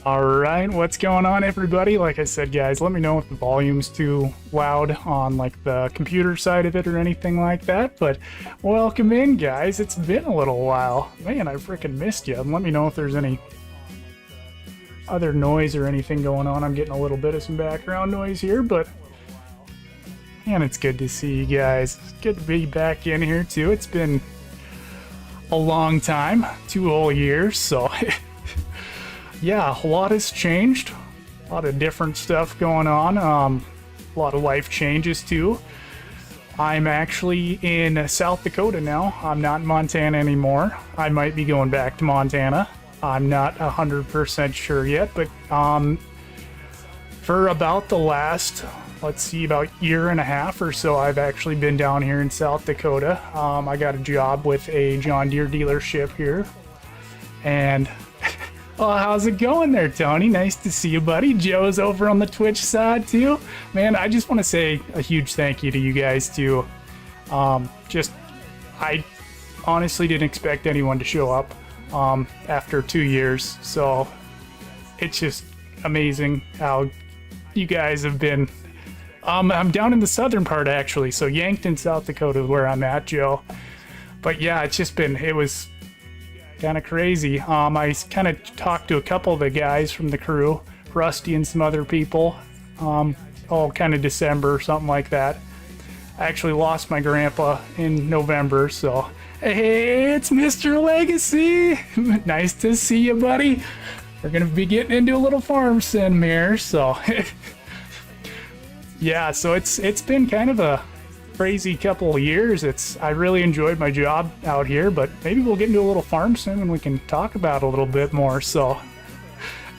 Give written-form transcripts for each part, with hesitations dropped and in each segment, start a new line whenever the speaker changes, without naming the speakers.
Alright, what's going on everybody? Like I said guys, let me know if the volume's too loud on like the computer side of it or anything like that, but welcome in guys, it's been a little while. Man, I freaking missed you, and let me know if there's any other noise or anything going on. I'm getting a little bit of some background noise here, but man, it's good to see you guys. It's good to be back in here too. It's been a long time, 2 whole years, so yeah, a lot has changed. A lot of different stuff going on. A lot of life changes too. I'm actually in South Dakota now. I'm not in Montana anymore. I might be going back to Montana. I'm not 100% sure yet, but for about the last, let's see, about year and a half or so, I've actually been down here in South Dakota. I got a job with a John Deere dealership here, and oh, how's it going there, Tony? Nice to see you, buddy. Joe's over on the Twitch side, too. Man, I just want to say a huge thank you to you guys, too. I honestly didn't expect anyone to show up after 2 years, so it's just amazing how you guys have been. I'm down in the southern part, actually, so Yankton, South Dakota is where I'm at, Joe. But yeah, it was kind of crazy. I kind of talked to a couple of the guys from the crew, Rusty and some other people, kind of December or something like that. I actually lost my grandpa in November, so hey, it's Mr. Legacy. Nice to see you, buddy. We're gonna be getting into a little farm sim here, so yeah, so it's been kind of a crazy couple of years. I really enjoyed my job out here, but maybe we'll get into a little farm sim and we can talk about it a little bit more. So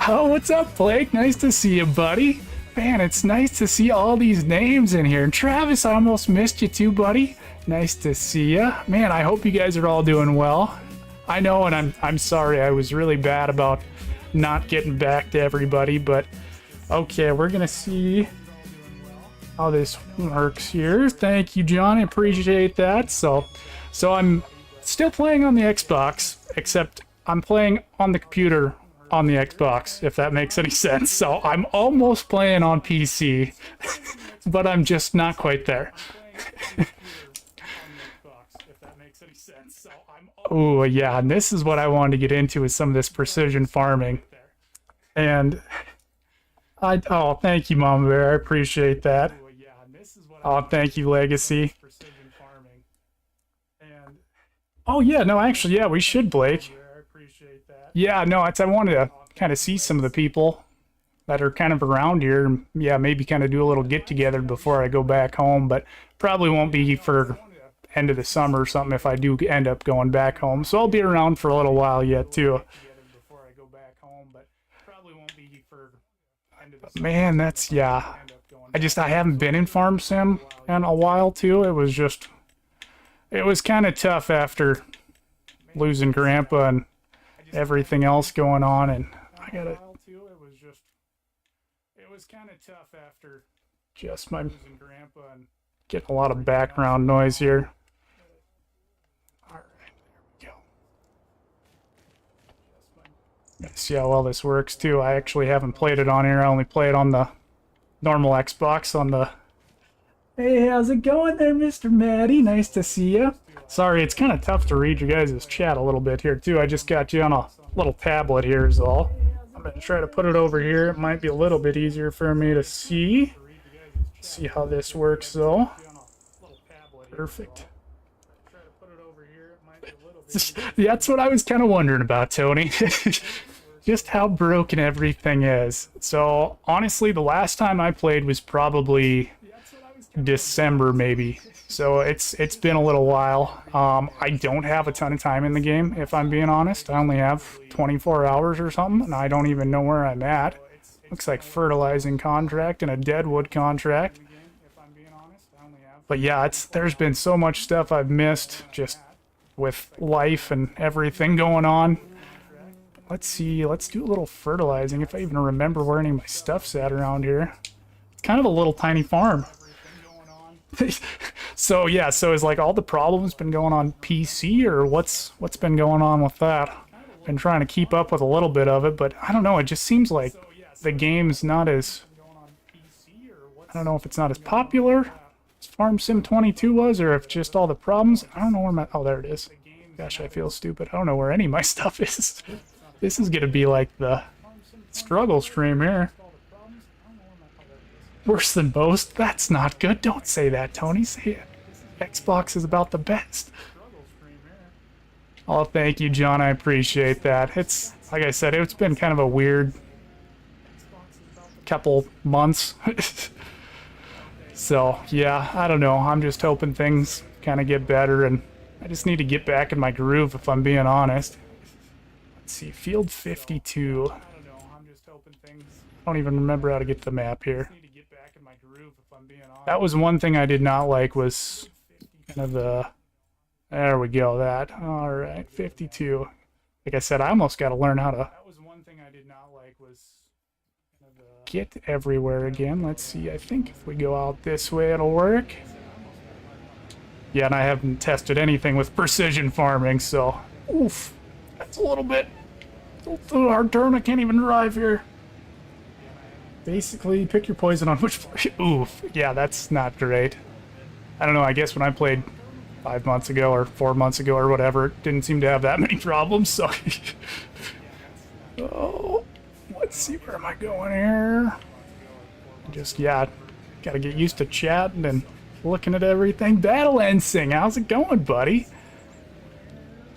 oh, what's up, Blake? Nice to see you, buddy. Man, it's nice to see all these names in here. And Travis, I almost missed you too, buddy. Nice to see you. Man, I hope you guys are all doing well. I know, and I'm sorry, I was really bad about not getting back to everybody, but okay, we're gonna see how this works here. Thank you, John. I appreciate that. So I'm still playing on the Xbox, except I'm playing on the computer on the Xbox, if that makes any sense. So I'm almost playing on PC, but I'm just not quite there. Oh yeah, and this is what I wanted to get into, is some of this precision farming. And oh, thank you, Mama Bear. I appreciate that. Oh, thank you, Legacy. Oh yeah, no, actually, yeah, we should, Blake. Yeah, no, I wanted to kind of see some of the people that are kind of around here, and yeah, maybe kind of do a little get together before I go back home, but probably won't be for end of the summer or something if I do end up going back home. So I'll be around for a little while yet too. Man, that's, yeah. I haven't been in Farm Sim in a while too. It was kind of tough after losing Grandpa and everything else going on, and it was kind of tough after just my losing Grandpa and getting a lot of background noise here. All right, there we go. See how well this works too. I actually haven't played it on here. I only play it on the normal Xbox on the... Hey, how's it going there, Mr. Maddie? Nice to see you. Sorry, it's kind of tough to read your guys' chat a little bit here too. I just got you on a little tablet here is all. I'm going to try to put it over here. It might be a little bit easier for me to see. See how this works though. Perfect. That's what I was kind of wondering about, Tony. Just how broken everything is. So honestly, the last time I played was probably December maybe. So it's been a little while. I don't have a ton of time in the game, if I'm being honest. I only have 24 hours or something, and I don't even know where I'm at. Looks like fertilizing contract and a deadwood contract. But yeah, there's been so much stuff I've missed just with life and everything going on. Let's see, let's do a little fertilizing, if I even remember where any of my stuff's at around here. It's kind of a little tiny farm. So yeah, so is like all the problems been going on PC, or what's been going on with that? been trying to keep up with a little bit of it, but I don't know, it just seems like the game's not as... I don't know if it's not as popular as Farm Sim 22 was, or if just all the problems... I don't know where my... Oh, there it is. Gosh, I feel stupid. I don't know where any of my stuff is. This is gonna be like the struggle stream here. Worse than most? That's not good. Don't say that, Tony. Say it. Xbox is about the best. Oh, thank you, John. I appreciate that. It's, like I said, it's been kind of a weird couple months. So, yeah, I don't know. I'm just hoping things kind of get better, and I just need to get back in my groove, if I'm being honest. Let's see, Field 52. I don't even remember how to get to the map here. That was one thing I did not like, was kind of the... There we go, that. Alright, 52. Like I said, I almost got to learn how to get everywhere again. Let's see, I think if we go out this way, it'll work. Yeah, and I haven't tested anything with precision farming, so... Oof, that's a little bit... A hard turn, I can't even drive here. Basically, pick your poison on which... Oof, yeah, that's not great. I don't know, I guess when I played 5 months ago or 4 months ago or whatever, it didn't seem to have that many problems, so... Oh, let's see, where am I going here? Just, yeah, gotta get used to chatting and looking at everything. Battle Ensing, how's it going, buddy?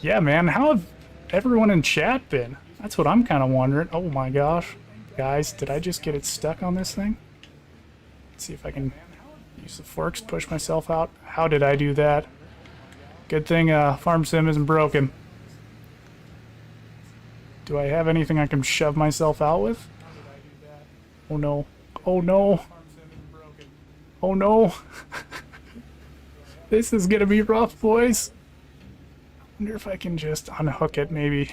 Yeah, man, how have everyone in chat been? That's what I'm kind of wondering. Oh my gosh. Guys, did I just get it stuck on this thing? Let's see if I can use the forks to push myself out. How did I do that? Good thing Farm Sim isn't broken. Do I have anything I can shove myself out with? Oh no. Oh no. Oh no. This is gonna be rough, boys. I wonder if I can just unhook it, maybe.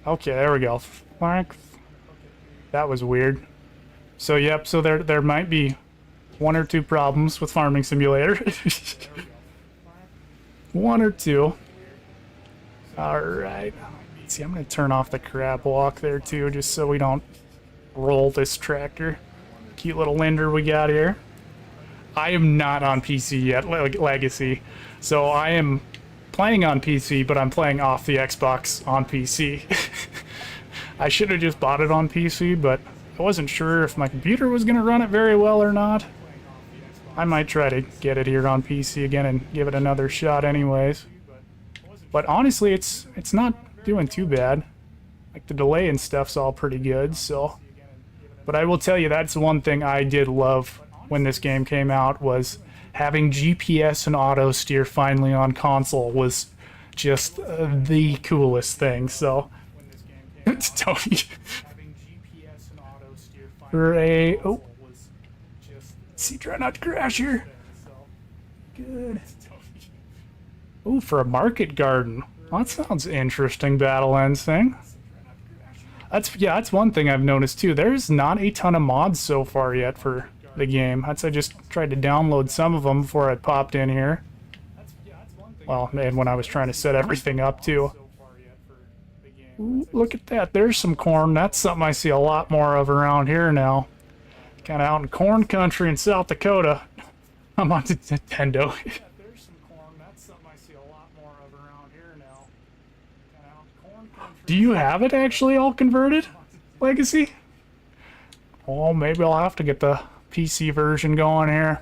Okay, there we go. That was weird. So yep, so there might be 1 or 2 problems with Farming Simulator. 1 or 2. Alright. See, I'm gonna turn off the crab walk there too, just so we don't roll this tractor. Cute little Linder we got here. I am not on PC yet, Legacy. So I am playing on PC, but I'm playing off the Xbox on PC. I should have just bought it on PC, but I wasn't sure if my computer was going to run it very well or not. I might try to get it here on PC again and give it another shot anyways. But honestly, it's not doing too bad. Like, the delay and stuff's all pretty good, so... But I will tell you, that's one thing I did love when this game came out, was having GPS and auto steer finally on console was just the coolest thing, so... It's Tony. Hooray. Oh. See, try not to crash here. Good. Oh, for a market garden. Well, that sounds interesting, Battle Ensing. That's one thing I've noticed too. There's not a ton of mods so far yet for the game. I just tried to download some of them before I popped in here. Well, and when I was trying to set everything up too. Ooh, look at that. There's some corn. That's something I see a lot more of around here now. Kind of out in corn country in South Dakota. I'm on to Nintendo. Do you have it actually all converted, Legacy? Oh, maybe I'll have to get the PC version going here.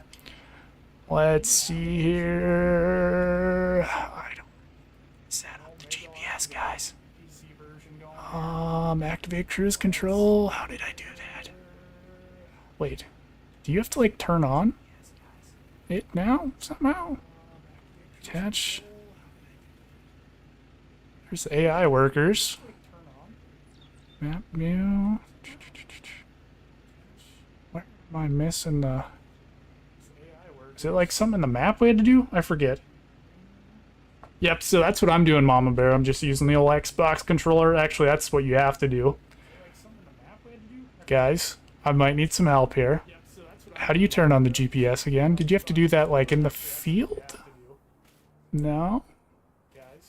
Let's see here. I don't set up the GPS, guys. Activate cruise control. How did I do that? Wait, do you have to like turn on it now somehow? Attach. There's the AI workers. Map view. Where am I missing the... Is it like something in the map we had to do? I forget. Yep, so that's what I'm doing, Mama Bear. I'm just using the old Xbox controller. Actually, that's what you have to do. Guys, I might need some help here. How do you turn on the GPS again? Did you have to do that like in the field? No?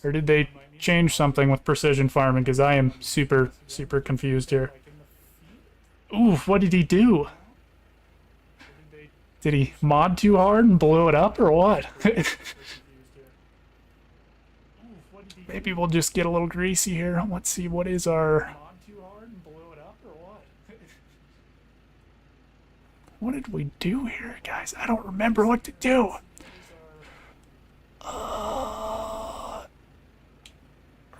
Or did they change something with precision farming? Because I am super, super confused here. Ooh, what did he do? Did he mod too hard and blow it up or what? Maybe we'll just get a little greasy here. Let's see, what is our... What did we do here, guys? I don't remember what to do. We're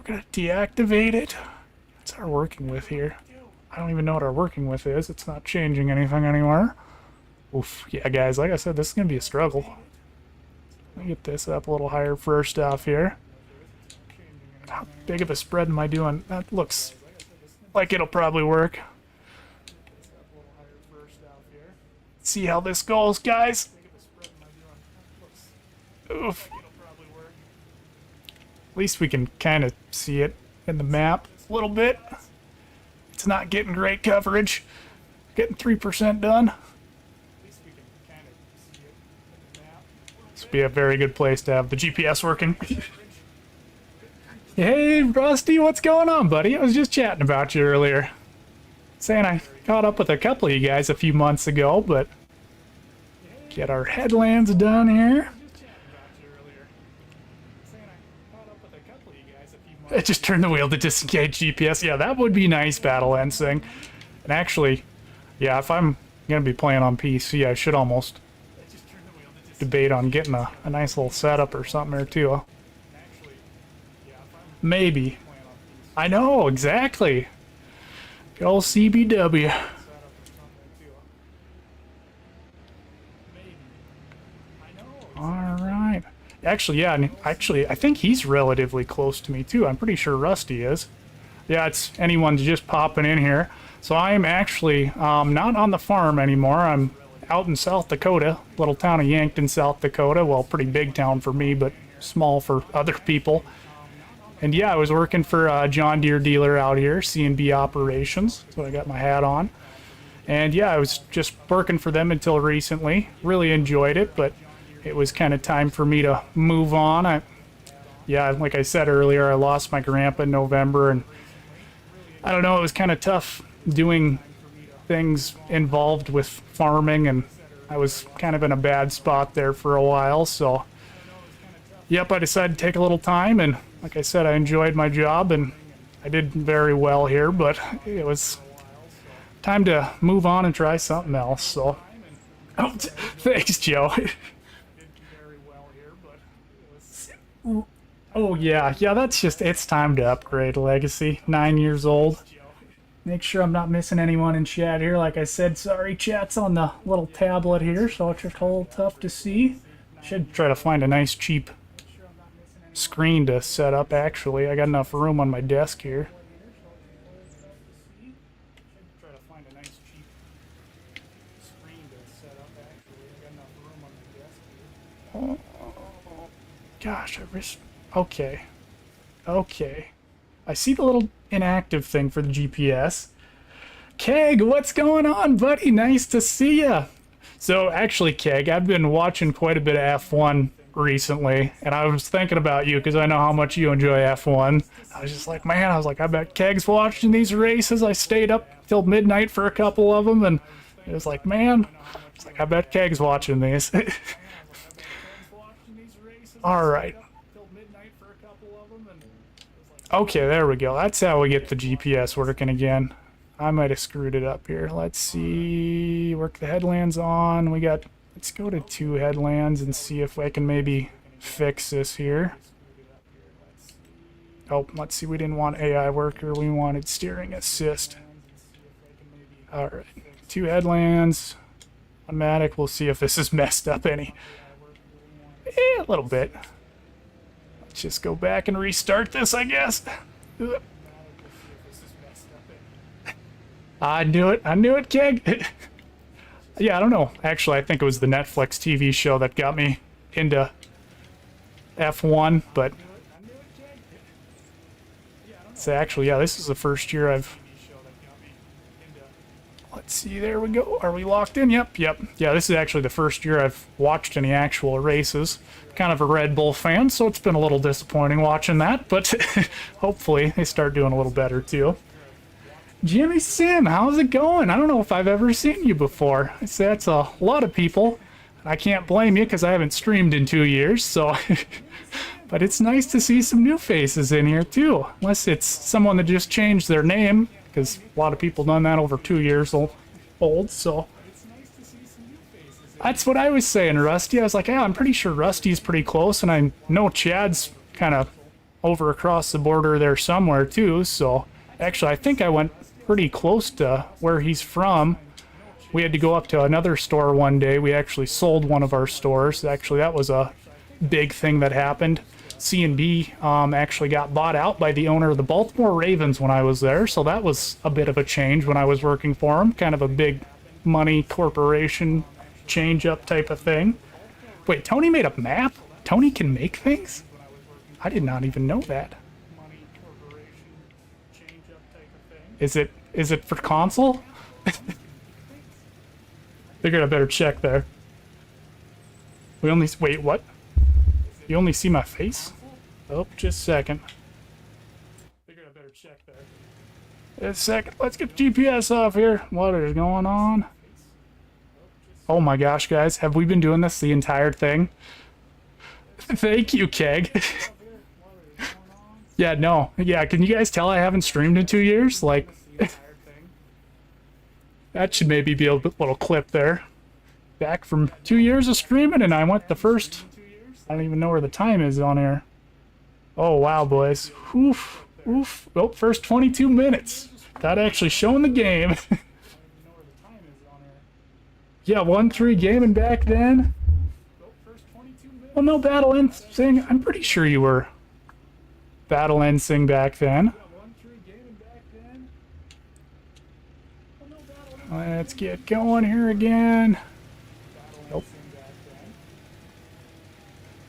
gonna deactivate it. What's our working with here? I don't even know what our working with is. It's not changing anything anymore. Oof. Yeah, guys, like I said, this is gonna be a struggle. Let me get this up a little higher first off here. How big of a spread am I doing? That looks like it'll probably work. See how this goes, guys. Oof. At least we can kind of see it in the map a little bit. It's not getting great coverage. Getting 3% done. This would be a very good place to have the GPS working. Hey, Rusty, what's going on, buddy? I was just chatting about you earlier. Saying I caught up with a couple of you guys a few months ago, but get our headlands done here. I just turned the wheel to disengage GPS. Yeah, that would be nice, Battle Ensing. And actually, yeah, if I'm gonna be playing on PC, I should almost debate on getting a nice little setup or something there too. Maybe. I know, exactly. Good old CBW. Alright. Actually, yeah, I think he's relatively close to me too. I'm pretty sure Rusty is. Yeah, it's anyone's just popping in here. So I'm actually not on the farm anymore. I'm out in South Dakota, little town of Yankton, South Dakota. Well, pretty big town for me, but small for other people. And yeah, I was working for a John Deere dealer out here, C&B Operations. That's what I got my hat on. And yeah, I was just working for them until recently. Really enjoyed it, but it was kind of time for me to move on. Yeah, like I said earlier, I lost my grandpa in November, and I don't know, it was kind of tough doing things involved with farming, and I was kind of in a bad spot there for a while, so yep, I decided to take a little time, and like I said, I enjoyed my job, and I did very well here, but it was time to move on and try something else, so... Oh, thanks, Joe. Oh, yeah, that's just, it's time to upgrade Legacy. 9 years old. Make sure I'm not missing anyone in chat here. Like I said, sorry, chat's on the little tablet here, so it's just a little tough to see. Should try to find a nice, cheap screen to set up, actually. I got enough room on my desk here. Oh, gosh, I wish... Okay. I see the little inactive thing for the GPS. Keg, what's going on, buddy? Nice to see ya. So, actually, Keg, I've been watching quite a bit of F1 recently, and I was thinking about you because I know how much you enjoy F1. I was just like, man, I bet Keg's watching these races. I stayed up till midnight for a couple of them, and it was like, man, it's like, I bet Keg's watching these. Alright. Okay, there we go. That's how we get the GPS working again. I might have screwed it up here. Let's see. Work the headlands on. Let's go to 2 headlands and see if I can maybe fix this here. Oh, let's see. We didn't want AI worker. We wanted steering assist. Alright. 2 headlands. Automatic. We'll see if this is messed up any. A little bit. Let's just go back and restart this, I guess. I knew it, Keg. Yeah, I don't know. Actually, I think it was the Netflix TV show that got me into F1, but... So actually, yeah, this is the first year I've... Let's See, there we go. Are we locked in? Yep. Yeah, this is actually the first year I've watched any actual races. Kind of a Red Bull fan, so it's been a little disappointing watching that, but hopefully they start doing a little better too. Jimmy Sim, how's it going? I don't know if I've ever seen you before. I say that's a lot of people. I can't blame you because I haven't streamed in 2 years, so... But it's nice to see some new faces in here too. Unless it's someone that just changed their name, because a lot of people done that over 2 years old, so... That's what I was saying, Rusty. I was like, yeah, I'm pretty sure Rusty's pretty close, and I know Chad's kind of over across the border there somewhere too, so... Actually, I think I went pretty close to where he's from. We had to go up to another store one day. We actually sold one of our stores. Actually, that was a big thing that happened. C&B actually got bought out by the owner of the Baltimore Ravens when I was there, so that was a bit of a change when I was working for him. Kind of a big money corporation change-up type of thing. Wait, Tony made a map? Tony can make things? I did not even know that. Is it for console? Figured I better check there. We only... Wait, what? You only see my face? Oh, just a second. Figured I better check there. Just a second. Let's get the GPS off here. What is going on? Oh my gosh, guys. Have we been doing this the entire thing? Thank you, Keg. Yeah, no. Yeah, can you guys tell I haven't streamed in 2 years? Like, that should maybe be a little clip there. Back from 2 years of streaming, and I went the first... I don't even know where the time is on here. Oh, wow, boys. Oof. Oof. Oh, first 22 minutes. That actually showing the game. Yeah, 1-3 gaming back then. Well, no Battle End Sing. I'm pretty sure you were Battle End Sing back then. Let's get going here again. Nope.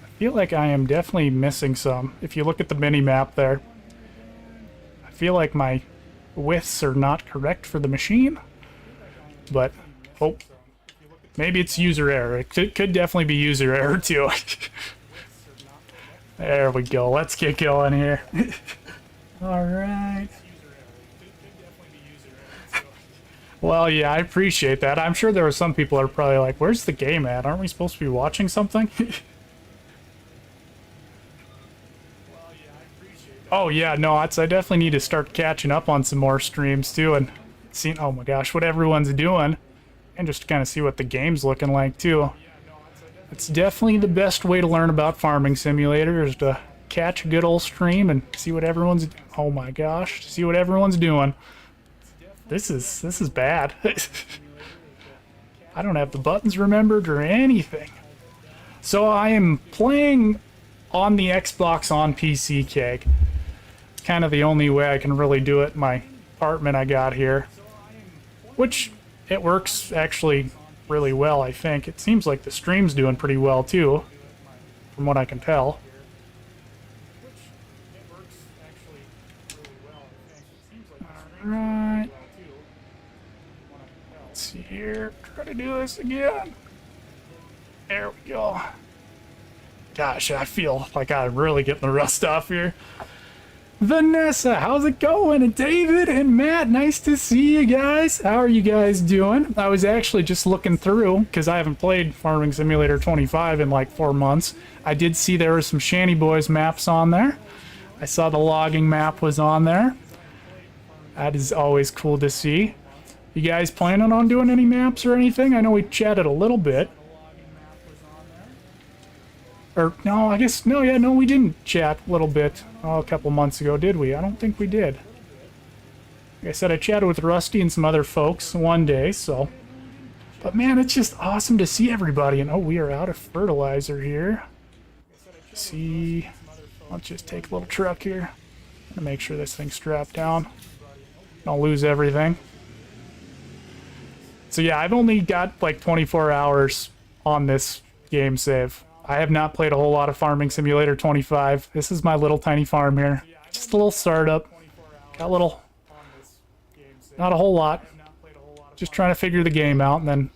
I feel like I am definitely missing some. If you look at the mini map there, I feel like my widths are not correct for the machine. But, oh, maybe it's user error. It could definitely be user error too. There we go. Let's get going here. All right. Well, yeah, I appreciate that. I'm sure there were some people that are probably like, where's the game at? Aren't we supposed to be watching something? Oh, yeah, no, I definitely need to start catching up on some more streams, too, and seeing, oh my gosh, what everyone's doing, and just kind of see what the game's looking like, too. It's definitely the best way to learn about Farming Simulator, is to catch a good old stream and see what everyone's, oh my gosh, see what everyone's doing. This is bad. I don't have the buttons remembered or anything. So I am playing on the Xbox on PC, Keg. Kind of the only way I can really do it in my apartment I got here. Which, it works actually really well, I think. It seems like the stream's doing pretty well, too, from what I can tell. Alright. Let's see here. Try to do this again. There we go. Gosh, I feel like I'm really getting the rust off here. Vanessa, how's it going? And David and Matt, nice to see you guys. How are you guys doing? I was actually just looking through, because I haven't played Farming Simulator 25 in like 4 months. I did see there were some Shanty Boys maps on there. I saw the logging map was on there. That is always cool to see. You guys planning on doing any maps or anything? I know we chatted a little bit. Or, no, I guess, no, yeah, no, we didn't chat a little bit a couple months ago, did we? I don't think we did. Like I said, I chatted with Rusty and some other folks one day, so. But man, it's just awesome to see everybody. And oh, we are out of fertilizer here. See, let's just take a little truck here. I'm gonna make sure this thing's strapped down. Don't lose everything. So yeah, I've only got like 24 hours on this game save. I have not played a whole lot of Farming Simulator 25. This is my little tiny farm here. Just a little startup. Got a little... Not a whole lot. just trying to figure the game out, and then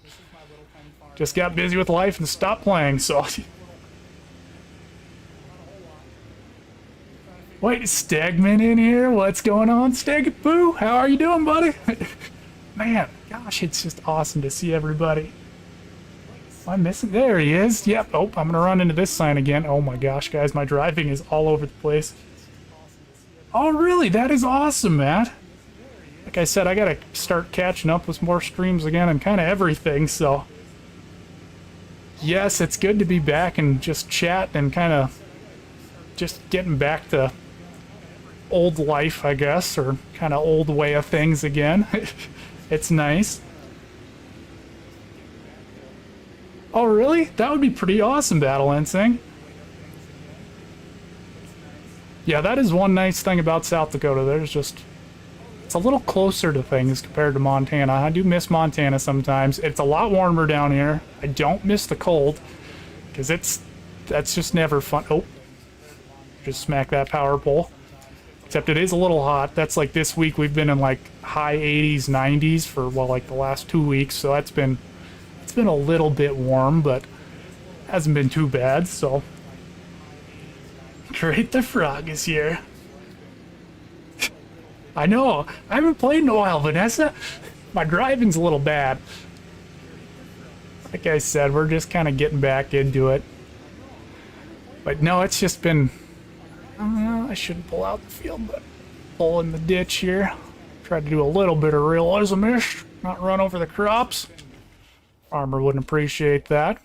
just got busy with life and stopped playing, so... Wait, is Stegman in here? What's going on, Stegapoo? How are you doing, buddy? Man, gosh, it's just awesome to see everybody. Am I missing? There he is. Yep. Oh, I'm gonna run into this sign again. Oh my gosh, guys, my driving is all over the place. Oh, really? That is awesome, Matt. Like I said, I gotta start catching up with more streams again and kind of everything, so... Yes, it's good to be back and just chat and kind of just getting back to old life, I guess, or kind of old way of things again. It's nice. Oh, really? That would be pretty awesome, Battle Instinct. Yeah, that is one nice thing about South Dakota. There's just... It's a little closer to things compared to Montana. I do miss Montana sometimes. It's a lot warmer down here. I don't miss the cold, because that's just never fun. Oh, just smack that power pole. Except it is a little hot. That's like this week we've been in like high 80s, 90s for, well, like the last 2 weeks. So it's been a little bit warm, but hasn't been too bad, so. Great, the frog is here. I know, I haven't played in a while, Vanessa. My driving's a little bad. Like I said, we're just kind of getting back into it. But no, it's just been... I shouldn't pull out the field, but pull in the ditch here. Try to do a little bit of realism-ish, not run over the crops. Farmer wouldn't appreciate that.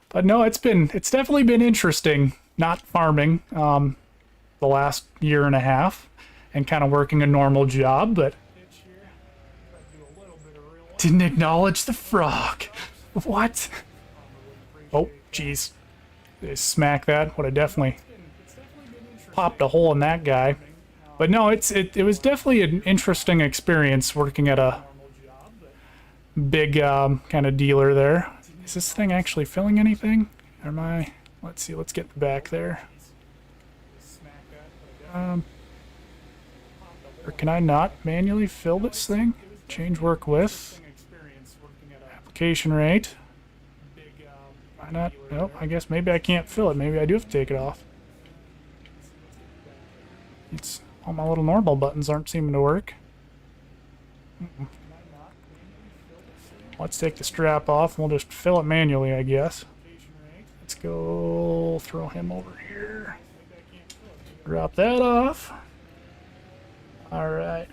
But no, it's definitely been interesting not farming the last year and a half and kind of working a normal job, but didn't acknowledge the frog. What? Oh, jeez. Just smack that. Would have definitely popped a hole in that guy. But no, it was definitely an interesting experience working at a big kind of dealer there. Is this thing actually filling anything? Or am I... Let's see, let's get back there. Or can I not manually fill this thing? Change work with. Application rate. Why not? Nope, I guess maybe I can't fill it. Maybe I do have to take it off. It's all my little normal buttons aren't seeming to work. Let's take the strap off and we'll just fill it manually, I guess. Let's go throw him over here. Drop that off. Alright.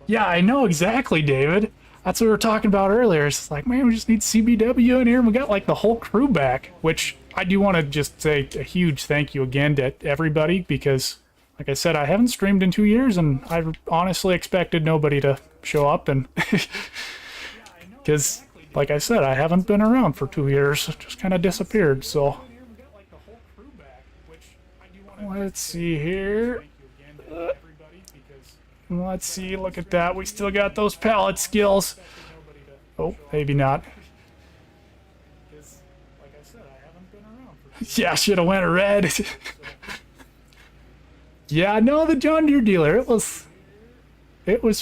Yeah, I know exactly, David. That's what we were talking about earlier. It's like, man, we just need CBW in here and we got like the whole crew back. Which I do want to just say a huge thank you again to everybody, because like I said, I haven't streamed in 2 years and I honestly expected nobody to show up, and because like I said, I haven't been around for 2 years. Just kind of disappeared, so let's see here. Let's see, look at that. We still got those pallet skills. Oh, maybe not. Yeah, should have went red. Yeah, no, the John Deere dealer. It was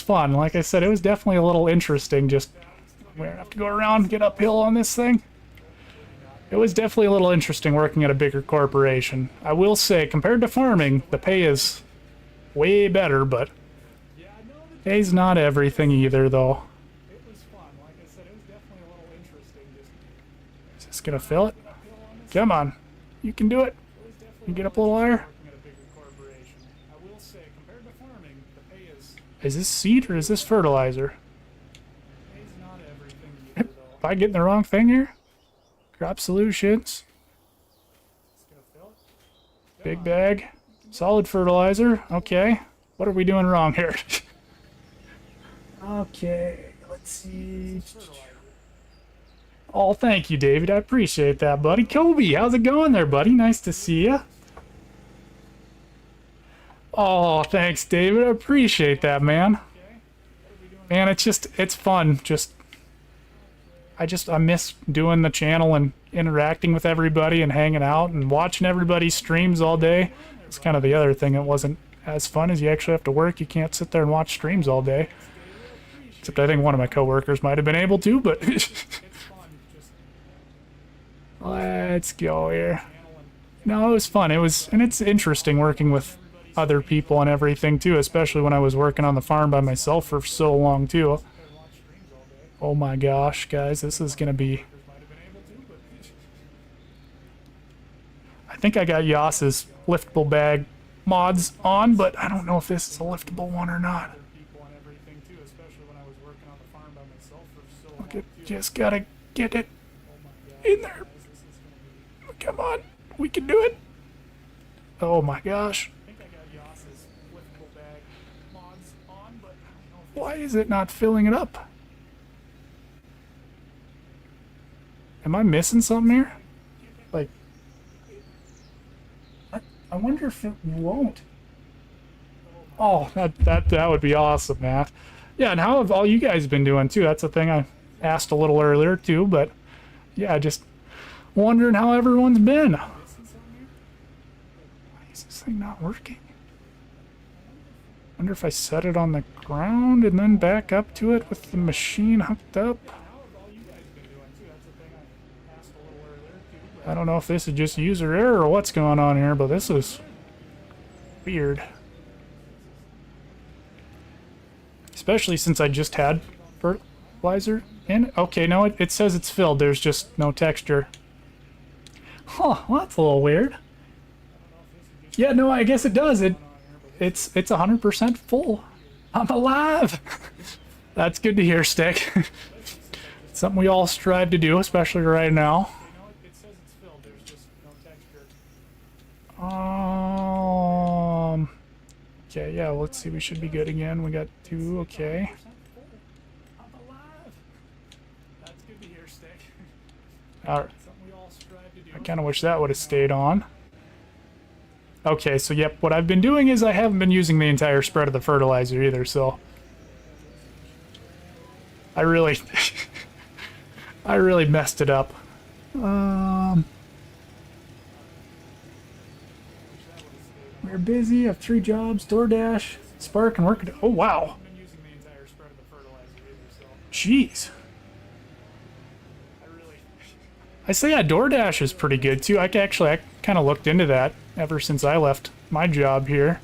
fun. Like I said, it was definitely a little interesting. Just we don't have to go around and get uphill on this thing. It was definitely a little interesting working at a bigger corporation. I will say, compared to farming, the pay is way better, but pay's not everything either, though. It was fun. Like I said, it was definitely a little interesting. Is this gonna fill it? Come on, you can do it. You get up a little higher. Is this seed or is this fertilizer? Am I getting the wrong thing here? Crop Solutions. Big bag. Solid fertilizer. Okay. What are we doing wrong here? Okay, let's see. Oh, thank you, David. I appreciate that, buddy. Kobe, how's it going there, buddy? Nice to see you. Oh, thanks, David. I appreciate that, man. Man, it's fun. I miss doing the channel and interacting with everybody and hanging out and watching everybody's streams all day. It's kind of the other thing that wasn't as fun as you actually have to work. You can't sit there and watch streams all day. Except I think one of my coworkers might have been able to, but let's go here. No, it was fun. And it's interesting working with other people and everything too, especially when I was working on the farm by myself for so long too. Oh my gosh, guys, this is gonna be... I think I got Yas's liftable bag mods on, but I don't know if this is a liftable one or not. Okay, just gotta get it in there. Come on, we can do it. Oh my gosh. Why is it not filling it up? Am I missing something here? Like, I wonder if it won't. Oh, that would be awesome, Matt. Yeah, and how have all you guys been doing too? That's a thing I asked a little earlier too, but yeah, just wondering how everyone's been. Why is this thing not working? Wonder if I set it on the ground and then back up to it with the machine hooked up. I don't know if this is just user error or what's going on here, but this is weird. Especially since I just had fertilizer in. Okay, no, it says it's filled. There's just no texture. Huh, well, that's a little weird. Yeah, no, I guess it does. It's 100% full. I'm alive. That's good to hear, Stick. Something we all strive to do, especially right now. Okay, yeah, let's see. We should be good again. We got 2. Okay. Alright. I kind of wish that would have stayed on. Okay, so yep, what I've been doing is I haven't been using the entire spread of the fertilizer either, so I really I really messed it up. We're busy, I have 3 jobs, DoorDash, Spark, and work. Oh wow. Jeez. I say yeah, DoorDash is pretty good too. I kind of looked into that ever since I left my job here.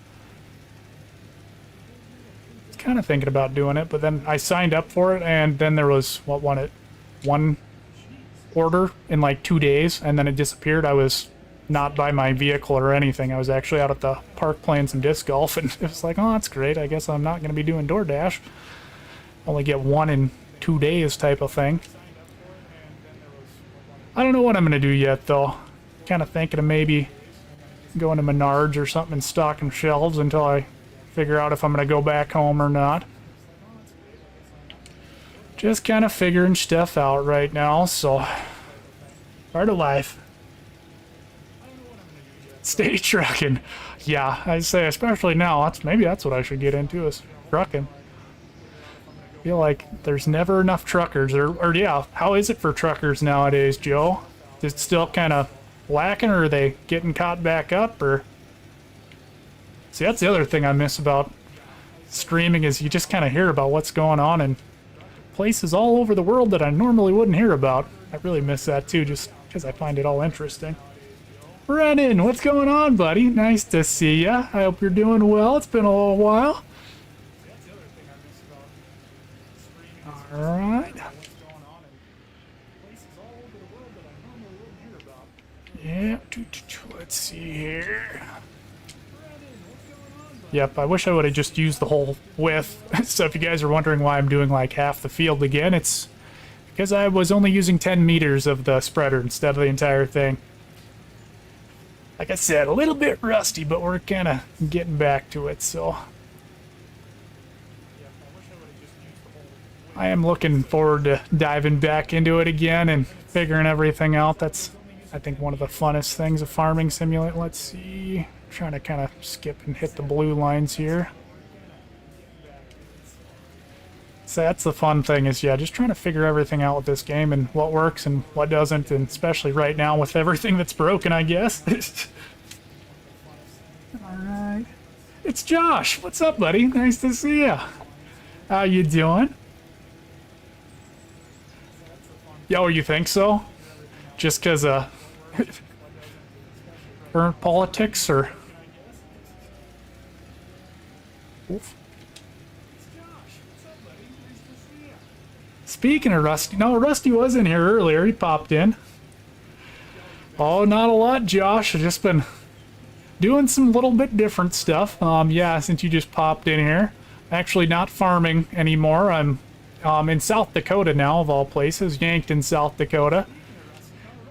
I was kind of thinking about doing it, but then I signed up for it, and then there was one order in like 2 days, and then it disappeared. I was not by my vehicle or anything. I was actually out at the park playing some disc golf, and it was like, oh, that's great. I guess I'm not going to be doing DoorDash. Only get 1 in 2 days type of thing. I don't know what I'm going to do yet, though. Kind of thinking of maybe going to Menards or something and stocking shelves until I figure out if I'm going to go back home or not. Just kind of figuring stuff out right now, so part of life. Stay trucking. Yeah, I say especially now. Maybe that's what I should get into, is trucking. I feel like there's never enough truckers, or yeah, how is it for truckers nowadays, Joe? Is it still kind of lacking, or are they getting caught back up, or? See, that's the other thing I miss about streaming, is you just kind of hear about what's going on in places all over the world that I normally wouldn't hear about. I really miss that too, just because I find it all interesting. Brennan, what's going on, buddy? Nice to see ya. I hope you're doing well. It's been a little while. Alright. Yeah, let's see here. Yep, I wish I would have just used the whole width. So if you guys are wondering why I'm doing like half the field again, it's because I was only using 10 meters of the spreader instead of the entire thing. Like I said, a little bit rusty, but we're kind of getting back to it, so. I am looking forward to diving back into it again and figuring everything out. That's, I think, one of the funnest things of Farming Simulator. Let's see. Trying to kind of skip and hit the blue lines here. So that's the fun thing, is, yeah, just trying to figure everything out with this game and what works and what doesn't, and especially right now with everything that's broken, I guess. Alright. It's Josh. What's up, buddy? Nice to see ya. How you doing? Yo, you think so? Just because current politics, or? Oof. Speaking of Rusty, no, Rusty was in here earlier. He popped in. Oh, not a lot, Josh. I've just been doing some little bit different stuff. Yeah, since you just popped in here. Actually not farming anymore. I'm in South Dakota now, of all places. Yankton, South Dakota.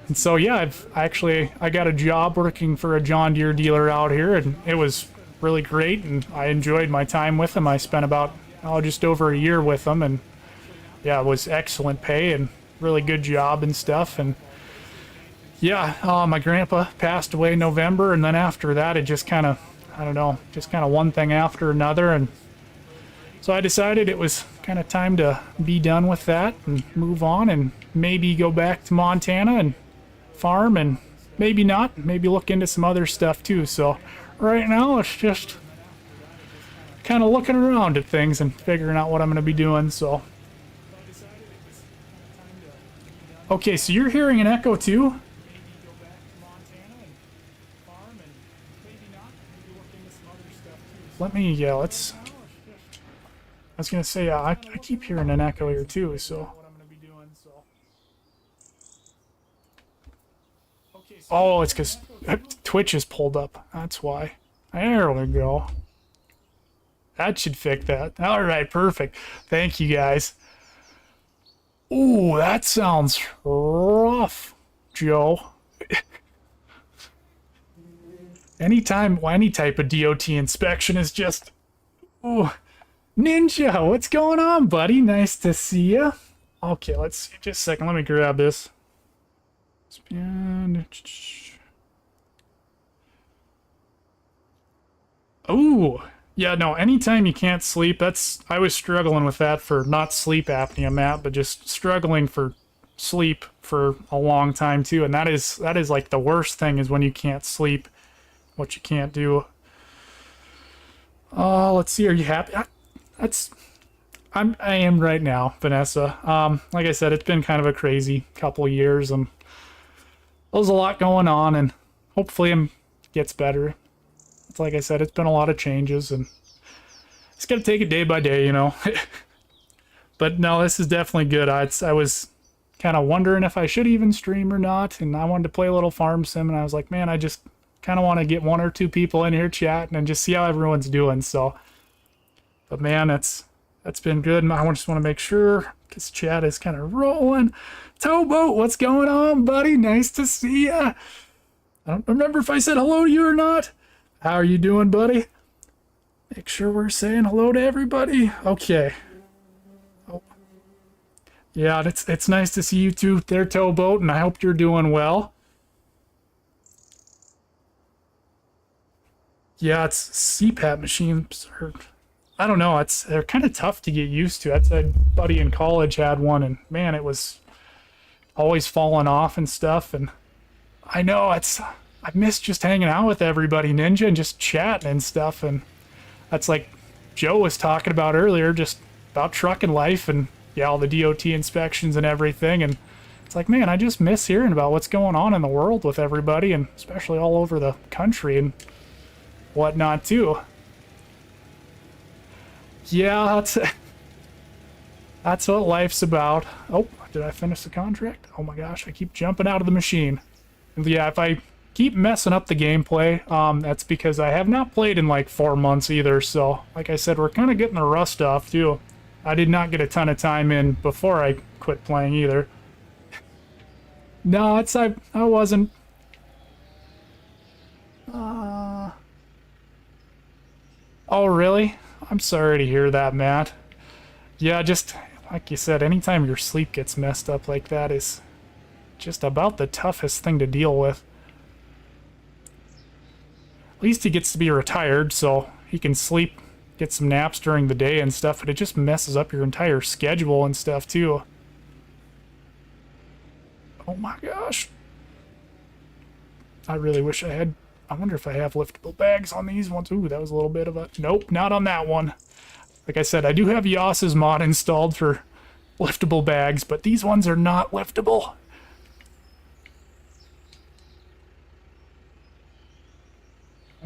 And so, yeah, I got a job working for a John Deere dealer out here, and it was really great, and I enjoyed my time with them. I spent about, just over a year with them, and yeah, it was excellent pay and really good job and stuff. And yeah, my grandpa passed away in November, and then after that, it just kind of, I don't know, just kind of one thing after another. And so I decided it was kind of time to be done with that and move on and maybe go back to Montana and farm, and maybe not, maybe look into some other stuff too. So right now, it's just kind of looking around at things and figuring out what I'm going to be doing. So, okay, so you're hearing an echo too? Let me, yeah, let's, I was going to say, I keep hearing an echo here too, so. Oh, it's because Twitch is pulled up. That's why. There we go. That should fix that. All right, perfect. Thank you, guys. Ooh, that sounds rough, Joe. Anytime, any type of DOT inspection is just... Ooh. Ninja, what's going on, buddy? Nice to see you. Okay, let's see. Just a second. Let me grab this. Ooh. Yeah, no, anytime you can't sleep, I was struggling with that for not sleep apnea, Matt, but just struggling for sleep for a long time too. And that is like the worst thing, is when you can't sleep, what you can't do. Let's see, are you happy? I am right now, Vanessa. Like I said, it's been kind of a crazy couple years, and there's a lot going on, and hopefully it gets better. It's like I said, it's been a lot of changes, and it's got to take it day by day, you know. But no, this is definitely good. I was kind of wondering if I should even stream or not, and I wanted to play a little farm sim, and I was like, man, I just kind of want to get one or two people in here chatting and just see how everyone's doing. So, but man, that's been good, and I just want to make sure this chat is kind of rolling. Towboat, what's going on, buddy? Nice to see ya. I don't remember if I said hello to you or not. How are you doing, buddy? Make sure we're saying hello to everybody. Okay. Oh. Yeah, it's nice to see you too there, Towboat, and I hope you're doing well. Yeah, it's CPAP machines. I don't know. They're kind of tough to get used to. That's a buddy in college had one, and man, it was always falling off and stuff. And I know I miss just hanging out with everybody, Ninja, and just chatting and stuff. And that's like Joe was talking about earlier, just about trucking life and yeah, all the DOT inspections and everything. And it's like, man, I just miss hearing about what's going on in the world with everybody, and especially all over the country and whatnot too. Yeah, that's what life's about. Oh, did I finish the contract? Oh my gosh, I keep jumping out of the machine. And yeah, if I keep messing up the gameplay, that's because I have not played in like 4 months either. So, like I said, we're kind of getting the rust off too. I did not get a ton of time in before I quit playing either. No, I wasn't. Oh, really? I'm sorry to hear that, Matt. Yeah, just like you said, anytime your sleep gets messed up like that is just about the toughest thing to deal with. At least he gets to be retired, so he can sleep, get some naps during the day and stuff, but it just messes up your entire schedule and stuff, too. Oh my gosh. I really wish I had... I wonder if I have liftable bags on these ones. Ooh, that was a little bit of a... Nope, not on that one. Like I said, I do have Yoss's mod installed for liftable bags, but these ones are not liftable.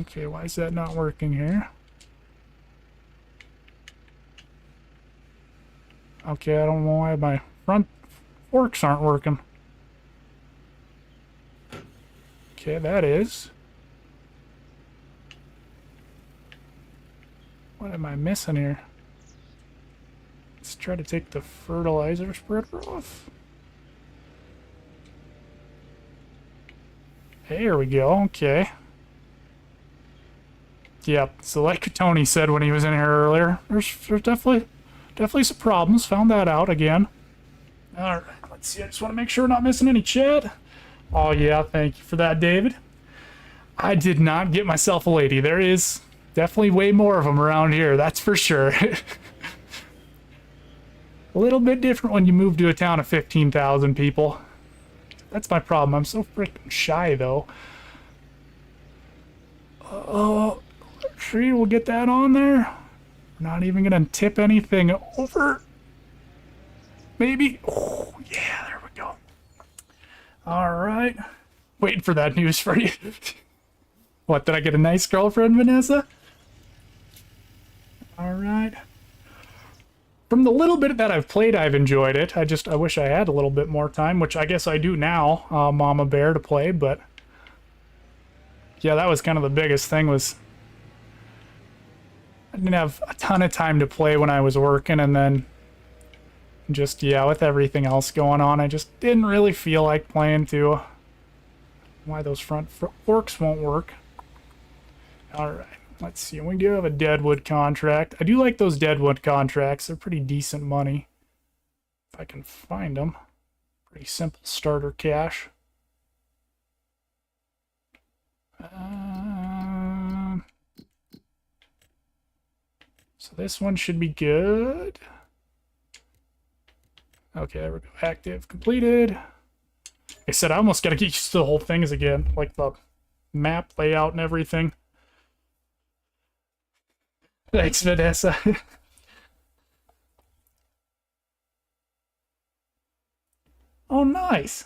Okay, why is that not working here? Okay, I don't know why my front forks aren't working. Okay, that is. What am I missing here? Let's try to take the fertilizer spreader off. There we go, okay. Yep, so like Tony said when he was in here earlier, there's definitely some problems. Found that out again. Alright, let's see, I just want to make sure we're not missing any chat. Oh yeah, thank you for that, David. I did not get myself a lady. There is definitely way more of them around here, that's for sure. A little bit different when you move to a town of 15,000 people. That's my problem. I'm so freaking shy, though. Oh, tree, we'll get that on there. Not even gonna tip anything over. Maybe. Oh, yeah, there we go. All right. Waiting for that news for you. What, did I get a nice girlfriend, Vanessa? All right. From the little bit that I've played, I've enjoyed it. I wish I had a little bit more time, which I guess I do now, Mama Bear, to play, but yeah, that was kind of the biggest thing was I didn't have a ton of time to play when I was working, and then just, yeah, with everything else going on, I just didn't really feel like playing too. Why those front forks won't work. Alright. Let's see, we do have a Deadwood contract. I do like those Deadwood contracts. They're pretty decent money. If I can find them. Pretty simple starter cash. So this one should be good. Okay, there we go. Active, completed. Like I said, I almost got to get used to the whole things again. Like the map layout and everything. Thanks, Vanessa. Oh, nice.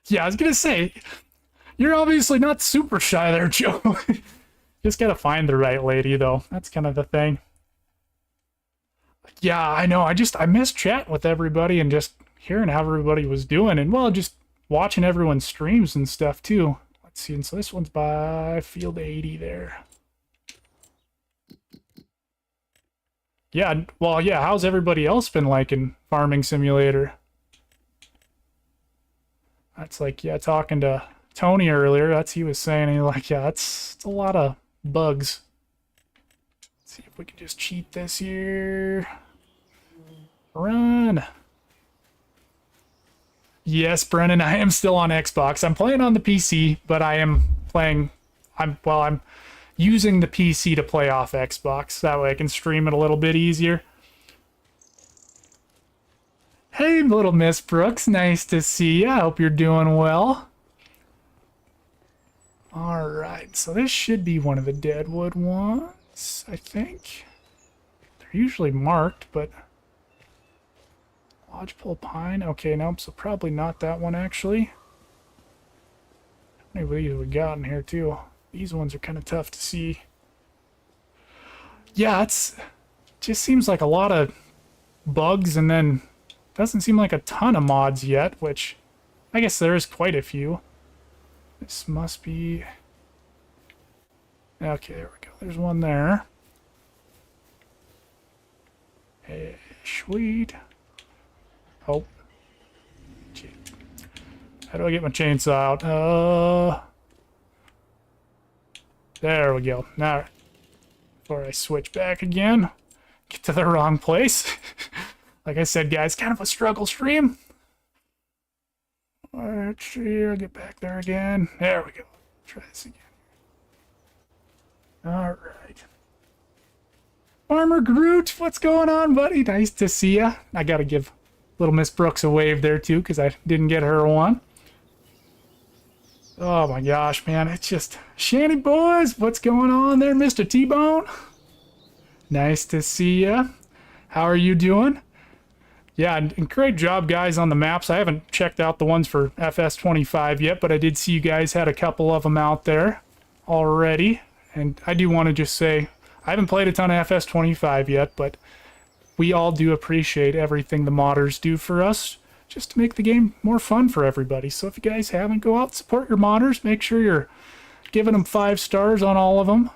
Yeah, I was gonna say, you're obviously not super shy there, Joe. Just gotta find the right lady, though. That's kind of the thing. Yeah, I know. I miss chatting with everybody and just hearing how everybody was doing. And, well, just watching everyone's streams and stuff, too. Let's see, and so this one's by Field 80 there. Yeah, well, yeah, how's everybody else been liking Farming Simulator? That's like, yeah, talking to Tony earlier, that's he was saying, he like, yeah, it's a lot of bugs. Let's see if we can just cheat this here. Run. Yes, Brennan, I am still on Xbox. I'm playing on the PC, but I am playing... I'm using the PC to play off Xbox. That way I can stream it a little bit easier. Hey, little Miss Brooks. Nice to see you. I hope you're doing well. Alright, so this should be one of the Deadwood ones, I think. They're usually marked, but... Lodgepole Pine. Okay, nope, so probably not that one, actually. How many of these we got in here, too? These ones are kind of tough to see. Yeah, it's... just seems like a lot of bugs, and then doesn't seem like a ton of mods yet, which I guess there is quite a few. This must be... Okay, there we go. There's one there. Hey, sweet. Oh. Gee. How do I get my chainsaw out? There we go. Now, before I switch back again, get to the wrong place. Like I said, guys, kind of a struggle stream. Alright, here, get back there again. There we go. Try this again. Alright. Farmer Groot, what's going on, buddy? Nice to see ya. I gotta give little Miss Brooks a wave there, too, because I didn't get her one. Oh my gosh, man, it's just... Shanty boys, what's going on there, Mr. T-Bone? Nice to see ya. How are you doing? Yeah, and great job, guys, on the maps. I haven't checked out the ones for FS25 yet, but I did see you guys had a couple of them out there already. And I do want to just say, I haven't played a ton of FS25 yet, but we all do appreciate everything the modders do for us, just to make the game more fun for everybody. So if you guys haven't, go out, support your modders. Make sure you're giving them 5 stars on all of them.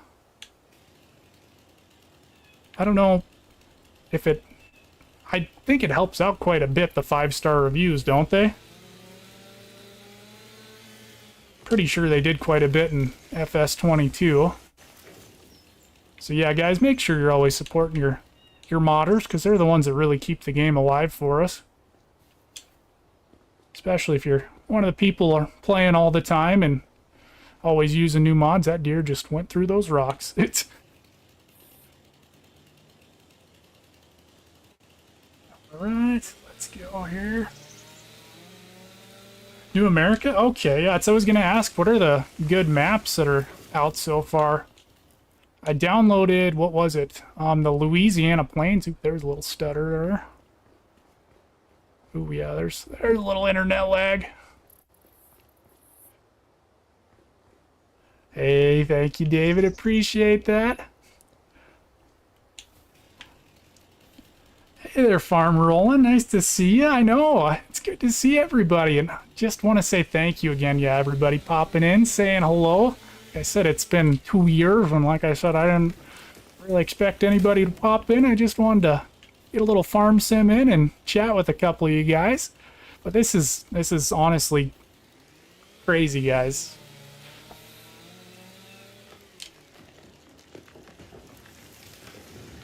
I don't know if it... I think it helps out quite a bit, the 5-star reviews, don't they? Pretty sure they did quite a bit in FS22. So yeah, guys, make sure you're always supporting your modders, because they're the ones that really keep the game alive for us. Especially if you're one of the people who are playing all the time and always using new mods. That deer just went through those rocks. It's... Alright, let's go here. New America? Okay, yeah, so I was going to ask, what are the good maps that are out so far? I downloaded, what was it? The Louisiana Plains. Ooh, there's a little stutter there. Ooh, yeah, there's a little internet lag. Hey, thank you, David. Appreciate that. Hey there, Farm Rollin'. Nice to see you. I know. It's good to see everybody. And just want to say thank you again. Yeah, everybody popping in, saying hello. Like I said, it's been 2 years, and like I said, I didn't really expect anybody to pop in. I just wanted to get a little farm sim in and chat with a couple of you guys. But this is honestly crazy, guys.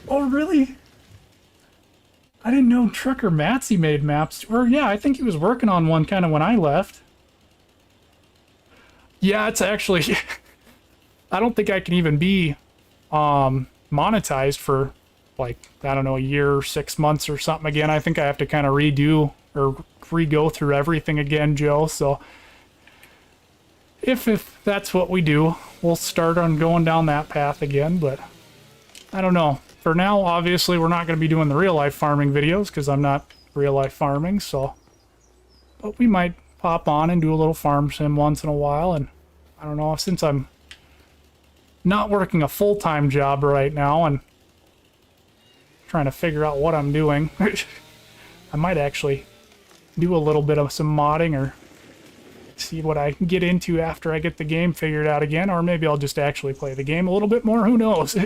Oh, really? I didn't know Trucker Matsy made maps. Or, yeah, I think he was working on one kind of when I left. Yeah, it's actually... I don't think I can even be monetized for, like, I don't know, a year or 6 months or something again. I think I have to kind of redo or re-go through everything again, Joe. So, if that's what we do, we'll start on going down that path again. But, I don't know. For now, obviously, we're not going to be doing the real-life farming videos because I'm not real-life farming, so... But we might pop on and do a little farm sim once in a while, and I don't know, since I'm not working a full-time job right now and trying to figure out what I'm doing, I might actually do a little bit of some modding or see what I get into after I get the game figured out again, or maybe I'll just actually play the game a little bit more, who knows?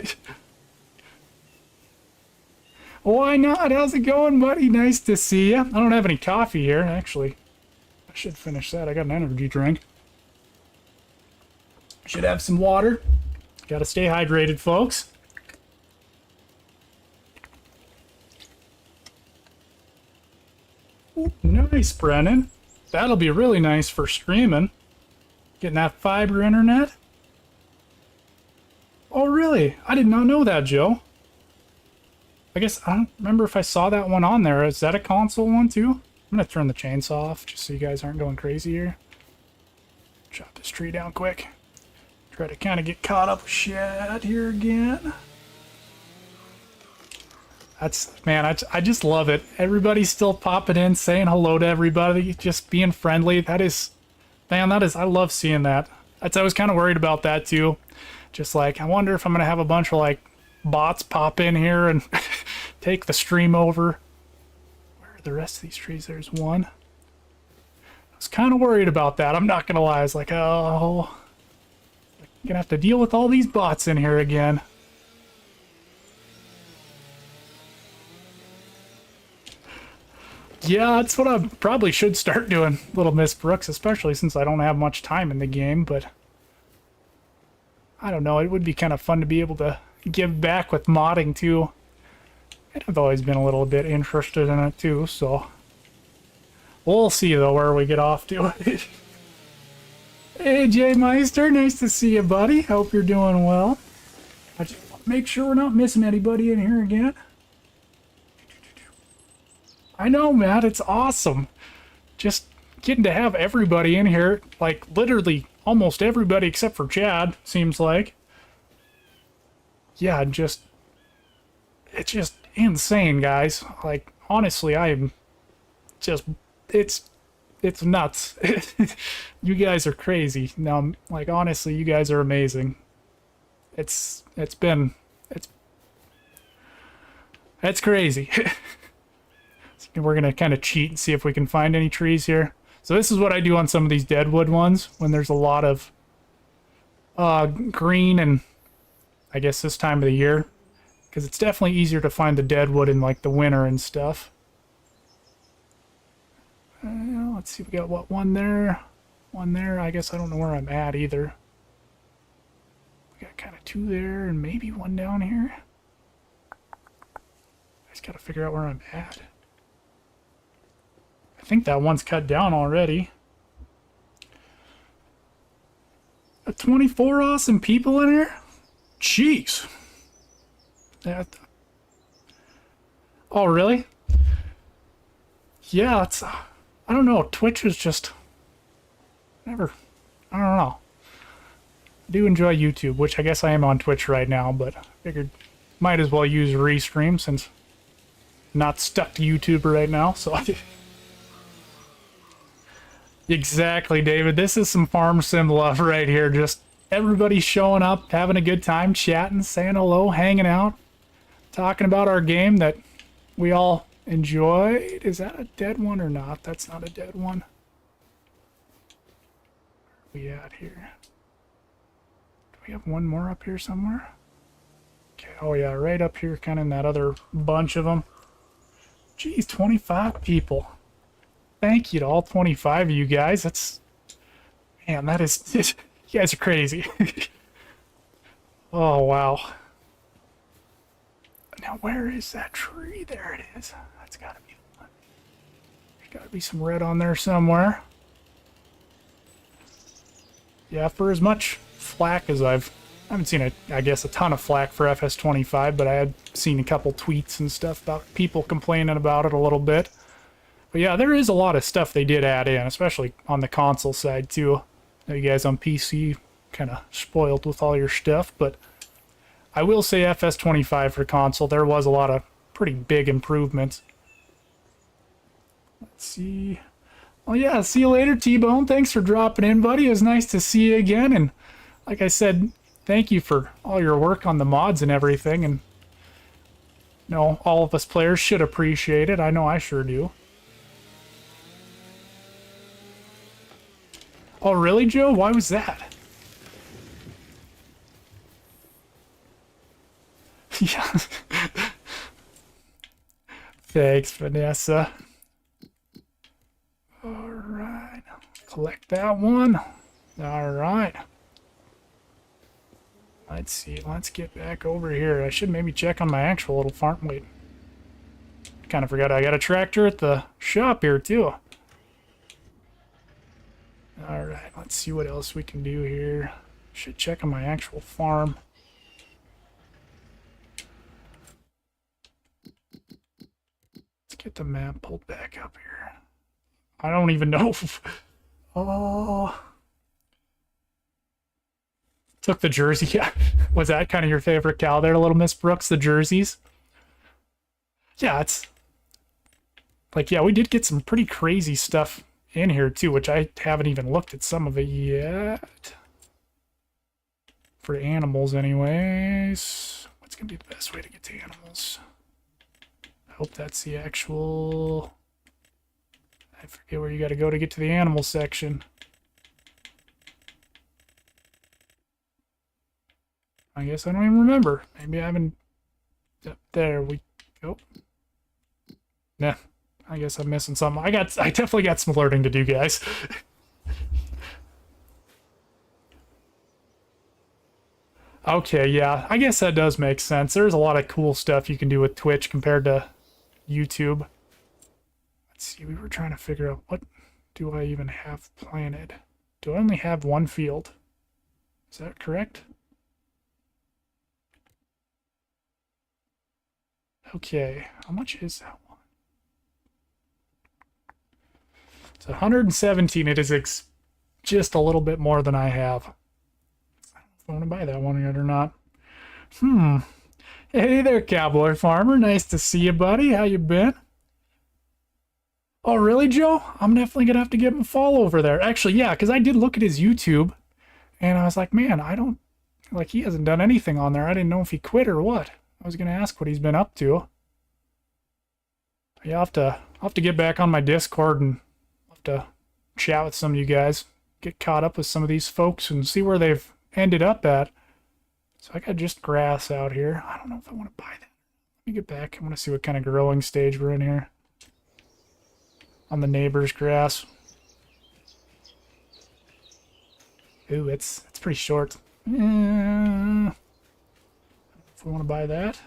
Why not? How's it going, buddy? Nice to see you. I don't have any coffee here, actually. I should finish that. I got an energy drink. Should have some water. Gotta stay hydrated, folks. Ooh, nice, Brennan. That'll be really nice for streaming. Getting that fiber internet. Oh, really? I did not know that, Joe. I guess, I don't remember if I saw that one on there. Is that a console one, too? I'm going to turn the chainsaw off, just so you guys aren't going crazy here. Chop this tree down quick. Try to kind of get caught up with shit here again. Man, I just love it. Everybody's still popping in, saying hello to everybody, just being friendly. Man, I love seeing that. I was kind of worried about that, too. Just like, I wonder if I'm going to have a bunch of, like, bots pop in here and take the stream over. Where are the rest of these trees? There's one. I was kind of worried about that. I'm not going to lie. I was like, oh, I'm going to have to deal with all these bots in here again. Yeah, that's what I probably should start doing, Little Miss Brooks, especially since I don't have much time in the game, but I don't know, it would be kind of fun to be able to give back with modding too. And I've always been a little bit interested in it too, so we'll see though where we get off to. Hey Jay Meister, nice to see you, buddy. Hope you're doing well. I just want to make sure we're not missing anybody in here again. I know, Matt, it's awesome. Just getting to have everybody in here, like literally almost everybody except for Chad, seems like. Yeah, just it's just insane, guys. Like, honestly, I am just, it's nuts. You guys are crazy. No, like, honestly, you guys are amazing. It's crazy. We're gonna kind of cheat and see if we can find any trees here. So this is what I do on some of these deadwood ones when there's a lot of green, and I guess this time of the year, because it's definitely easier to find the deadwood in like the winter and stuff. Let's see, we got what, one there. I guess I don't know where I'm at either. We got kind of two there and maybe one down here. I just gotta figure out where I'm at. I think that one's cut down already. 24 awesome people in here? Jeez. Oh, really? Yeah, it's... I don't know. Twitch is just... I don't know. I do enjoy YouTube, which I guess I am on Twitch right now, but I figured might as well use Restream since I'm not stuck to YouTube right now, so... Exactly, David. This is some farm sim love right here. Just everybody showing up, having a good time, chatting, saying hello, hanging out, talking about our game that we all enjoyed. Is that a dead one or not? That's not a dead one. Where are we at here? Do we have one more up here somewhere? Okay, oh yeah, right up here, kind of in that other bunch of them. Geez, 25 people. Thank you to all 25 of you guys. That's... Man, that is... You guys are crazy. Oh, wow. Now, where is that tree? There it is. That's gotta be the one. There's gotta be some red on there somewhere. Yeah, for as much flack as I haven't seen, I guess, a ton of flack for FS25, but I had seen a couple tweets and stuff about people complaining about it a little bit. But yeah, there is a lot of stuff they did add in, especially on the console side too. Now you guys on PC kind of spoiled with all your stuff, but I will say FS25 for console, there was a lot of pretty big improvements. Let's see. Oh yeah, see you later, T-Bone. Thanks for dropping in, buddy. It was nice to see you again, and like I said, thank you for all your work on the mods and everything, and you know, all of us players should appreciate it. I know I sure do. Oh, really, Joe? Why was that? Yeah. Thanks, Vanessa. Alright. Collect that one. Alright. Let's see. Let's get back over here. I should maybe check on my actual little farm. Wait. Kind of forgot I got a tractor at the shop here, too. Alright, let's see what else we can do here. Should check on my actual farm. Let's get the map pulled back up here. I don't even know. Oh. Took the jersey. Yeah. Was that kind of your favorite cow there, Little Miss Brooks? The jerseys? Yeah, it's... Like, yeah, we did get some pretty crazy stuff in here too, which I haven't even looked at some of it yet. For animals anyways. What's gonna be the best way to get to animals? I hope that's the actual... I forget where you gotta go to get to the animal section. I guess I don't even remember. Maybe I haven't... Yep, there we go. Nah. I guess I'm missing something. I definitely got some learning to do, guys. Okay, yeah. I guess that does make sense. There's a lot of cool stuff you can do with Twitch compared to YouTube. Let's see, we were trying to figure out what do I even have planted. Do I only have one field? Is that correct? Okay, how much is that one? It's 117. It is just a little bit more than I have. I don't know if I want to buy that one yet or not. Hey there, cowboy farmer. Nice to see you, buddy. How you been? Oh, really, Joe? I'm definitely gonna have to give him a follow over there. Actually, yeah, because I did look at his YouTube, and I was like, man, I don't like he hasn't done anything on there. I didn't know if he quit or what. I was gonna ask what he's been up to. Yeah, I'll have to get back on my Discord and I'll have to chat with some of you guys, get caught up with some of these folks, and see where they've ended up at. So I got just grass out here. I don't know if I want to buy that. Let me get back. I want to see what kind of growing stage we're in here. On the neighbor's grass. Ooh, it's pretty short. If we want to buy that.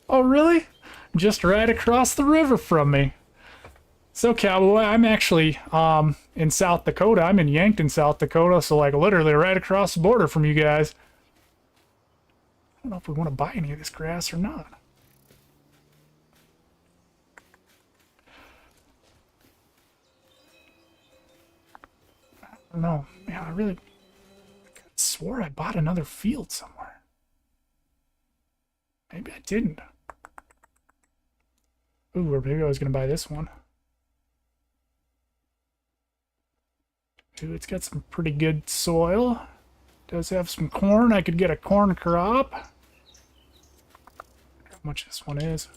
Oh, really? Just right across the river from me. So, cowboy, I'm actually in South Dakota. I'm in Yankton, South Dakota, so like literally right across the border from you guys. I don't know if we want to buy any of this grass or not. I don't know. Man, I swore I bought another field somewhere. Maybe I didn't. Ooh, or maybe I was going to buy this one. Ooh, it's got some pretty good soil. Does have some corn. I could get a corn crop. How much this one is.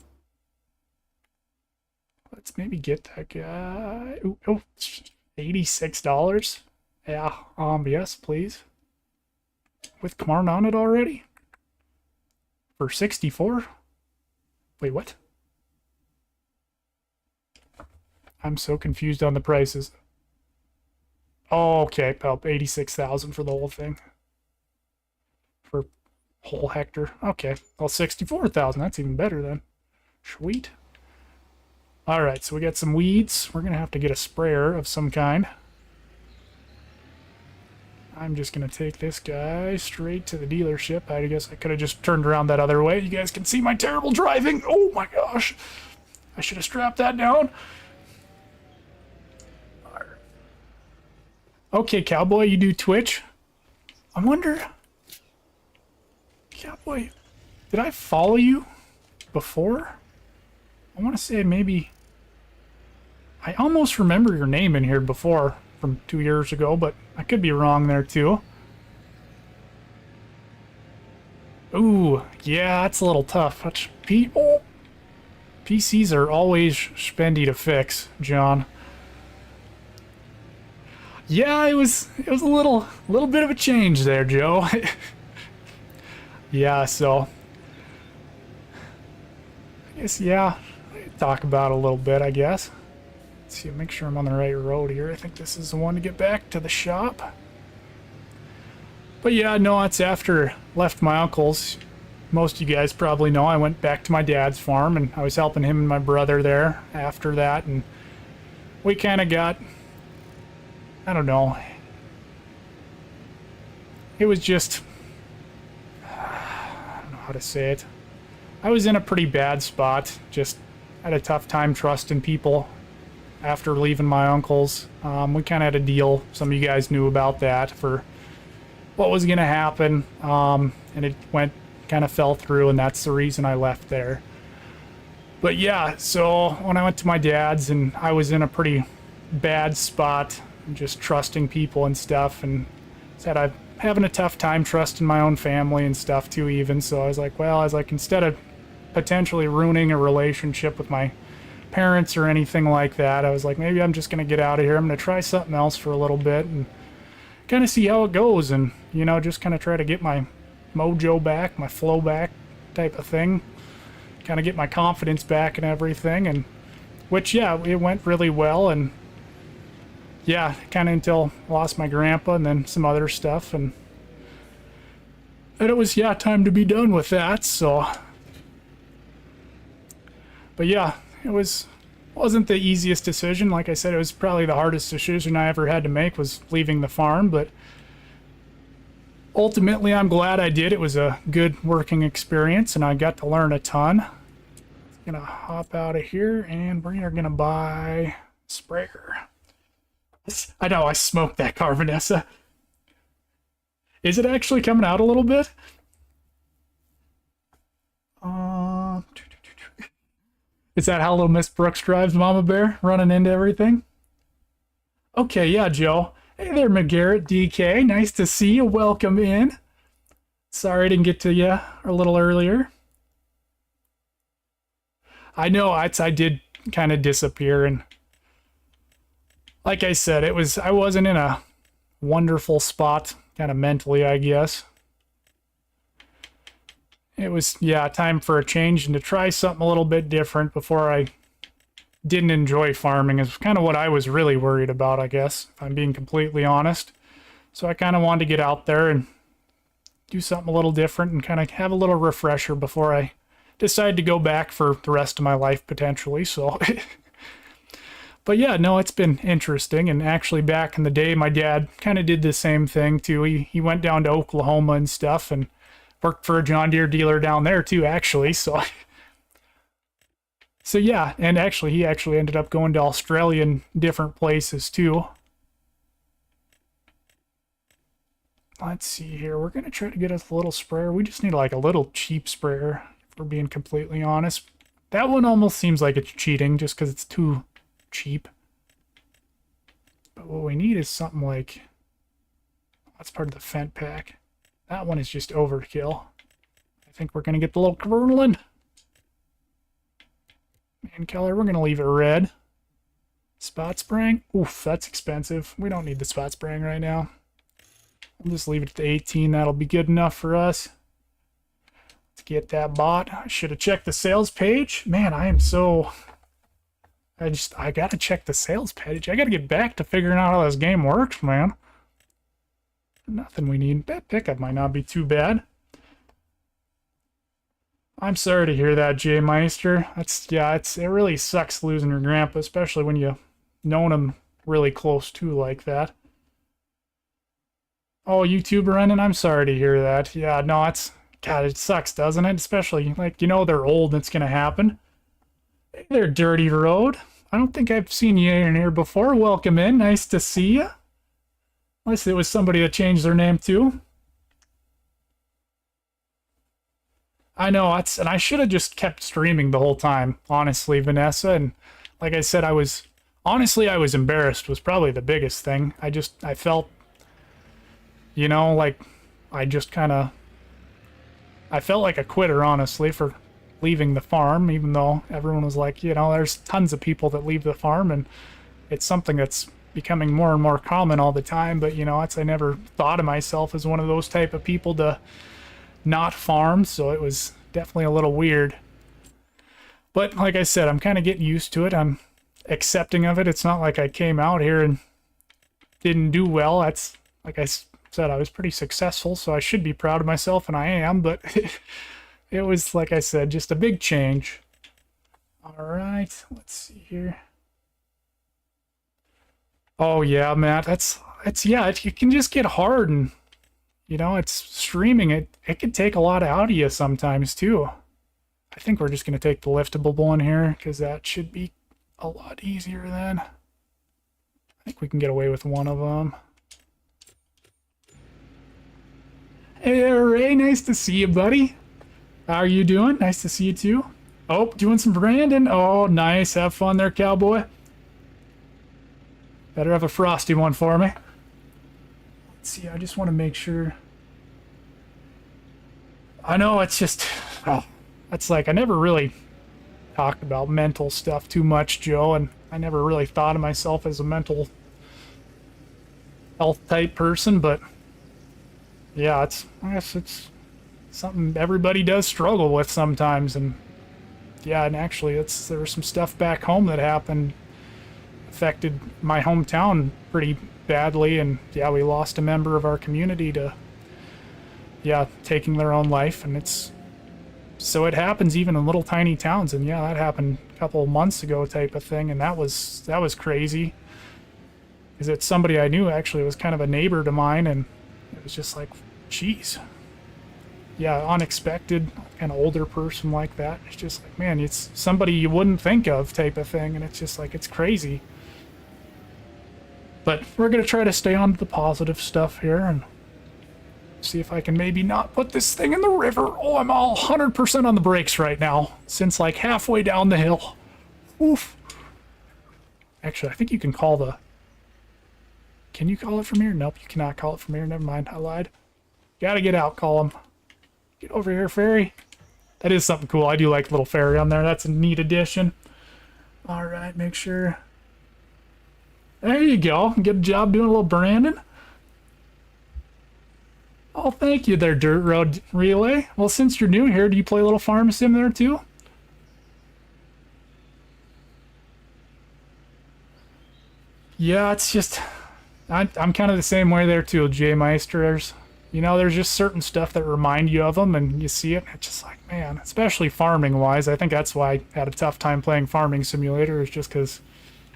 Let's maybe get that guy. Ooh, oh, $86. Yeah, yes, please. With corn on it already? For 64? Wait, what? I'm so confused on the prices. Oh, okay, about 86,000 for the whole thing. For whole hectare. Okay, well, 64,000. That's even better then. Sweet. All right, so we got some weeds. We're gonna have to get a sprayer of some kind. I'm just gonna take this guy straight to the dealership. I guess I could have just turned around that other way. You guys can see my terrible driving. Oh my gosh. I should have strapped that down. Okay, cowboy, you do Twitch? I wonder... Cowboy, did I follow you before? I want to say maybe... I almost remember your name in here before from 2 years ago, but I could be wrong there too. Ooh, yeah, that's a little tough. PCs are always spendy to fix, John. Yeah, it was a little bit of a change there, Joe. Yeah, so I guess yeah, talk about it a little bit, I guess. Let's see, make sure I'm on the right road here. I think this is the one to get back to the shop. But yeah, no, it's after left my uncle's. Most of you guys probably know I went back to my dad's farm and I was helping him and my brother there after that, and we kind of got, I don't know, it was just, I don't know how to say it. I was in a pretty bad spot, just had a tough time trusting people after leaving my uncle's. We kind of had a deal, some of you guys knew about that, for what was going to happen, and it kind of fell through, and that's the reason I left there. But yeah, so when I went to my dad's and I was in a pretty bad spot, just trusting people and stuff, and said I'm having a tough time trusting my own family and stuff too even. So I was like, instead of potentially ruining a relationship with my parents or anything like that, I was like, maybe I'm just going to get out of here. I'm going to try something else for a little bit and kind of see how it goes, and, you know, just kind of try to get my mojo back, my flow back type of thing, kind of get my confidence back and everything. And which, yeah, it went really well, and yeah, kind of until I lost my grandpa and then some other stuff, and it was, yeah, time to be done with that. So, but yeah, wasn't the easiest decision. Like I said, it was probably the hardest decision I ever had to make, was leaving the farm, but ultimately I'm glad I did. It was a good working experience and I got to learn a ton. Gonna hop out of here and we are gonna buy sprayer. I know I smoked that car, Vanessa. Is it actually coming out a little bit? Uh, is that how little Miss Brooks drives, Mama Bear? Running into everything? Okay, yeah, Joe. Hey there, McGarrett DK. Nice to see you. Welcome in. Sorry I didn't get to you a little earlier. I know I did kind of disappear, and like I said, I wasn't in a wonderful spot, kind of mentally, I guess. It was, yeah, time for a change and to try something a little bit different before I didn't enjoy farming is kind of what I was really worried about, I guess, if I'm being completely honest. So I kind of wanted to get out there and do something a little different and kind of have a little refresher before I decide to go back for the rest of my life potentially. So but yeah, no, it's been interesting. And actually back in the day, my dad kind of did the same thing too. He went down to Oklahoma and stuff and worked for a John Deere dealer down there too, actually. So yeah, and actually he actually ended up going to Australia and different places too. Let's see here. We're going to try to get us a little sprayer. We just need like a little cheap sprayer, if we're being completely honest. That one almost seems like it's cheating just because it's too cheap. But what we need is something like... That's part of the Fendt pack. That one is just overkill. I think we're going to get the little Kverneland. Man color, we're going to leave it red. Spot spraying? Oof, that's expensive. We don't need the spot spraying right now. I'll just leave it at the 18. That'll be good enough for us. Let's get that bought. I should have checked the sales page. Man, I am so... I gotta check the sales page. I gotta get back to figuring out how this game works, man. Nothing we need. That pickup might not be too bad. I'm sorry to hear that, Jay Meister. It really sucks losing your grandpa, especially when you known him really close too like that. Oh, YouTuber Brennan, I'm sorry to hear that. Yeah, no, God, it sucks, doesn't it? Especially, like, you know they're old and it's gonna happen. Hey there, Dirty Road. I don't think I've seen you in here before. Welcome in. Nice to see you. Unless it was somebody that changed their name too. I know, and I should have just kept streaming the whole time, honestly, Vanessa. And like I said, I was embarrassed was probably the biggest thing. I felt, you know, like I felt like a quitter, honestly, for leaving the farm, even though everyone was like, you know, there's tons of people that leave the farm, and it's something that's becoming more and more common all the time. But, you know, I never thought of myself as one of those type of people to not farm, so it was definitely a little weird. But like I said, I'm kind of getting used to it. I'm accepting of it. It's not like I came out here and didn't do well. That's, like I said, I was pretty successful, so I should be proud of myself, and I am, but it was, like I said, just a big change. All right, let's see here. Oh yeah, Matt, it can just get hard, and you know, it's streaming. It can take a lot out of you sometimes too. I think we're just gonna take the liftable one here because that should be a lot easier then. I think we can get away with one of them. Hey there, Ray, nice to see you, buddy. How are you doing? Nice to see you too. Oh, doing some Brandon. Oh, nice. Have fun there, cowboy. Better have a frosty one for me. Let's see, I just want to make sure. I know, it's just... Oh, that's like, I never really talked about mental stuff too much, Joe, and I never really thought of myself as a mental health type person, but yeah, I guess it's something everybody does struggle with sometimes. And yeah, and actually there was some stuff back home that happened, affected my hometown pretty badly, and yeah, we lost a member of our community to taking their own life. And so it happens even in little tiny towns, and yeah, that happened a couple of months ago type of thing, and that was crazy because it's somebody I knew. Actually, it was kind of a neighbor to mine, and it was just like, geez. Yeah, unexpected, kind of older person like that. It's just like, man, it's somebody you wouldn't think of type of thing, and it's just like, it's crazy. But we're going to try to stay on to the positive stuff here, and See if I can maybe not put this thing in the river. Oh, I'm all 100% on the brakes right now, since like halfway down the hill. Oof. Actually, I think you can call the... Can you call it from here? Nope, you cannot call it from here. Never mind, I lied. Gotta get out, call him. Get over here, ferry. That is something cool. I do like the little ferry on there. That's a neat addition. All right, make sure. There you go. Get a job doing a little branding. Oh, thank you there, Dirt Road Relay. Well, since you're new here, do you play a little farm sim there too? Yeah, it's just... I'm kind of the same way there too, J Meisters. You know, there's just certain stuff that remind you of them, and you see it, and it's just like, man, especially farming-wise. I think that's why I had a tough time playing Farming Simulator, is just because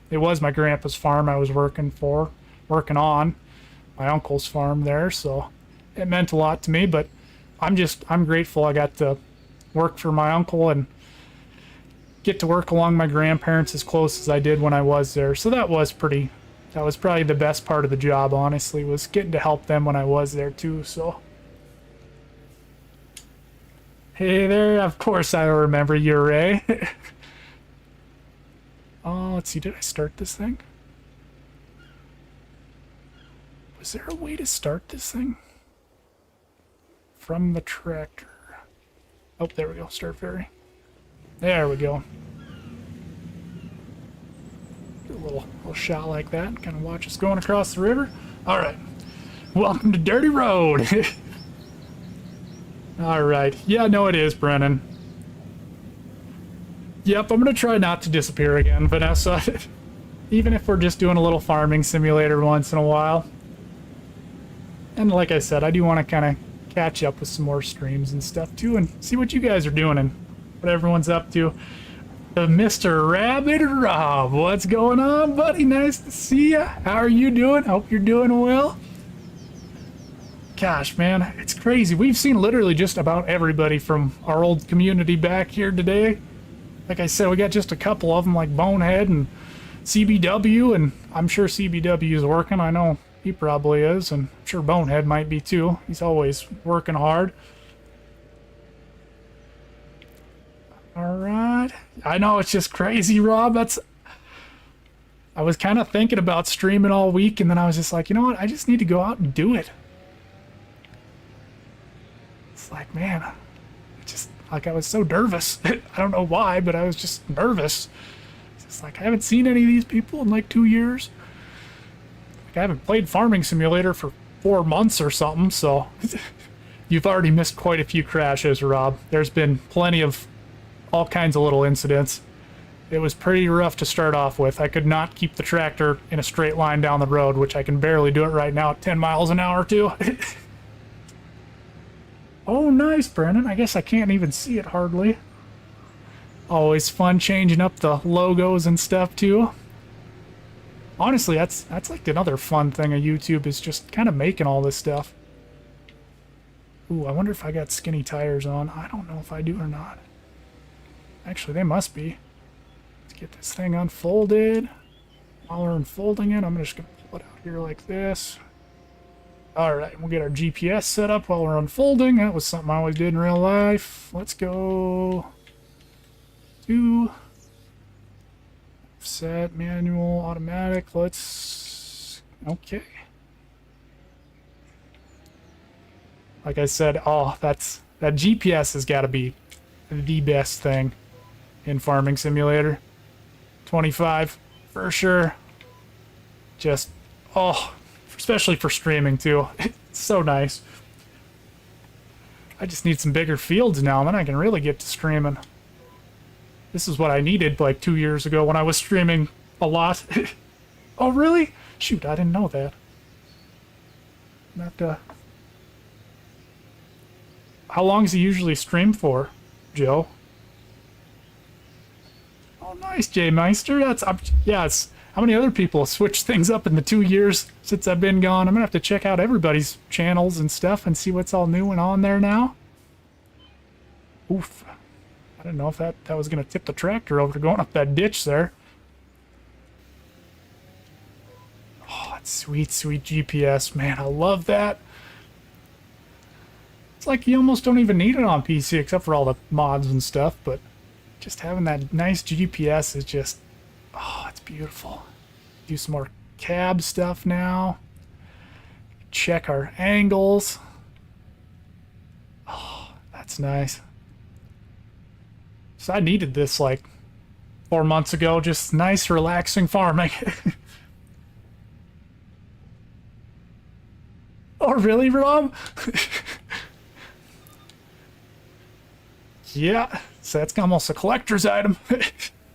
it was my grandpa's farm I was working on, my uncle's farm there, so it meant a lot to me, but I'm grateful I got to work for my uncle and get to work along my grandparents as close as I did when I was there, so that was probably the best part of the job, honestly, was getting to help them when I was there too, so. Hey there, of course I remember you, Ray. Oh, let's see, did I start this thing? Was there a way to start this thing? From the tractor. Oh, there we go, start ferry. There we go. Do a little shot like that, kind of watch us going across the river. All right, welcome to Dirty Road. All right, yeah, no, it is, Brennan. Yep, I'm gonna try not to disappear again, Vanessa. Even if we're just doing a little farming simulator once in a while. And like I said, I do want to kind of catch up with some more streams and stuff too, and see what you guys are doing and what everyone's up to. Mr. Rabbit Rob, what's going on, buddy? Nice to see ya. How are you doing? Hope you're doing well. Gosh, man, it's crazy. We've seen literally just about everybody from our old community back here today. Like I said, we got just a couple of them, like Bonehead and CBW, and I'm sure CBW is working. I know he probably is, and I'm sure Bonehead might be too. He's always working hard. All right. I know, it's just crazy, Rob. I was kind of thinking about streaming all week, and then I was just like, you know what? I just need to go out and do it. It's like, man, I was so nervous. I don't know why, but I was just nervous. It's like, I haven't seen any of these people in like 2 years. Like, I haven't played Farming Simulator for 4 months or something, so you've already missed quite a few crashes, Rob. There's been plenty of all kinds of little incidents. It was pretty rough to start off with. I could not keep the tractor in a straight line down the road, which I can barely do it right now at 10 miles an hour too. Oh, nice, Brennan. I guess I can't even see it hardly. Always fun changing up the logos and stuff too. Honestly, that's like another fun thing of YouTube, is just kind of making all this stuff. Ooh, I wonder if I got skinny tires on. I don't know if I do or not. Actually, they must be. Let's get this thing unfolded. While we're unfolding it, I'm just going to pull it out here like this. Alright, we'll get our GPS set up while we're unfolding. That was something I always did in real life. Let's go to set, manual, automatic. Okay. Like I said, that GPS has got to be the best thing in Farming Simulator. 25 for sure. Just, especially for streaming too. It's so nice. I just need some bigger fields now, and then I can really get to streaming. This is what I needed like 2 years ago when I was streaming a lot. Oh, really? Shoot, I didn't know that. How long does he usually stream for, Joe? Oh, nice, J Meister. How many other people have switched things up in the 2 years since I've been gone? I'm gonna have to check out everybody's channels and stuff and see what's all new and on there now. Oof. I didn't know if that was gonna tip the tractor over going up that ditch there. Oh, it's sweet, sweet GPS, man. I love that. It's like you almost don't even need it on PC except for all the mods and stuff, but just having that nice GPS is just, oh, it's beautiful. Do some more cab stuff now. Check our angles. Oh, that's nice. So I needed this like 4 months ago, just nice, relaxing farming. Oh, really, Rob? Yeah, so that's almost a collector's item.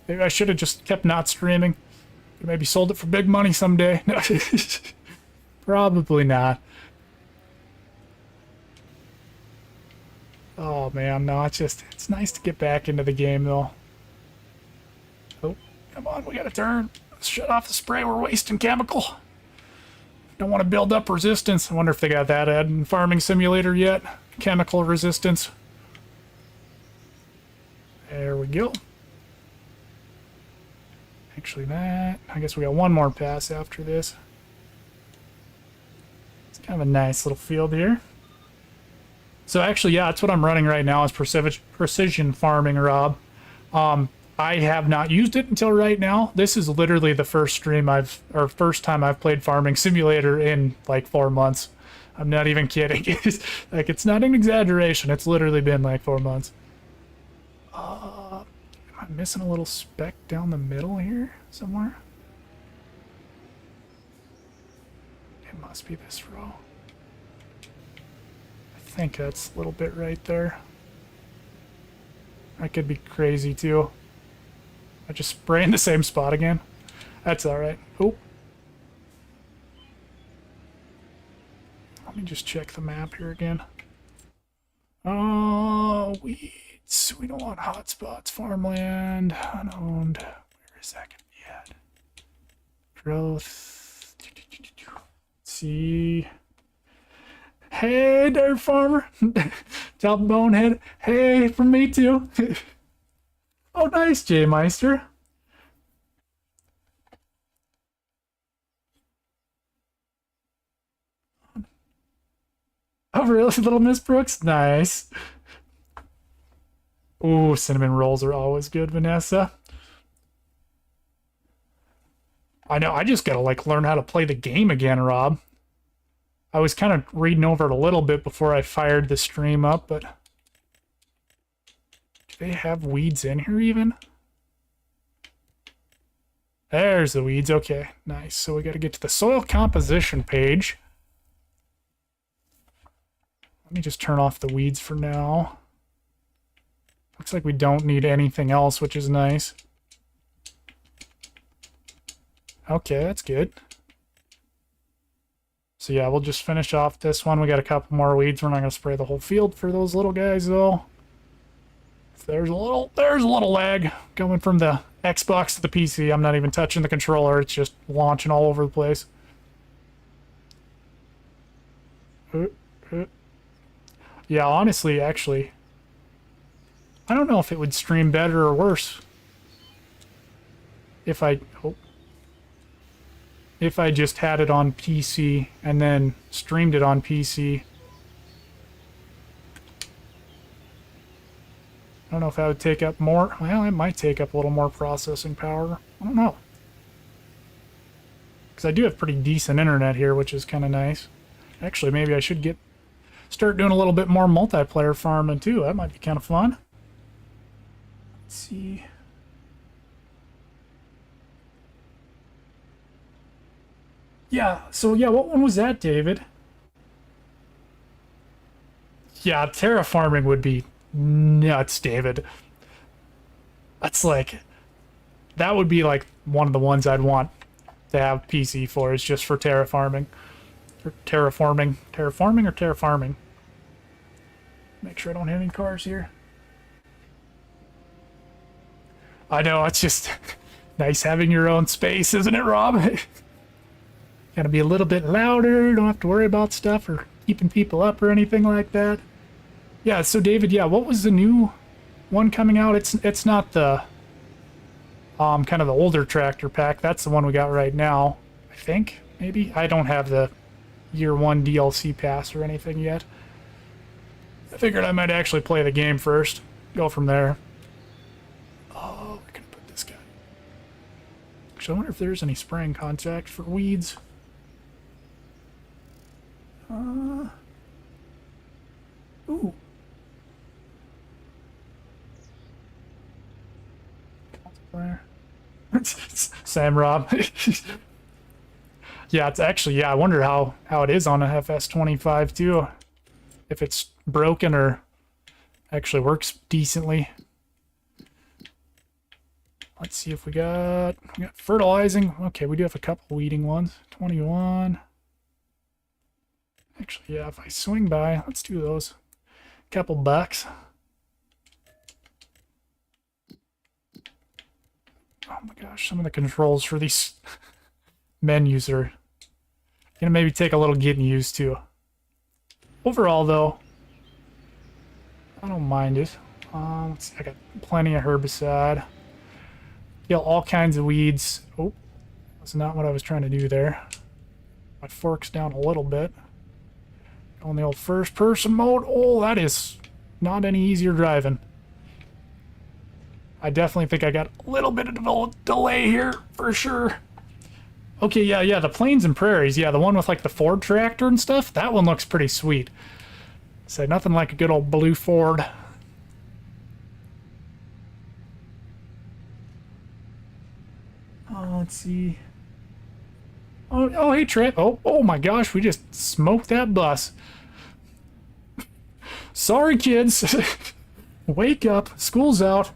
Maybe I should have just kept not streaming. Maybe sold it for big money someday. No, probably not. Oh man, no, it's nice to get back into the game though. Oh, come on, we gotta turn. Let's shut off the spray, we're wasting chemical. Don't want to build up resistance. I wonder if they got that added in Farming Simulator yet. Chemical resistance. There we go. Actually, I guess we got one more pass after this. It's kind of a nice little field here. So actually, yeah, that's what I'm running right now is precision farming, Rob. I have not used it until right now. This is literally the first time I've played Farming Simulator in like 4 months. I'm not even kidding. Like, it's not an exaggeration. It's literally been like 4 months. Am I missing a little speck down the middle here somewhere? It must be this row. I think that's a little bit right there. I could be crazy too. I just spray in the same spot again. That's alright. Oh. Let me just check the map here again. Oh, weeds. We don't want hotspots. Farmland. Unowned. Where is that going to be at? Growth. Let's see. Hey there, farmer. Tell Bonehead. Hey, from me too. Oh, nice, J Meister. Oh, really, Little Miss Brooks? Nice. Ooh, cinnamon rolls are always good, Vanessa. I know, I just gotta, like, learn how to play the game again, Rob. I was kind of reading over it a little bit before I fired the stream up, but... do they have weeds in here, even? There's the weeds. Okay, nice. So we gotta get to the soil composition page. Let me just turn off the weeds for now. Looks like we don't need anything else, which is nice. Okay, that's good. So yeah, we'll just finish off this one. We got a couple more weeds. We're not going to spray the whole field for those little guys, though. There's a little lag going from the Xbox to the PC. I'm not even touching the controller. It's just launching all over the place. Yeah, honestly, actually, I don't know if it would stream better or worse if I just had it on PC and then streamed it on PC. I don't know if that would take up more. Well, it might take up a little more processing power. I don't know. Because I do have pretty decent internet here, which is kind of nice. Actually, maybe I should start doing a little bit more multiplayer farming too. That might be kind of fun. Let's see. Yeah, so yeah, what one was that, David? Yeah, terraforming would be nuts, David. That's like, that would be like one of the ones I'd want to have PC for, is just for terraforming. Or terraforming or terrafarming. Make sure I don't hit any cars here. I know, it's just nice having your own space, isn't it, Rob? Gotta be a little bit louder, don't have to worry about stuff or keeping people up or anything like that. Yeah, so David, yeah, what was the new one coming out? It's not the kind of the older tractor pack. That's the one we got right now, I think, maybe. I don't have the year one DLC pass or anything yet. I figured I might actually play the game first. Go from there. Oh, we're gonna put this guy. Actually, I wonder if there's any spraying contact for weeds. Ooh. Sam Rob. Yeah, it's actually, yeah, I wonder how it is on a FS25 too. If it's broken or actually works decently. Let's see if we got fertilizing. Okay, we do have a couple weeding ones. 21. Actually, yeah, if I swing by, let's do those. Couple bucks. Oh my gosh, some of the controls for these menus are gonna maybe take a little getting used to. Overall, though, I don't mind it. Let's see, I got plenty of herbicide. Kill all kinds of weeds. Oh, that's not what I was trying to do there. My fork's down a little bit. On the old first-person mode. Oh, that is not any easier driving. I definitely think I got a little bit of delay here, for sure. Okay, yeah, the Plains and Prairies. Yeah, the one with, like, the Ford tractor and stuff. That one looks pretty sweet. So nothing like a good old blue Ford. Let's see. Oh, hey, Trent. Oh my gosh, we just smoked that bus. Sorry, kids. Wake up. School's out.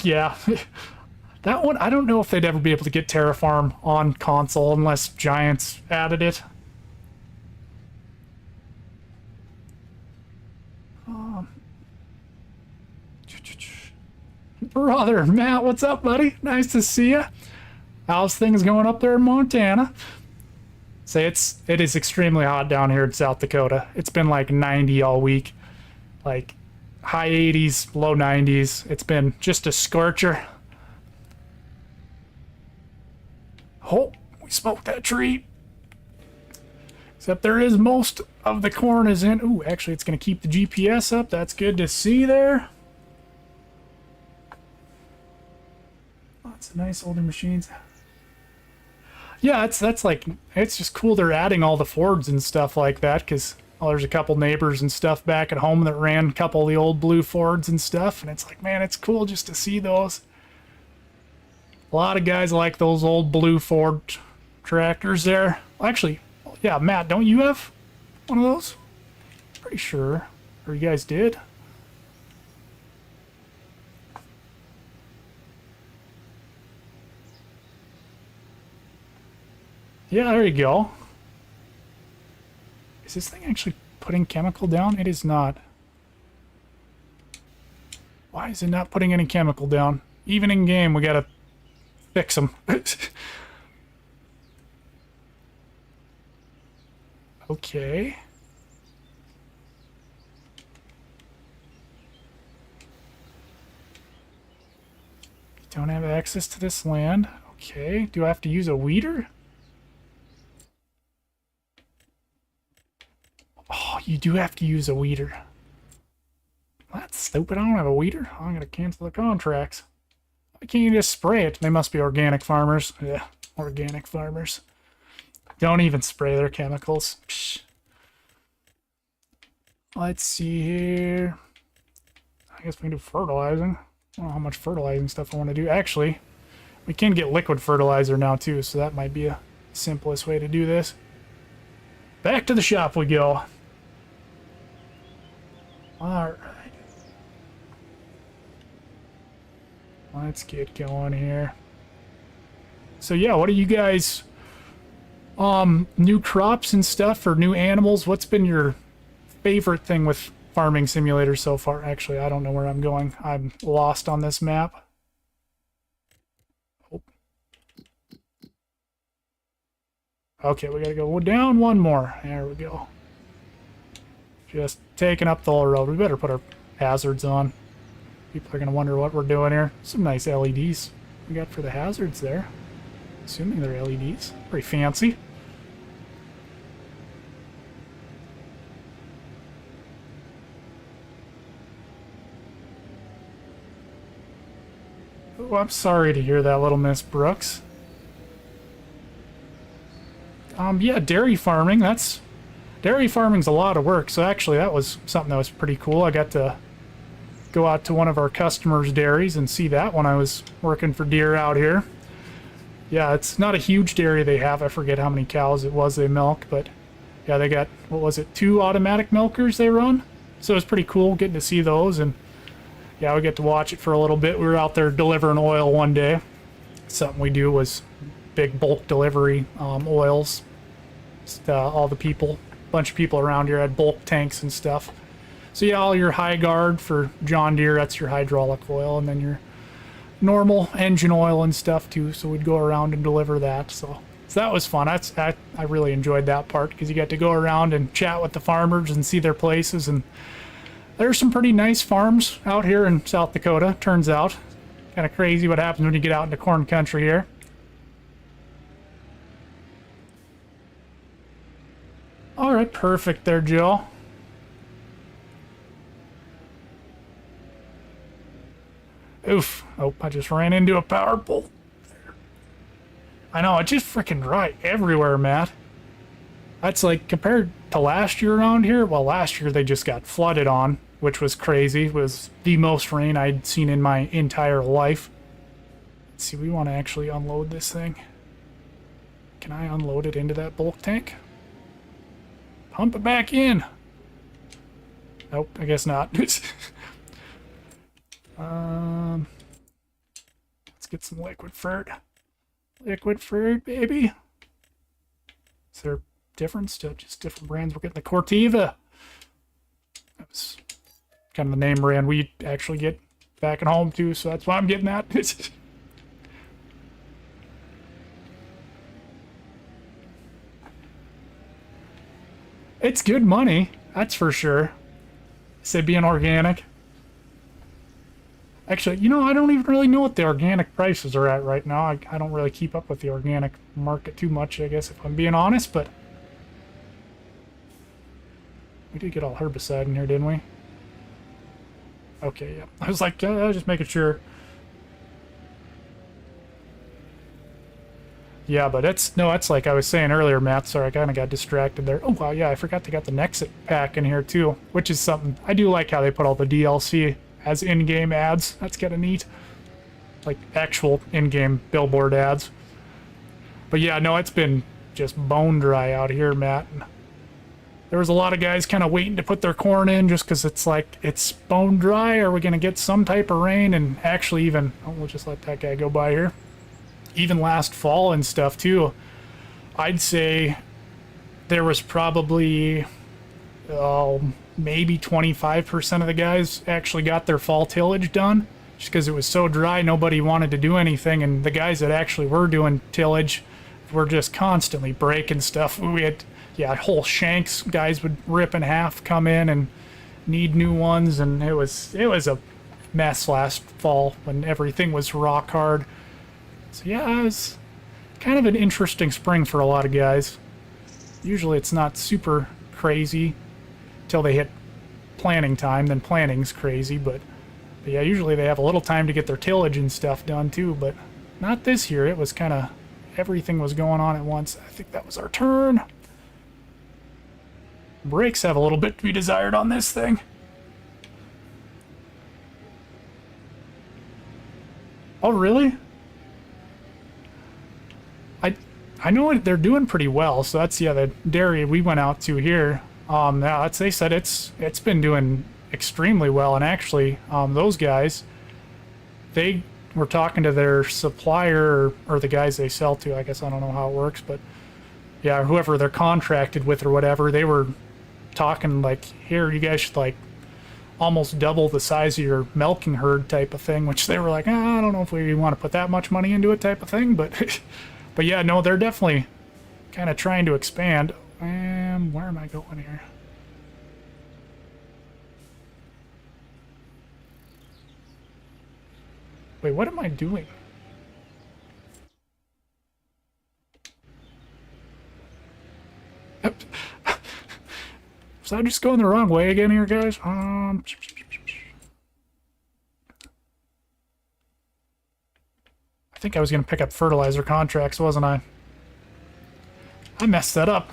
Yeah. That one, I don't know if they'd ever be able to get Terraform on console unless Giants added it. Brother, Matt, what's up, buddy? Nice to see you. How's things going up there in Montana? Say it is extremely hot down here in South Dakota. It's been like 90 all week. Like high 80s, low 90s. It's been just a scorcher. Oh, we smoked that tree. Except there is most of the corn is in. Ooh, actually it's going to keep the GPS up. That's good to see there. Lots of nice older machines. Yeah, that's like, it's just cool they're adding all the Fords and stuff like that, because there's a couple neighbors and stuff back at home that ran a couple of the old blue Fords and stuff, and it's like, man, it's cool just to see those. A lot of guys like those old blue Ford tractors there. Well, actually, yeah, Matt, don't you have one of those? Pretty sure. Or you guys did? Yeah, there you go. Is this thing actually putting chemical down? It is not. Why is it not putting any chemical down? Even in game, we gotta fix them. Okay. Don't have access to this land. Okay. Do I have to use a weeder? Oh, you do have to use a weeder. That's stupid. I don't have a weeder. I'm going to cancel the contracts. Why can't you just spray it? They must be organic farmers. Yeah, organic farmers. Don't even spray their chemicals. Psh. Let's see here. I guess we can do fertilizing. I don't know how much fertilizing stuff I want to do. Actually, we can get liquid fertilizer now too, so that might be a simplest way to do this. Back to the shop we go. Alright. Let's get going here. So yeah, what are you guys... new crops and stuff, or new animals? What's been your favorite thing with Farming Simulator so far? Actually, I don't know where I'm going. I'm lost on this map. Oh. Okay, we gotta go down one more. There we go. Just taking up the whole road. We better put our hazards on. People are going to wonder what we're doing here. Some nice LEDs we got for the hazards there. Assuming they're LEDs. Pretty fancy. Oh, I'm sorry to hear that, little Miss Brooks. Yeah, dairy farming, dairy farming's a lot of work, so actually that was something that was pretty cool. I got to go out to one of our customers' dairies and see that when I was working for Deere out here. Yeah, it's not a huge dairy they have. I forget how many cows it was they milk, but yeah, they got, what was it, 2 automatic milkers they run? So it was pretty cool getting to see those, and yeah, we get to watch it for a little bit. We were out there delivering oil one day. Something we do was big bulk delivery oils. Just, all the people, bunch of people around here had bulk tanks and stuff. So yeah, all your high guard for John Deere, that's your hydraulic oil, and then your normal engine oil and stuff too. So we'd go around and deliver that. So that was fun. I really enjoyed that part because you get to go around and chat with the farmers and see their places. And there's some pretty nice farms out here in South Dakota, turns out. Kind of crazy what happens when you get out into corn country here. All right, perfect there, Joe. Oof. Oh, I just ran into a power pole. I know, it's just freaking dry everywhere, Matt. That's like, compared to last year around here, well, last year they just got flooded on, which was crazy. It was the most rain I'd seen in my entire life. Let's see, we want to actually unload this thing. Can I unload it into that bulk tank? Pump it back in. Nope, I guess not. Let's get some liquid fert. Liquid fert, baby. Is there a difference to just different brands? We're getting the Corteva. That was kind of the name brand we actually get back at home too, so that's why I'm getting that. It's good money, that's for sure. Say being organic. Actually, you know, I don't even really know what the organic prices are at right now. I don't really keep up with the organic market too much, I guess, if I'm being honest, but we did get all herbicide in here, didn't we? Okay, yeah. I was like, just making sure. Yeah, but it's like I was saying earlier, Matt. Sorry, I kind of got distracted there. Oh, wow, yeah, I forgot they got the Nexit pack in here, too, which is something. I do like how they put all the DLC as in-game ads. That's kind of neat. Like actual in-game billboard ads. But yeah, no, it's been just bone dry out here, Matt. There was a lot of guys kind of waiting to put their corn in just because it's like, it's bone dry. Are we going to get some type of rain? And actually even, oh, we'll just let that guy go by here. Even last fall and stuff too, I'd say there was probably maybe 25% of the guys actually got their fall tillage done just because it was so dry nobody wanted to do anything, and the guys that actually were doing tillage were just constantly breaking stuff. We had whole shanks guys would rip in half, come in and need new ones, and it was a mess last fall when everything was rock hard. So yeah, it was kind of an interesting spring for a lot of guys. Usually it's not super crazy till they hit planting time, then planting's crazy, but yeah, usually they have a little time to get their tillage and stuff done too, but not this year. It was kind of, everything was going on at once. I think that was our turn. Brakes have a little bit to be desired on this thing. Oh, really? I know they're doing pretty well, so that's, yeah, the dairy we went out to here. Yeah, they said it's been doing extremely well, and actually, those guys, they were talking to their supplier, or the guys they sell to, I guess, I don't know how it works, but yeah, whoever they're contracted with or whatever, they were talking like, here, you guys should like almost double the size of your milking herd type of thing, which they were like, I don't know if we want to put that much money into it type of thing, but but yeah, no, they're definitely kind of trying to expand. Where am I going here? Wait, what am I doing? Was I just going the wrong way again here, guys? I think I was going to pick up fertilizer contracts, wasn't I? I messed that up.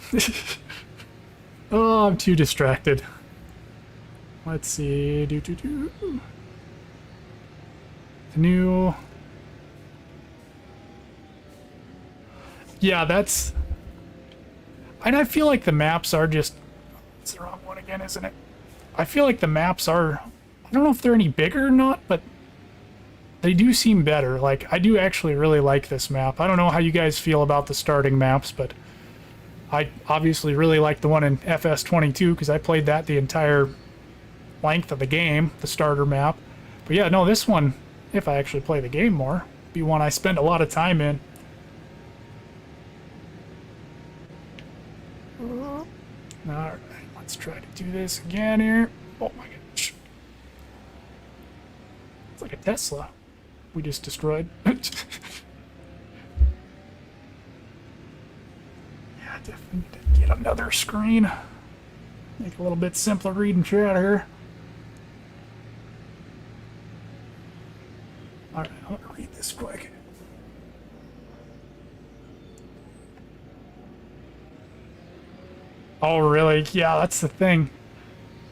Oh, I'm too distracted. Let's see. The new... Yeah, that's... And I feel like the maps are just... It's the wrong one again, isn't it? I feel like the maps are... I don't know if they're any bigger or not, but they do seem better. Like, I do actually really like this map. I don't know how you guys feel about the starting maps, but I obviously really like the one in FS22 because I played that the entire length of the game, the starter map. But yeah, no, this one, if I actually play the game more, be one I spend a lot of time in. Alright, let's try to do this again here. Oh my gosh. It's like a Tesla we just destroyed. Yeah, definitely need to get another screen. Make it a little bit simpler reading chat here. Alright, I'm gonna read this quick. Oh, really? Yeah, that's the thing.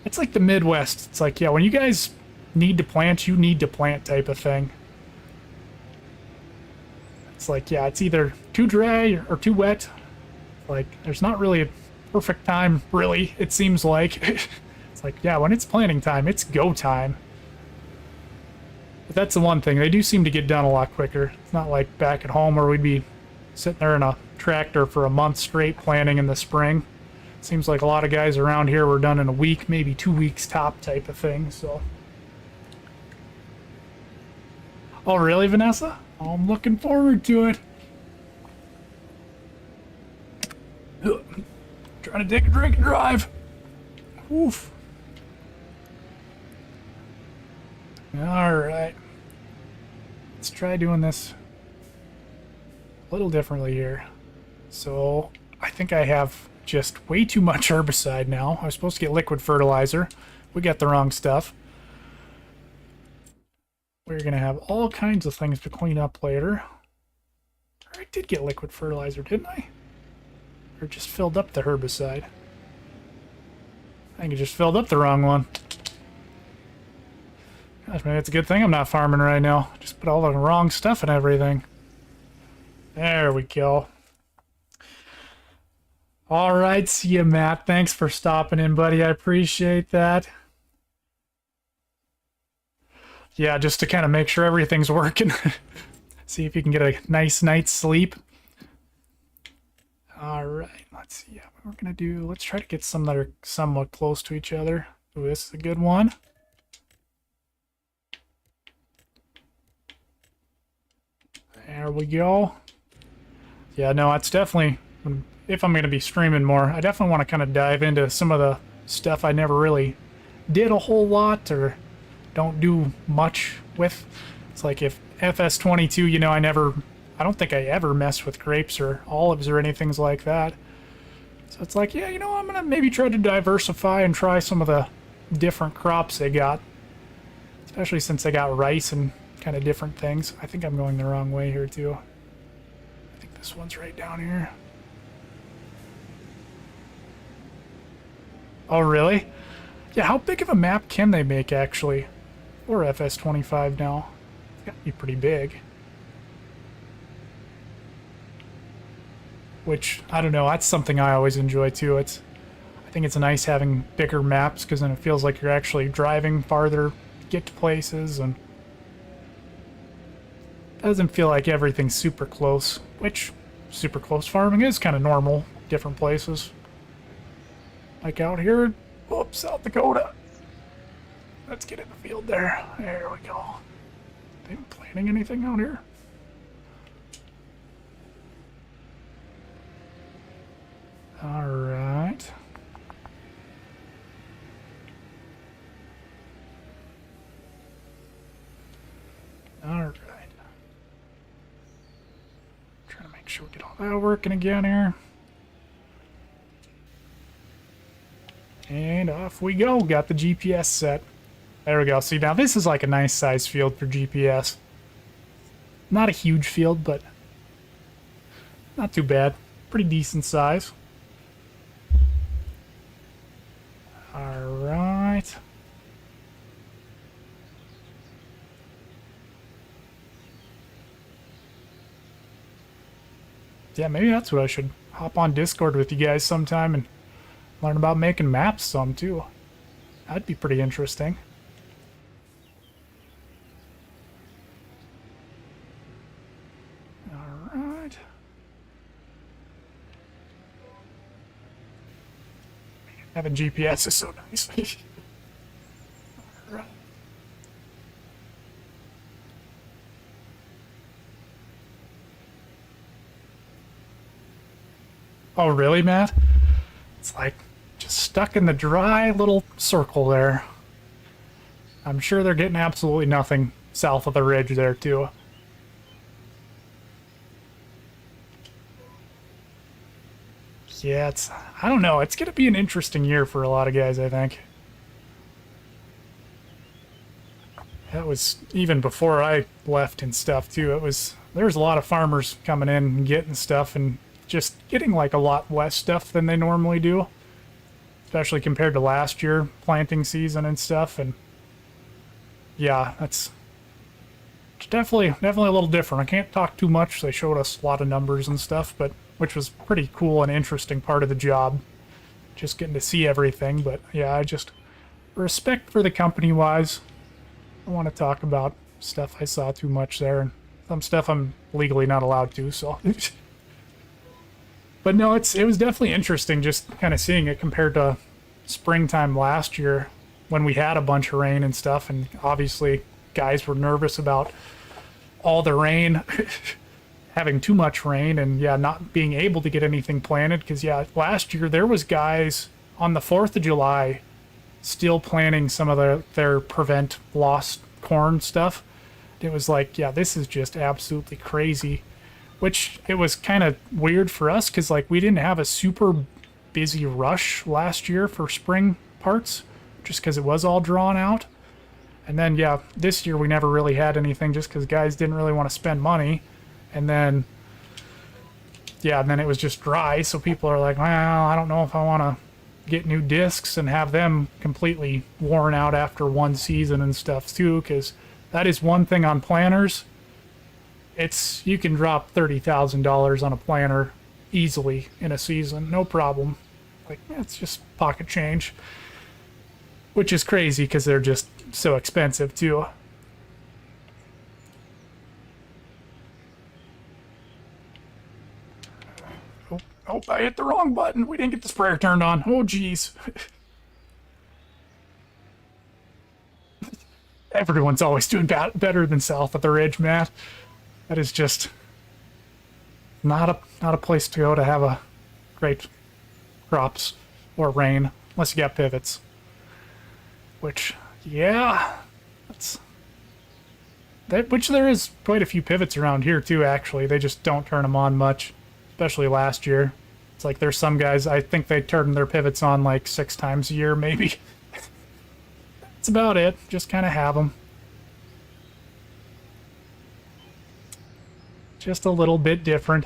It's like the Midwest. It's like, yeah, when you guys need to plant, you need to plant type of thing. It's like, yeah, it's either too dry or too wet. Like, there's not really a perfect time, really, it seems like. It's like, yeah, when it's planting time, it's go time. But that's the one thing. They do seem to get done a lot quicker. It's not like back at home where we'd be sitting there in a tractor for a month straight planting in the spring. Seems like a lot of guys around here were done in a week, maybe 2 weeks top type of thing, so. Oh, really, Vanessa? Oh, I'm looking forward to it. Ugh. Trying to take a drink and drive. Oof. Alright. Let's try doing this a little differently here. So, I think I have just way too much herbicide now. I was supposed to get liquid fertilizer. We got the wrong stuff. We're going to have all kinds of things to clean up later. I did get liquid fertilizer, didn't I? Or just filled up the herbicide? I think it just filled up the wrong one. Gosh, maybe it's a good thing I'm not farming right now. Just put all the wrong stuff in everything. There we go. All right, see you, Matt. Thanks for stopping in, buddy. I appreciate that. Yeah, just to kind of make sure everything's working. See if you can get a nice night's sleep. All right, let's see what we're going to do. Let's try to get some that are somewhat close to each other. Ooh, this is a good one. There we go. Yeah, no, it's definitely... If I'm going to be streaming more, I definitely want to kind of dive into some of the stuff I never really did a whole lot or don't do much with. It's like if FS22, you know, I don't think I ever messed with grapes or olives or anything like that. So it's like, yeah, you know, I'm going to maybe try to diversify and try some of the different crops they got. Especially since they got rice and kind of different things. I think I'm going the wrong way here too. I think this one's right down here. Oh, really? Yeah, how big of a map can they make, actually? Or FS25 now? It's got to be pretty big. Which, I don't know, that's something I always enjoy, too. I think it's nice having bigger maps, because then it feels like you're actually driving farther to get to places, and it doesn't feel like everything's super close, which super close farming is kind of normal, different places. Like out here, whoops, South Dakota. Let's get in the field there. There we go. They been planting anything out here? All right. Alright. Trying to make sure we get all that working again here. And off we go. Got the GPS set. There we go. See, now this is like a nice size field for GPS. Not a huge field, but not too bad. Pretty decent size. Alright. Yeah, maybe that's what I should hop on Discord with you guys sometime and learn about making maps some too. That'd be pretty interesting. Alright. Having GPS is so nice. Alright. Oh, really, Matt? It's like just stuck in the dry little circle there. I'm sure they're getting absolutely nothing south of the ridge there, too. Yeah, I don't know. It's going to be an interesting year for a lot of guys, I think. That was even before I left and stuff, too. There's a lot of farmers coming in and getting stuff and just getting like a lot less stuff than they normally do. Especially compared to last year, planting season and stuff. And yeah, it's definitely a little different. I can't talk too much. They showed us a lot of numbers and stuff, but which was pretty cool and interesting part of the job. Just getting to see everything. But yeah, I just respect for the company wise. I want to talk about stuff I saw too much there, and some stuff I'm legally not allowed to, so. But no, it was definitely interesting just kind of seeing it compared to springtime last year when we had a bunch of rain and stuff, and obviously guys were nervous about all the rain, having too much rain, and yeah, not being able to get anything planted, because yeah, last year there was guys on the 4th of July still planting some of their prevent lost corn stuff. It was like, yeah, this is just absolutely crazy. Which it was kind of weird for us because like we didn't have a super busy rush last year for spring parts just because it was all drawn out. And then yeah, this year we never really had anything just because guys didn't really want to spend money. And then yeah, and then it was just dry, so people are like, well, I don't know if I want to get new discs and have them completely worn out after one season and stuff too, because that is one thing on planters. You can drop $30,000 on a planter easily in a season, no problem. Like, it's just pocket change, which is crazy because they're just so expensive too. Oh, I hit the wrong button. We didn't get the sprayer turned on. Oh, jeez. Everyone's always doing better than south of the ridge, Matt. That is just not a place to go to have a great crops or rain, unless you got pivots. Which, yeah, which there is quite a few pivots around here too. Actually, they just don't turn them on much, especially last year. It's like there's some guys, I think they turn their pivots on like 6 times a year, maybe. That's about it. Just kind of have them. Just a little bit different.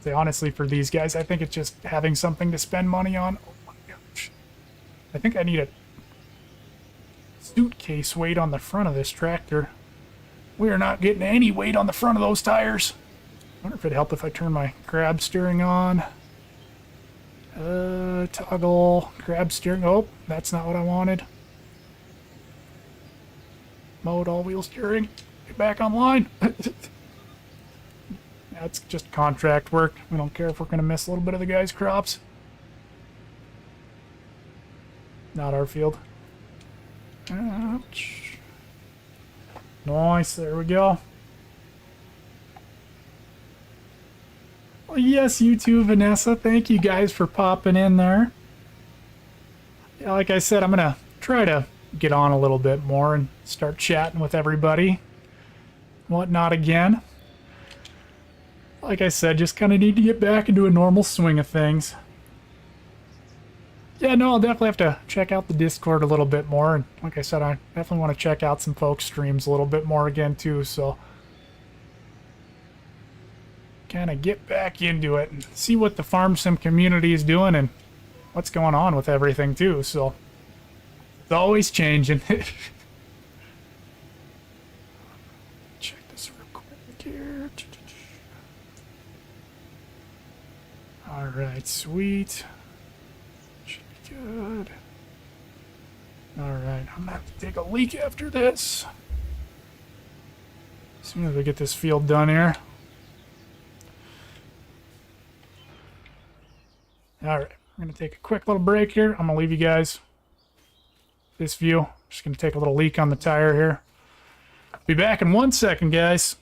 Say, honestly, for these guys, I think it's just having something to spend money on. Oh my gosh. I think I need a suitcase weight on the front of this tractor. We are not getting any weight on the front of those tires. I wonder if it'd help if I turn my grab steering on. Toggle grab steering. Oh, that's not what I wanted. Mode all wheel steering. Get back online. That's just contract work. We don't care if we're going to miss a little bit of the guy's crops. Not our field. Ouch. Nice, there we go. Well, yes, you too, Vanessa. Thank you guys for popping in there. Yeah, like I said, I'm going to try to get on a little bit more and start chatting with everybody. whatnot again. Like I said, just kind of need to get back into a normal swing of things. Yeah, no, I'll definitely have to check out the Discord a little bit more. And like I said, I definitely want to check out some folks' streams a little bit more again, too. So kind of get back into it and see what the farm sim community is doing and what's going on with everything, too. So it's always changing. Check this real quick here. Alright, sweet. Should be good. Alright, I'm gonna have to take a leak after this. As soon as we get this field done here. Alright, we're gonna take a quick little break here. I'm gonna leave you guys this view. Just gonna take a little leak on the tire here. Be back in 1 second, guys.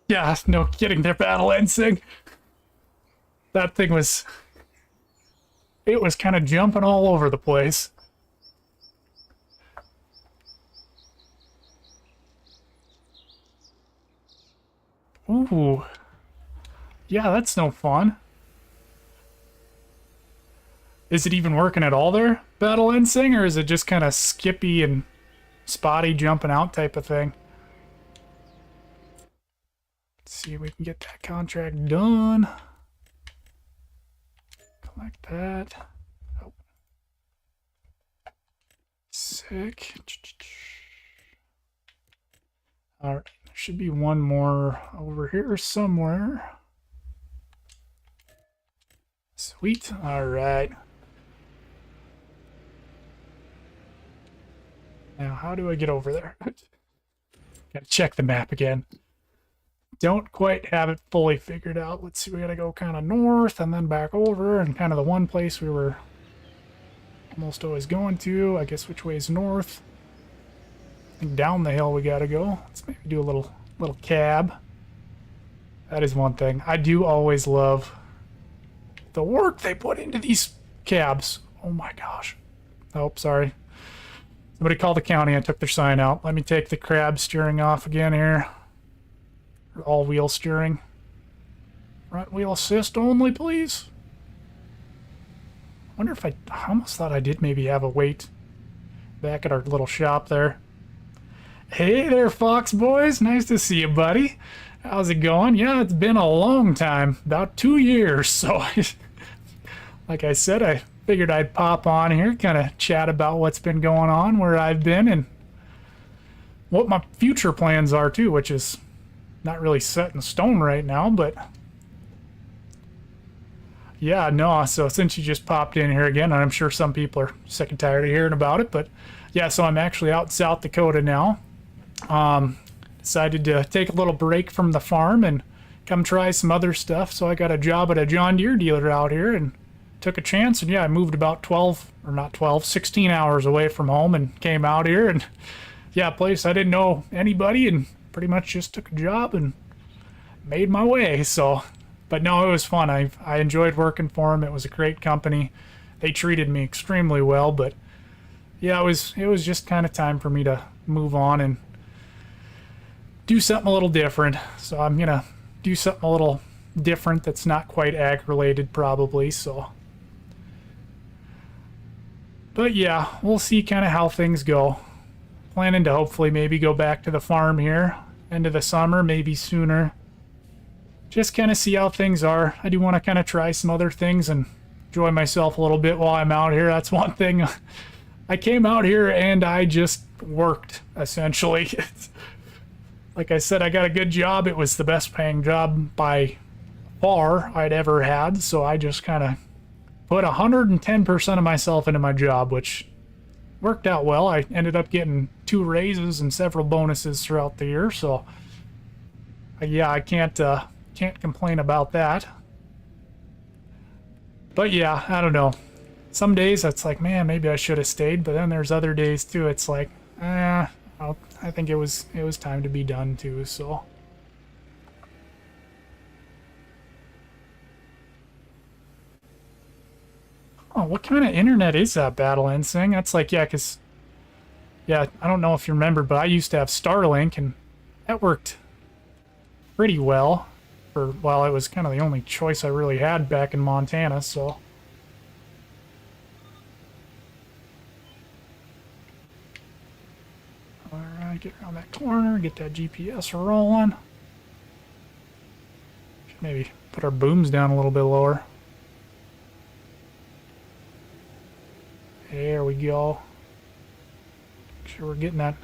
Yeah, no kidding, their battle Ensing. That thing was... It was kind of jumping all over the place. Ooh. Yeah, that's no fun. Is it even working at all there, Battle Ensing, or is it just kind of skippy and spotty jumping out type of thing? Let's see if we can get that contract done. Collect that. Oh. Sick. Alright, there should be one more over here somewhere. Sweet. Alright. Now, how do I get over there? Gotta check the map again. Don't quite have it fully figured out. Let's see, we gotta go kind of north and then back over, and kind of the one place we were almost always going to. I guess which way is north? I think down the hill we gotta go. Let's maybe do a little cab. That is one thing. I do always love the work they put into these cabs. Oh my gosh. Oh, sorry. Somebody called the county and took their sign out. Let me take the crab steering off again here. All-wheel steering. Front wheel assist only, please. I wonder if I almost thought I did maybe have a wait back at our little shop there. Hey there, Fox Boys. Nice to see you, buddy. How's it going? Yeah, it's been a long time. About 2 years, so like I said, I figured I'd pop on here, kind of chat about what's been going on, where I've been, and what my future plans are, too, which is not really set in stone right now, but yeah, no, so since you just popped in here again, I'm sure some people are sick and tired of hearing about it, but yeah, so I'm actually out in South Dakota now. Decided to take a little break from the farm and come try some other stuff, so I got a job at a John Deere dealer out here and took a chance, and yeah, I moved about 16 hours away from home and came out here, and yeah, place I didn't know anybody, and pretty much just took a job and made my way. So, but no, it was fun. I enjoyed working for them. It was a great company. They treated me extremely well, but yeah, it was just kind of time for me to move on and do something a little different. So I'm gonna do something a little different that's not quite ag related probably. So, but yeah, we'll see kind of how things go. Planning to hopefully maybe go back to the farm here end of the summer, maybe sooner. Just kind of see how things are. I do want to kind of try some other things and enjoy myself a little bit while I'm out here. That's one thing. I came out here and I just worked, essentially. Like I said, I got a good job. It was the best paying job by far I'd ever had. So I just kind of put 110% of myself into my job, which worked out well. I ended up getting 2 raises and several bonuses throughout the year. So yeah, I can't complain about that. But yeah, I don't know. Some days it's like, man, maybe I should have stayed. But then there's other days too. It's like, I think it was time to be done too. So. Oh, what kind of internet is that, Battle Instinct? That's like, yeah, because, yeah, I don't know if you remember, but I used to have Starlink, and that worked pretty well for, well, it was kind of the only choice I really had back in Montana, so. Alright, get around that corner, get that GPS rolling. Should maybe put our booms down a little bit lower. There we go. Make sure we're getting that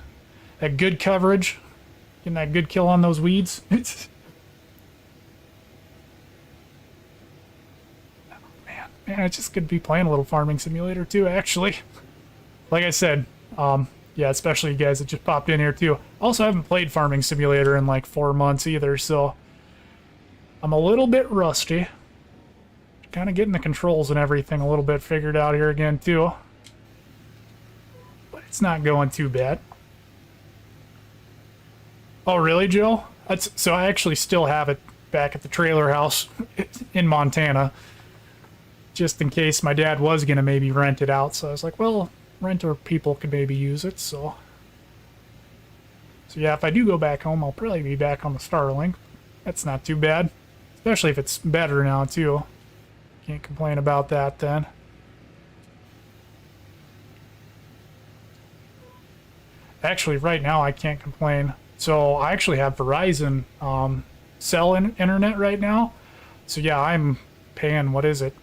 good coverage. Getting that good kill on those weeds. Oh, man, it's just good to be playing a little Farming Simulator too, actually. Like I said, yeah, especially you guys that just popped in here too. Also, I haven't played Farming Simulator in like 4 months either, so I'm a little bit rusty. Kind of getting the controls and everything a little bit figured out here again too. It's not going too bad. Oh, really, Joe? So I actually still have it back at the trailer house in Montana, just in case my dad was going to maybe rent it out. So I was like, well, renter people could maybe use it. So yeah, if I do go back home, I'll probably be back on the Starlink. That's not too bad, especially if it's better now, too. Can't complain about that then. Actually, right now I can't complain. So I actually have Verizon cell internet right now. So yeah, I'm paying, what is it?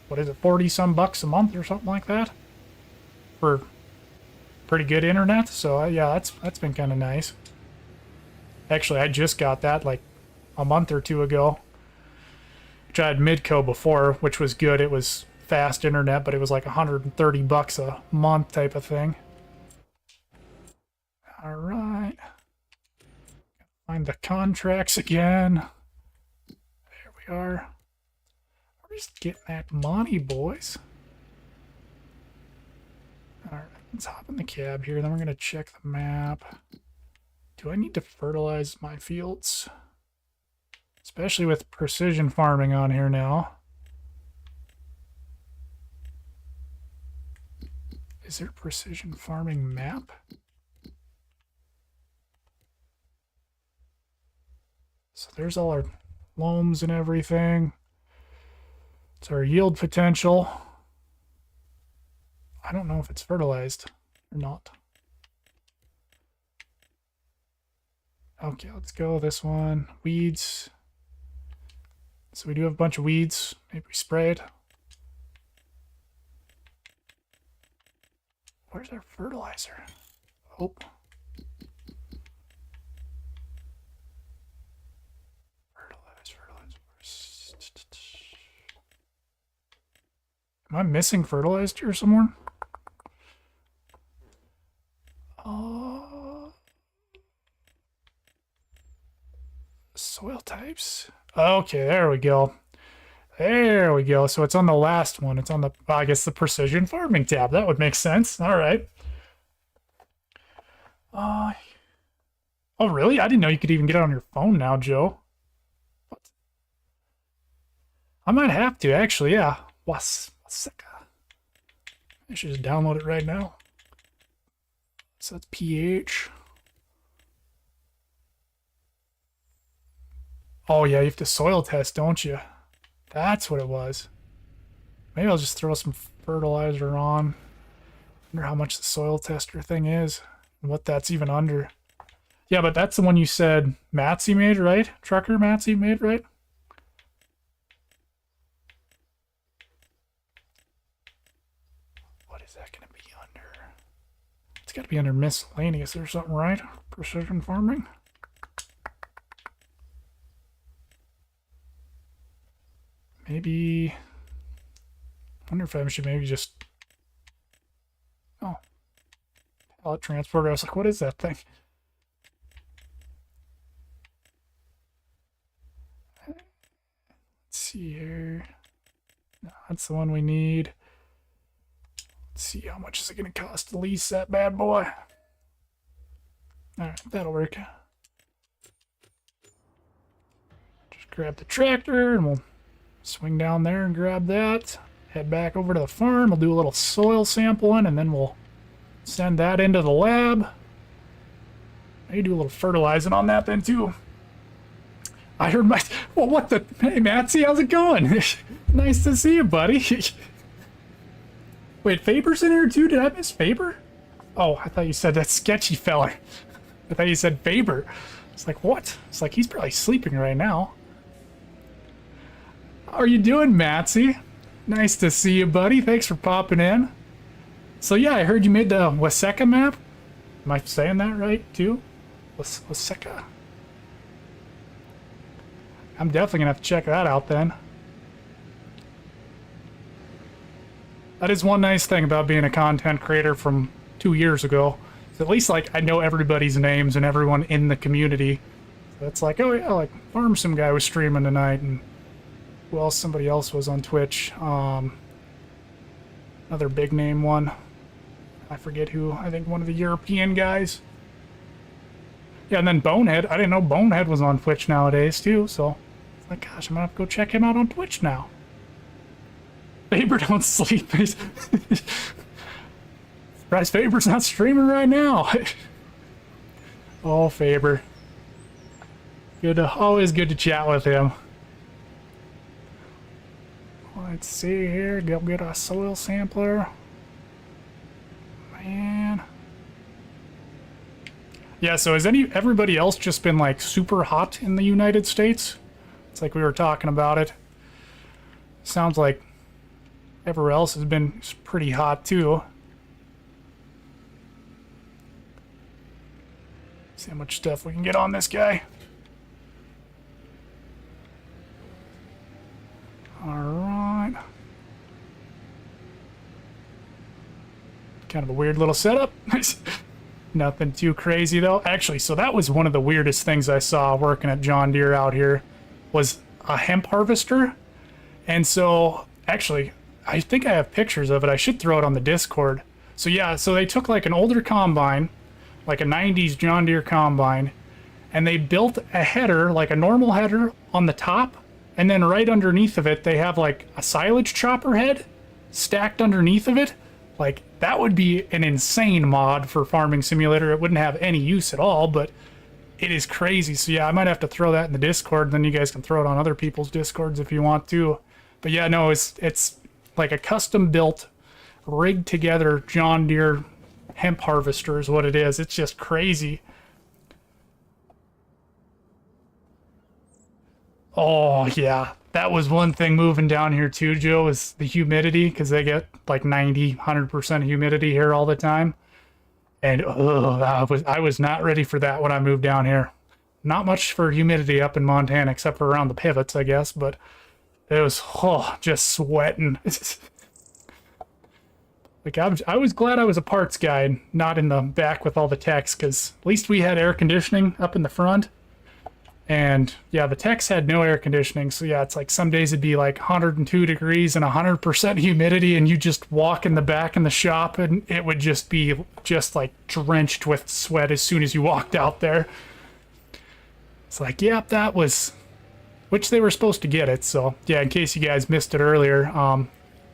40 some bucks a month or something like that for pretty good internet. So yeah, that's been kind of nice. Actually, I just got that like a month or 2 ago. Which I had Midco before, which was good. It was fast internet, but it was like 130 bucks a month type of thing. All right. Find the contracts again. There we are. We're just getting that money, boys. All right, let's hop in the cab here. Then we're going to check the map. Do I need to fertilize my fields? Especially with precision farming on here now. Is there a precision farming map? So there's all our loams and everything. It's our yield potential. I don't know if it's fertilized or not. Okay, let's go this one. Weeds. So we do have a bunch of weeds. Maybe we spray it. Where's our fertilizer? Oh. Am I missing fertilizer somewhere? Soil types. Okay, there we go. There we go. So it's on the last one. It's on the, I guess, the precision farming tab. That would make sense. All right. Oh, really? I didn't know you could even get it on your phone now, Joe. What? I might have to, actually, yeah. Waseca. I should just download it right now. So that's pH. Oh, yeah, you have to soil test, don't you? That's what it was. Maybe I'll just throw some fertilizer on. Wonder how much the soil tester thing is and what that's even under. Yeah, but that's the one you said Matsy made, right? Trucker Matsy made, right? What is that going to be under? It's got to be under miscellaneous or something, right? Precision farming. Maybe. I wonder if I should maybe just. Oh. Pallet transporter. I was like, what is that thing? Let's see here. No, that's the one we need. Let's see how much is it going to cost to lease that bad boy. Alright, that'll work. Just grab the tractor and we'll swing down there and grab that. Head back over to the farm. We'll do a little soil sampling and then we'll send that into the lab. Maybe do a little fertilizing on that then too. I heard my... Well, what the... Hey, Matsy, how's it going? Nice to see you, buddy. Wait, Faber's in here too? Did I miss Faber? Oh, I thought you said that sketchy fella. I thought you said Faber. It's like, what? It's like, he's probably sleeping right now. How are you doing, Matsy? Nice to see you, buddy. Thanks for popping in. So yeah, I heard you made the Waseca map. Am I saying that right, too? Waseca. I'm definitely gonna have to check that out then. That is one nice thing about being a content creator from 2 years ago. So at least, like, I know everybody's names and everyone in the community. So it's like, oh yeah, like, Farm Sim guy was streaming tonight, and who else? Somebody else was on Twitch. Another big name one. I forget who. I think one of the European guys. Yeah, and then Bonehead. I didn't know Bonehead was on Twitch nowadays, too, so... It's like, gosh, I'm gonna have to go check him out on Twitch now. Faber don't sleep. Surprised Faber's not streaming right now. Oh, Faber. Always good to chat with him. Let's see here. Go get a soil sampler. Man. Yeah, so has everybody else just been like super hot in the United States? It's like we were talking about it. Sounds like everywhere else has been pretty hot too. See how much stuff we can get on this guy. Alright. Kind of a weird little setup. Nothing too crazy though. Actually, so that was one of the weirdest things I saw working at John Deere out here, was a hemp harvester. And so, actually, I think I have pictures of it. I should throw it on the Discord. So yeah, so they took like an older combine, like a 90s John Deere combine, and they built a header, like a normal header on the top, and then right underneath of it, they have like a silage chopper head stacked underneath of it. Like, that would be an insane mod for Farming Simulator. It wouldn't have any use at all, but it is crazy. So yeah, I might have to throw that in the Discord, and then you guys can throw it on other people's Discords if you want to. But yeah, no, it's like a custom-built, rigged-together John Deere hemp harvester is what it is. It's just crazy. Oh, yeah. That was one thing moving down here too, Joe, is the humidity, because they get like 90, 100% humidity here all the time. And I was not ready for that when I moved down here. Not much for humidity up in Montana, except for around the pivots, I guess, but it was just sweating. Like, I was glad I was a parts guy, not in the back with all the techs, because at least we had air conditioning up in the front. And yeah, the techs had no air conditioning, so yeah, it's like some days it'd be like 102 degrees and 100% humidity, and you just walk in the back in the shop and it would just be just like drenched with sweat as soon as you walked out there. It's like, yep, that was, which they were supposed to get it. So yeah, in case you guys missed it earlier,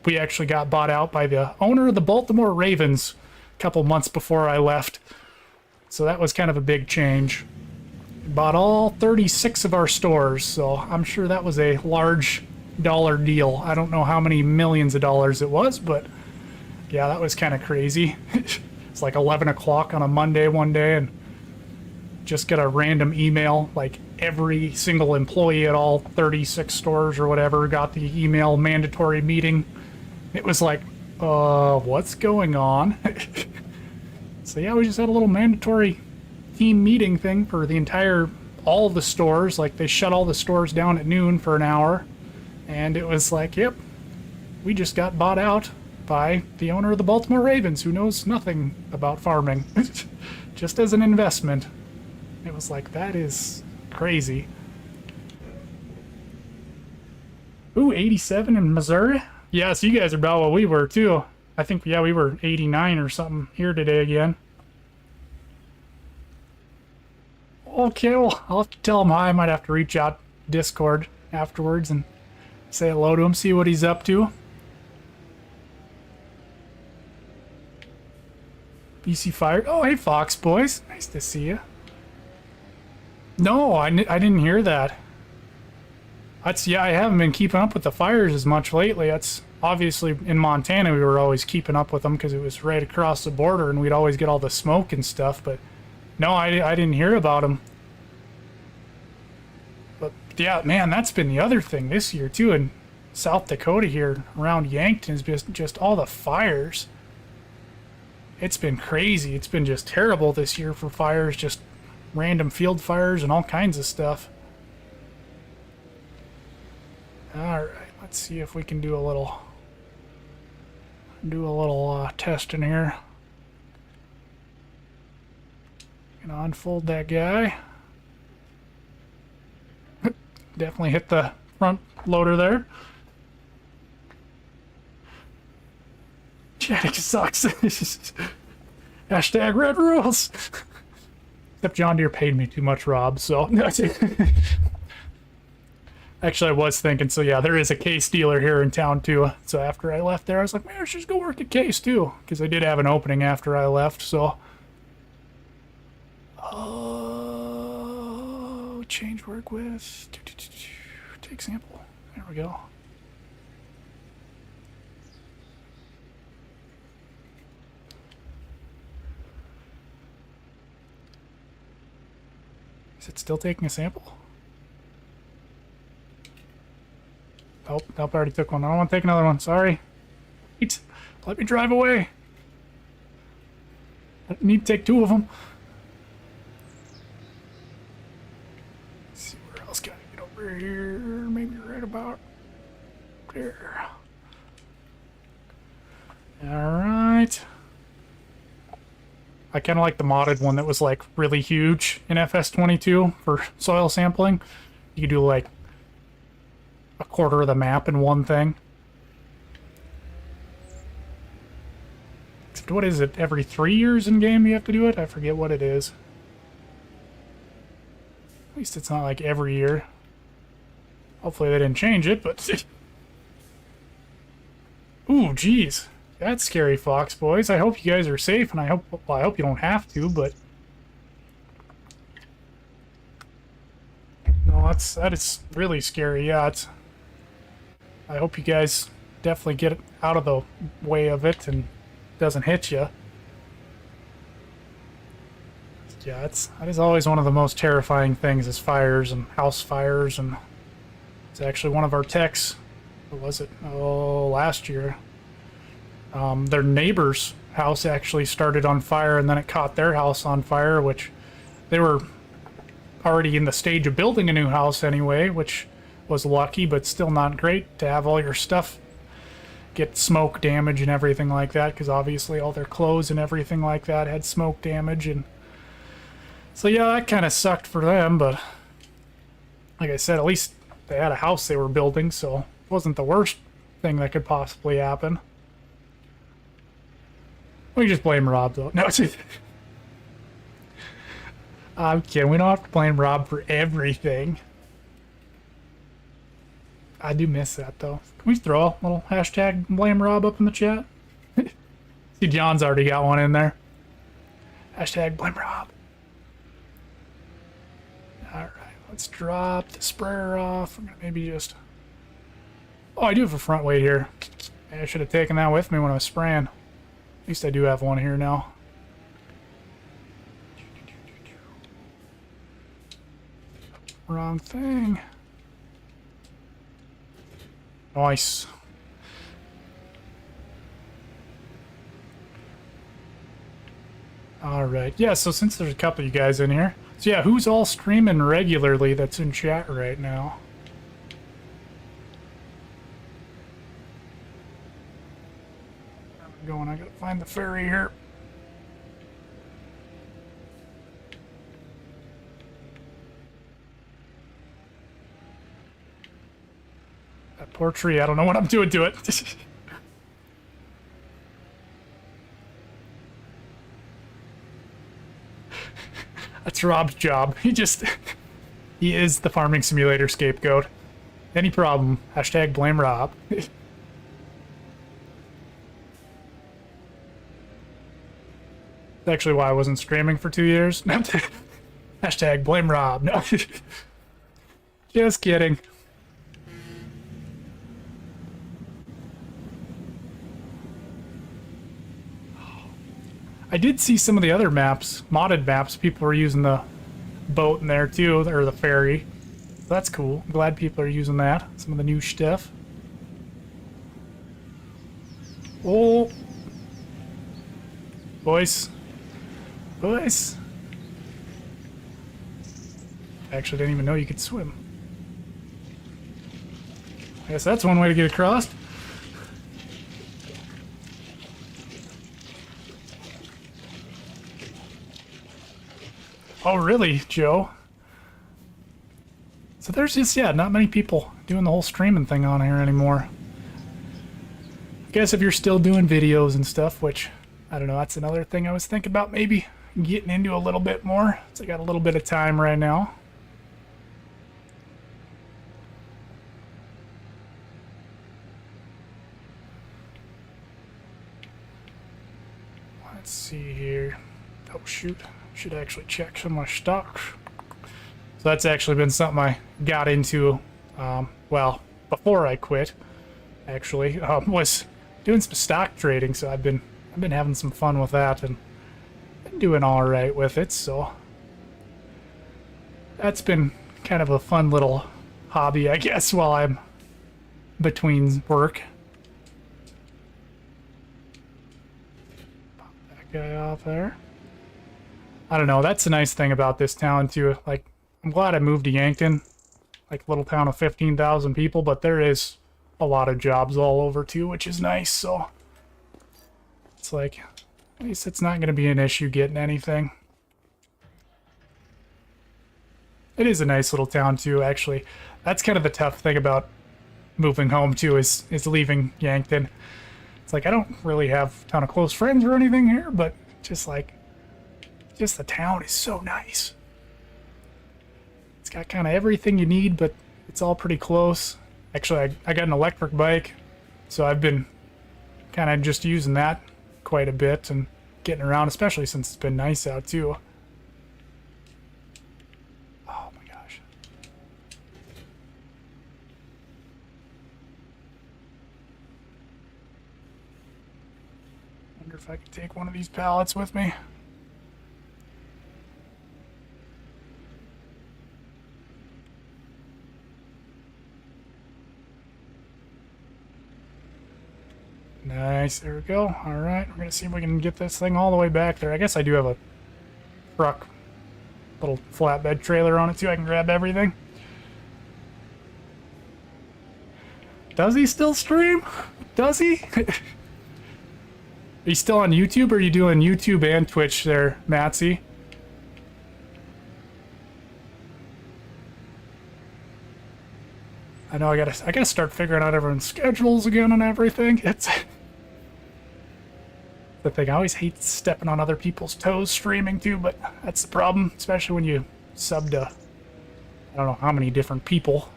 we actually got bought out by the owner of the Baltimore Ravens a couple months before I left. So that was kind of a big change. Bought all 36 of our stores, so I'm sure that was a large dollar deal. I don't know how many millions of dollars it was, but yeah, that was kind of crazy. It's like 11 o'clock on a Monday one day, and just get a random email. Like every single employee at all 36 stores or whatever got the email mandatory meeting. It was like, what's going on? So yeah, we just had a little mandatory team meeting thing for the entire, all of the stores. Like they shut all the stores down at noon for an hour, and it was like, yep, we just got bought out by the owner of the Baltimore Ravens, who knows nothing about farming, just as an investment. It was like, that is crazy. Ooh, 87 in Missouri? Yeah, so you guys are about what we were too. I think, yeah, we were 89 or something here today again. Okay, well, I'll have to tell him hi. I might have to reach out Discord afterwards and say hello to him, see what he's up to. BC Fire. Oh, hey, Fox Boys. Nice to see you. No, I didn't hear that. Yeah, I haven't been keeping up with the fires as much lately. That's obviously in Montana, we were always keeping up with them because it was right across the border and we'd always get all the smoke and stuff, but no, I didn't hear about them. But yeah, man, that's been the other thing this year too. In South Dakota here around Yankton is just all the fires. It's been crazy. It's been just terrible this year for fires, just random field fires and all kinds of stuff. All right, let's see if we can do a little testing here. Gonna unfold that guy. Definitely hit the front loader there. Chatting sucks. Hashtag red rules. Except John Deere paid me too much, Rob, so. Actually, I was thinking, so yeah, there is a Case dealer here in town too. So after I left there, I was like, man, I should just go work at Case too. Because I did have an opening after I left, so. Oh, change work with. Take sample. There we go. Is it still taking a sample? Oh, nope, I already took one. I don't want to take another one. Sorry. Wait, let me drive away. I need to take two of them. Let's see where else can I get over here. Maybe right about there. Alright. I kind of like the modded one that was like really huge in FS22 for soil sampling. You could do like a quarter of the map in one thing. Except what is it? Every 3 years in game you have to do it? I forget what it is. At least it's not like every year. Hopefully they didn't change it, but... Ooh, jeez. That's scary, Fox Boys. I hope you guys are safe, and I hope you don't have to, but... No, that is really scary, yeah. I hope you guys definitely get out of the way of it and doesn't hit you. Yeah, that is always one of the most terrifying things is fires and house fires, and it's actually one of our techs, what was it? Oh, last year. Their neighbor's house actually started on fire, and then it caught their house on fire, which they were already in the stage of building a new house anyway, which was lucky, but still not great to have all your stuff get smoke damage and everything like that, because obviously all their clothes and everything like that had smoke damage, and so yeah, that kind of sucked for them, but like I said, at least they had a house they were building, so it wasn't the worst thing that could possibly happen. We just blame Rob, though. No, I'm kidding. We don't have to blame Rob for everything. I do miss that, though. Can we throw a little hashtag blame Rob up in the chat? See, John's already got one in there. Hashtag blame Rob. Alright, let's drop the sprayer off. I'm gonna maybe just... Oh, I do have a front weight here. I should have taken that with me when I was spraying. At least I do have one here now. Wrong thing. Nice. Alright, yeah, so since there's a couple of you guys in here. So yeah, who's all streaming regularly that's in chat right now? I'm going, I gotta find the ferry here. That poor tree, I don't know what I'm doing to it. That's Rob's job. He is the farming simulator scapegoat. Any problem, hashtag blame Rob. That's actually why I wasn't streaming for 2 years. Hashtag blame Rob. No. Just kidding. I did see some of the other maps, modded maps, people were using the boat in there too, or the ferry. So that's cool. I'm glad people are using that. Some of the new stuff. Oh. Boys. Boys. I actually didn't even know you could swim. I guess that's one way to get across. Oh, really, Joe? So there's just, yeah, not many people doing the whole streaming thing on here anymore. I guess if you're still doing videos and stuff, which, I don't know, that's another thing I was thinking about maybe getting into a little bit more. So I got a little bit of time right now. Let's see here. Oh, shoot. Should actually check some of my stock. So that's actually been something I got into, well, before I quit, actually, was doing some stock trading. So I've been having some fun with that and been doing all right with it. So that's been kind of a fun little hobby, I guess, while I'm between work. Pop that guy off there. I don't know, that's the nice thing about this town too. Like, I'm glad I moved to Yankton, like a little town of 15,000 people, but there is a lot of jobs all over too, which is nice. So it's like, at least it's not going to be an issue getting anything. It is a nice little town too, actually. That's kind of the tough thing about moving home too, is leaving Yankton. It's like, I don't really have a ton of close friends or anything here, but just like, just the town is so nice. It's got kind of everything you need, but it's all pretty close. Actually, I got an electric bike, so I've been kind of just using that quite a bit and getting around, especially since it's been nice out too. Oh my gosh. Wonder if I could take one of these pallets with me. Nice, there we go. Alright, we're gonna see if we can get this thing all the way back there. I guess I do have a truck, little flatbed trailer on it too. I can grab everything. Does he still stream? Does he? Are you still on YouTube, or are you doing YouTube and Twitch there, Matsy? I know I gotta start figuring out everyone's schedules again and everything. It's The thing. I always hate stepping on other people's toes streaming too, but that's the problem, especially when you sub to I don't know how many different people.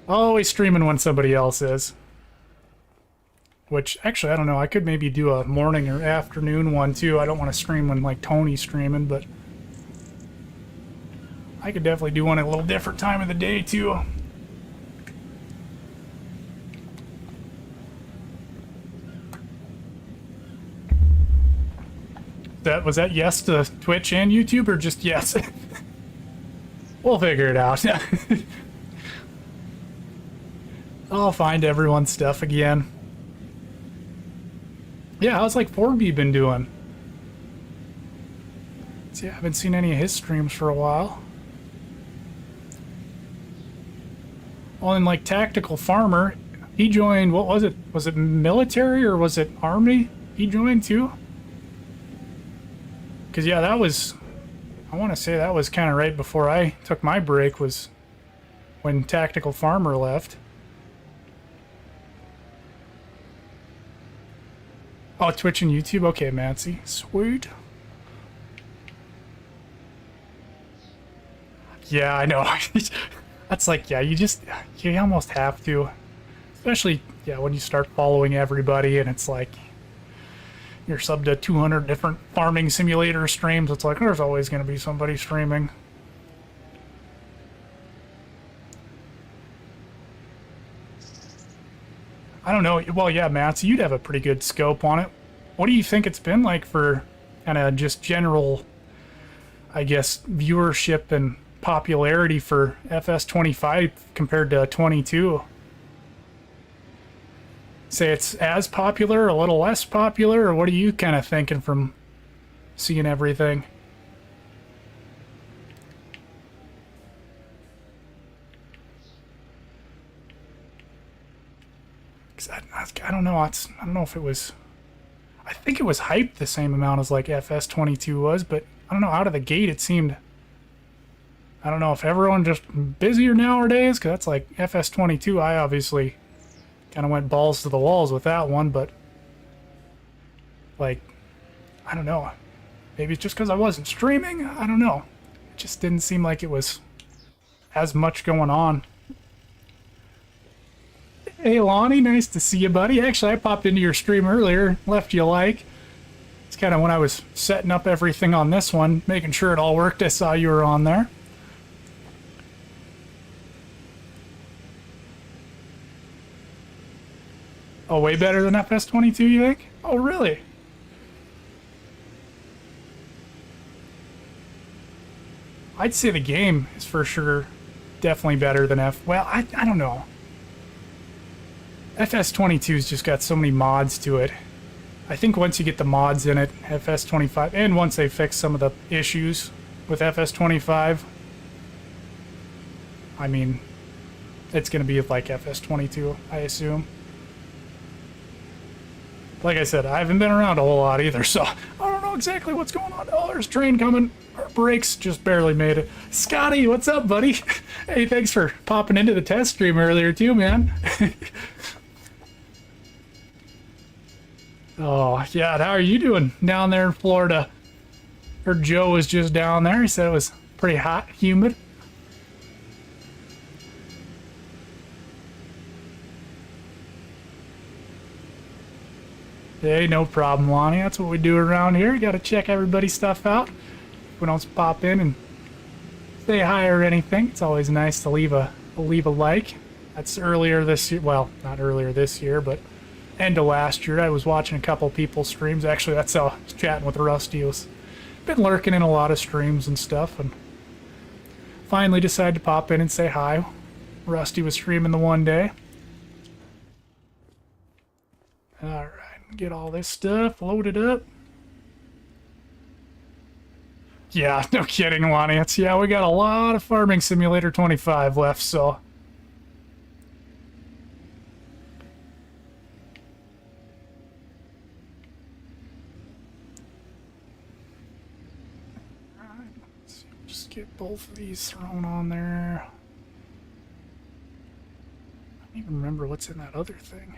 Always streaming when somebody else is. Which, actually, I don't know. I could maybe do a morning or afternoon one, too. I don't want to stream when, like, Tony's streaming, but I could definitely do one at a little different time of the day, too. Was that yes to Twitch and YouTube, or just yes? We'll figure it out. I'll find everyone's stuff again. Yeah, how's like Forby been doing? See, I haven't seen any of his streams for a while. Well, and like Tactical Farmer, he joined, what was it? Was it military or was it army? He joined too? Because yeah, that was, I want to say that was kind of right before I took my break, was when Tactical Farmer left. Oh, Twitch and YouTube? Okay, Mancy. Sweet. Yeah, I know. That's like, yeah, you almost have to. Especially, yeah, when you start following everybody and it's like, you're subbed to 200 different farming simulator streams. It's like, there's always going to be somebody streaming. I don't know. Well, yeah, Matt, so you'd have a pretty good scope on it. What do you think it's been like for kind of just general, I guess, viewership and popularity for FS25 compared to 22? Say it's as popular, a little less popular, or what are you kind of thinking from seeing everything? I don't know. I don't know if it was. I think it was hyped the same amount as like FS22 was, but I don't know. Out of the gate, it seemed. I don't know if everyone just busier nowadays, because that's like FS22. I obviously kind of went balls to the walls with that one, but like, I don't know. Maybe it's just because I wasn't streaming. I don't know. It just didn't seem like it was as much going on. Hey Lonnie, nice to see you, buddy. Actually, I popped into your stream earlier, left you a like. It's kind of when I was setting up everything on this one, making sure it all worked. I saw you were on there. Oh, way better than FS22, you think? Oh, really? I'd say the game is for sure definitely better than Well, I don't know. FS22's just got so many mods to it. I think once you get the mods in it, FS25, and once they fix some of the issues with FS25, I mean, it's going to be like FS22, I assume. Like I said, I haven't been around a whole lot either, so I don't know exactly what's going on. Oh, there's a train coming. Our brakes just barely made it. Scotty, what's up, buddy? Hey, thanks for popping into the test stream earlier too, man. Oh, yeah, how are you doing down there in Florida? Heard Joe was just down there. He said it was pretty hot, humid. Hey, no problem, Lonnie. That's what we do around here. You gotta check everybody's stuff out. We don't pop in and say hi or anything. It's always nice to leave a like. That's earlier this year. Well, not earlier this year, but end of last year. I was watching a couple people's streams. Actually, that's how I was chatting with Rusty. I was been lurking in a lot of streams and stuff, and finally decided to pop in and say hi. Rusty was streaming the one day. Alright, get all this stuff loaded up. Yeah, no kidding, Lonnie. Yeah, we got a lot of Farming Simulator 25 left, so... Just get both of these thrown on there. I don't even remember what's in that other thing.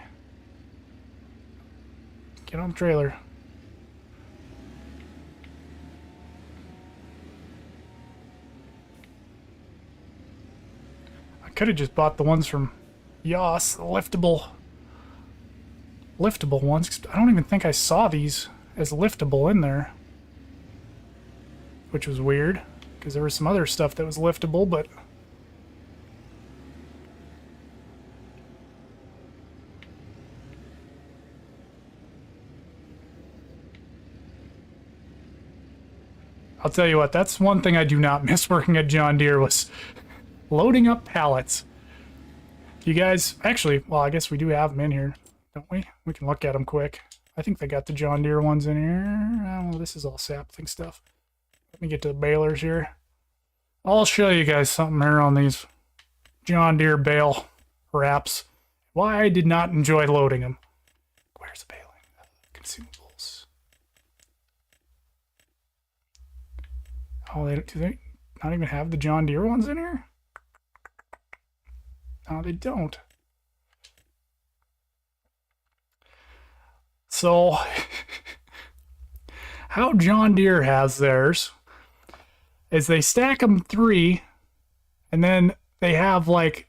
Get on the trailer. I could have just bought the ones from Yoss, the liftable ones. 'Cause I don't even think I saw these as liftable in there, which was weird because there was some other stuff that was liftable, but I'll tell you what, that's one thing I do not miss working at John Deere was loading up pallets. You guys, actually, well, I guess we do have them in here, don't we? We can look at them quick. I think they got the John Deere ones in here. Oh, this is all sapling stuff. Let me get to the balers here. I'll show you guys something here on these John Deere bale wraps. Why I did not enjoy loading them. Where's the baling? Consumables. Oh, do they not even have the John Deere ones in here? No, they don't. So, how John Deere has theirs is they stack them 3, and then they have like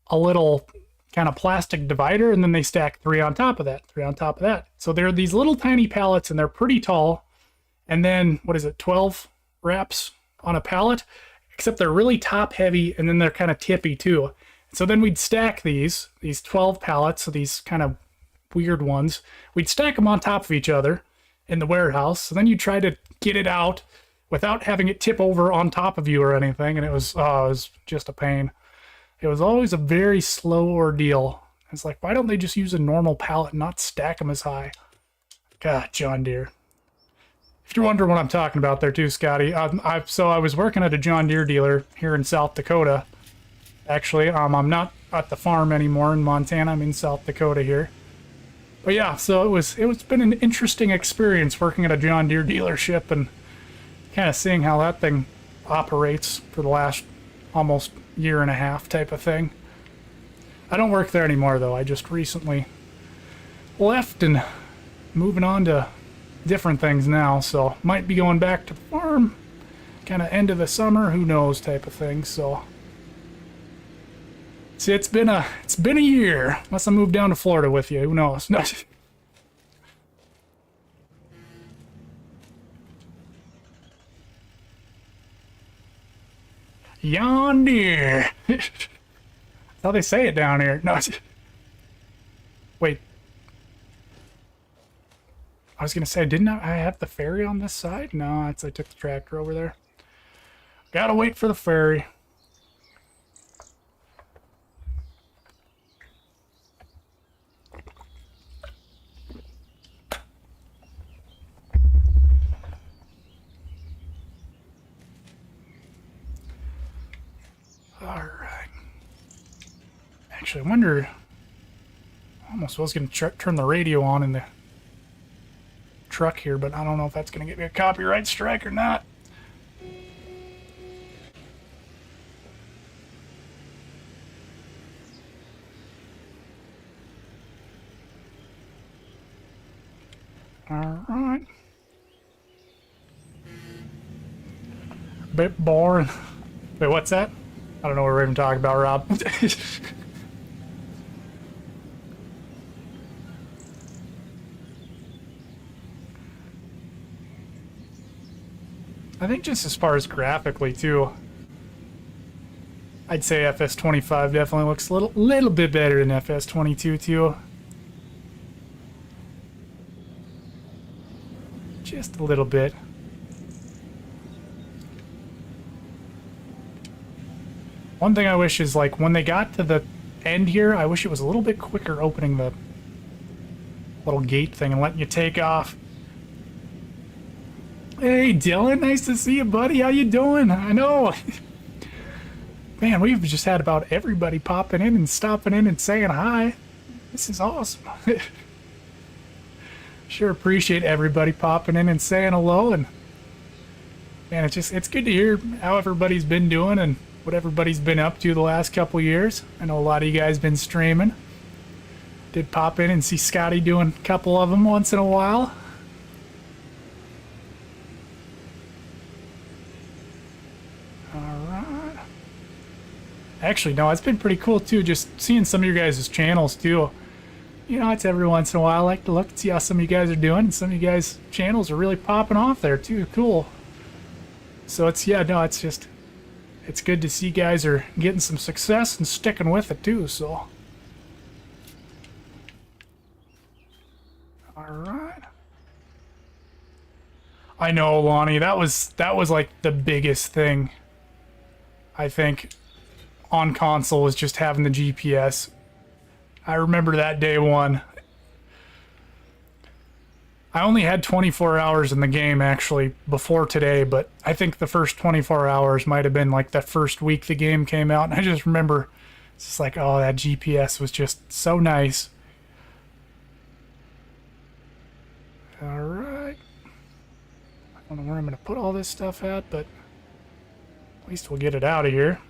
a little kind of plastic divider, and then they stack 3 on top of that, 3 on top of that. So they're these little tiny pallets, and they're pretty tall. And then, what is it, 12 wraps on a pallet? Except they're really top heavy, and then they're kind of tippy too. So then we'd stack these 12 pallets, so these kind of weird ones. We'd stack them on top of each other in the warehouse. So then you try to get it out without having it tip over on top of you or anything. And it was just a pain. It was always a very slow ordeal. It's like, why don't they just use a normal pallet and not stack them as high? God, John Deere. If you're wondering what I'm talking about there too, Scotty, so I was working at a John Deere dealer here in South Dakota. Actually, I'm not at the farm anymore in Montana. I'm in South Dakota here. But yeah, so it's been an interesting experience working at a John Deere dealership and kind of seeing how that thing operates for the last almost year and a half type of thing. I don't work there anymore though. I just recently left and moving on to different things now, so might be going back to the farm kind of end of the summer, who knows type of thing. So see, it's been a year, unless I move down to Florida with you, who knows. No. John Deere. That's how they say it down here. No. Wait. I was going to say, didn't I have the ferry on this side? No, I took the tractor over there. Gotta wait for the ferry. Alright. Actually, I wonder... I almost was going to turn the radio on in the truck here, but I don't know if that's going to get me a copyright strike or not. Alright. Bit boring. Wait, what's that? I don't know what we're even talking about, Rob. I think just as far as graphically too, I'd say FS25 definitely looks a little bit better than FS22 too. Just a little bit. One thing I wish is, like, when they got to the end here, I wish it was a little bit quicker opening the little gate thing and letting you take off. Hey, Dylan, nice to see you, buddy. How you doing? I know. Man, we've just had about everybody popping in and stopping in and saying hi. This is awesome. Sure appreciate everybody popping in and saying hello. And man, it's good to hear how everybody's been doing and what everybody's been up to the last couple years. I know a lot of you guys been streaming. Did pop in and see Scotty doing a couple of them once in a while. Alright. Actually, no, it's been pretty cool too, just seeing some of your guys' channels too. You know, it's every once in a while I like to look and see how some of you guys are doing, and some of you guys' channels are really popping off there too. Cool. So it's, yeah, no, it's just, it's good to see guys are getting some success and sticking with it too, so. Alright. I know, Lonnie, that was like the biggest thing, I think, on console, was just having the GPS. I remember that day one. I only had 24 hours in the game, actually, before today, but I think the first 24 hours might have been like that first week the game came out, and I just remember, it's just like, oh, that GPS was just so nice. Alright. I don't know where I'm going to put all this stuff at, but at least we'll get it out of here.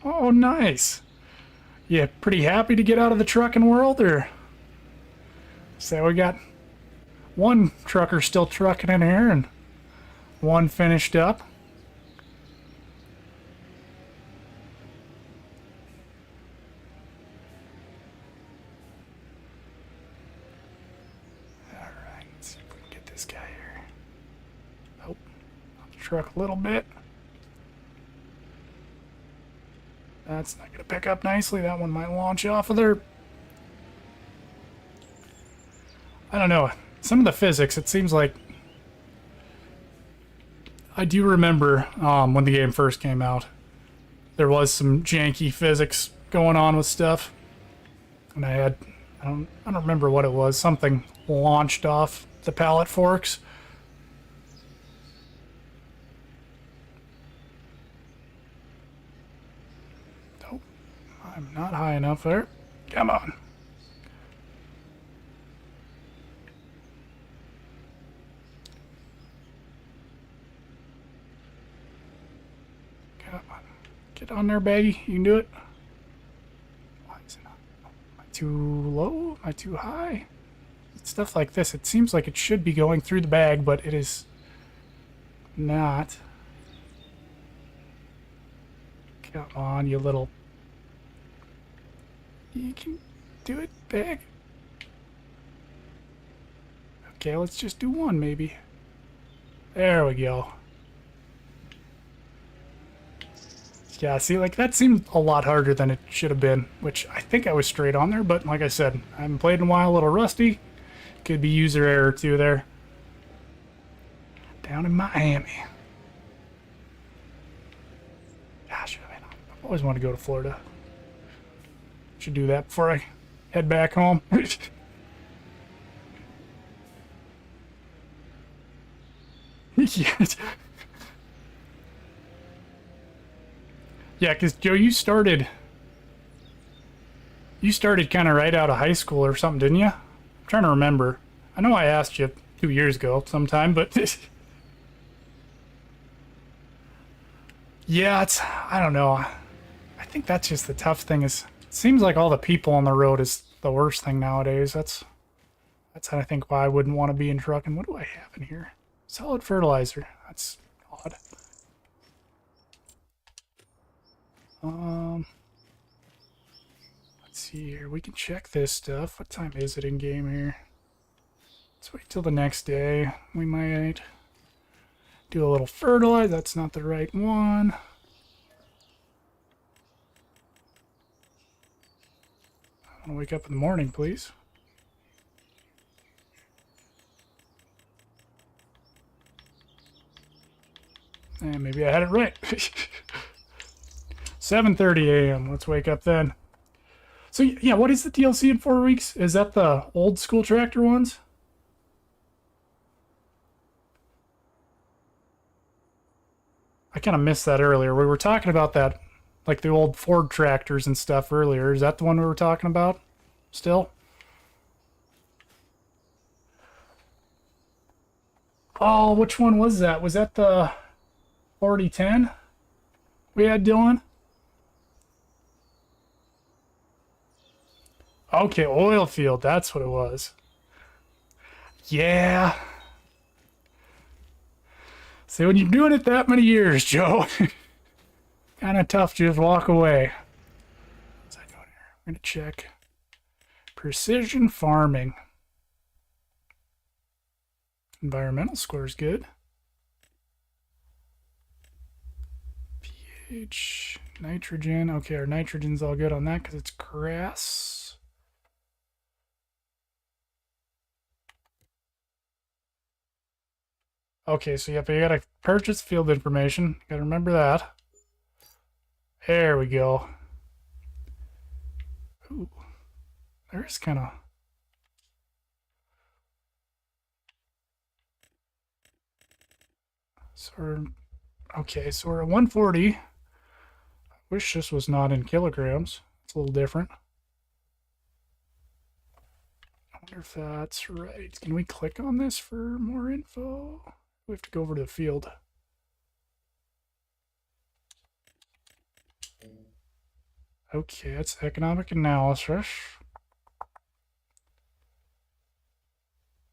Oh, nice. Yeah, pretty happy to get out of the trucking world, or? So we got one trucker still trucking in here and one finished up. Alright, let's see if we can get this guy here. Oh, I'll truck a little bit. That's not going to pick up nicely. That one might launch off of there. I don't know. Some of the physics, it seems like... I do remember when the game first came out, there was some janky physics going on with stuff. And I don't remember what it was. Something launched off the pallet forks. I'm not high enough there. Come on. Come on. Get on there, baggy. You can do it. Why is it not? Am I too low? Am I too high? Stuff like this, it seems like it should be going through the bag, but it is not. Come on, you little... You can do it, bag. Okay, let's just do one, maybe. There we go. Yeah, see, like, that seemed a lot harder than it should have been, which I think I was straight on there, but like I said, I haven't played in a while, a little rusty. Could be user error, too, there. Down in Miami. Gosh, I mean, I've always wanted to go to Florida. Should do that before I head back home. Yeah, because Joe, you started kind of right out of high school or something, didn't you? I'm trying to remember. I know I asked you 2 years ago sometime, but yeah, I don't know. I think that's just the tough thing is, it seems like all the people on the road is the worst thing nowadays. That's I think why I wouldn't want to be in trucking. What do I have in here? Solid fertilizer. That's odd. Let's see here. We can check this stuff. What time is it in game here? Let's wait till the next day. We might do a little fertilizer. That's not the right one. I want to wake up in the morning, please. And maybe I had it right. 7:30 a.m. Let's wake up then. So yeah, what is the DLC in 4 weeks? Is that the old school tractor ones? I kind of missed that earlier. We were talking about that, like the old Ford tractors and stuff earlier. Is that the one we were talking about still? Oh, which one was that? Was that the 4010 we had, Dylan? Okay, oil field, that's what it was. Yeah. See, when you're doing it that many years, Joe, kind of tough to just walk away. What's that doing here? I'm going to check. Precision farming. Environmental score is good. pH, nitrogen. Okay, our nitrogen's all good on that because it's grass. Okay, so yep, you gotta purchase field information. Gotta remember that. There we go. Ooh, there's kind of. So okay, so we're at 140. I wish this was not in kilograms. It's a little different. I wonder if that's right. Can we click on this for more info? We have to go over to the field. Okay, that's economic analysis.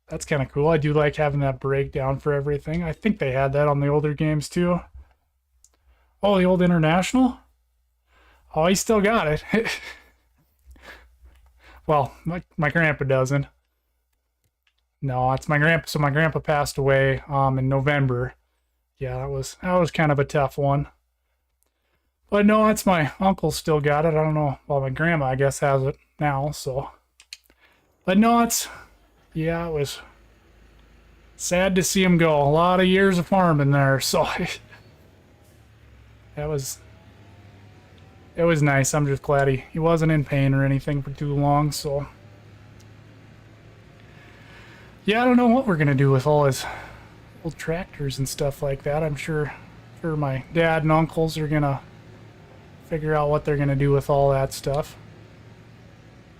That's kind of cool. I do like having that breakdown for everything. I think they had that on the older games too. Oh, the old International? Oh, he still got it. Well, my grandpa doesn't. No, it's my grandpa. So my grandpa passed away in November. Yeah, that was kind of a tough one. But no, it's my uncle still got it. I don't know. Well, my grandma, I guess, has it now. So, but no, yeah, it was sad to see him go. A lot of years of farming there. So it was nice. I'm just glad he wasn't in pain or anything for too long. So. Yeah, I don't know what we're gonna do with all his old tractors and stuff like that. I'm sure my dad and uncles are gonna figure out what they're gonna do with all that stuff.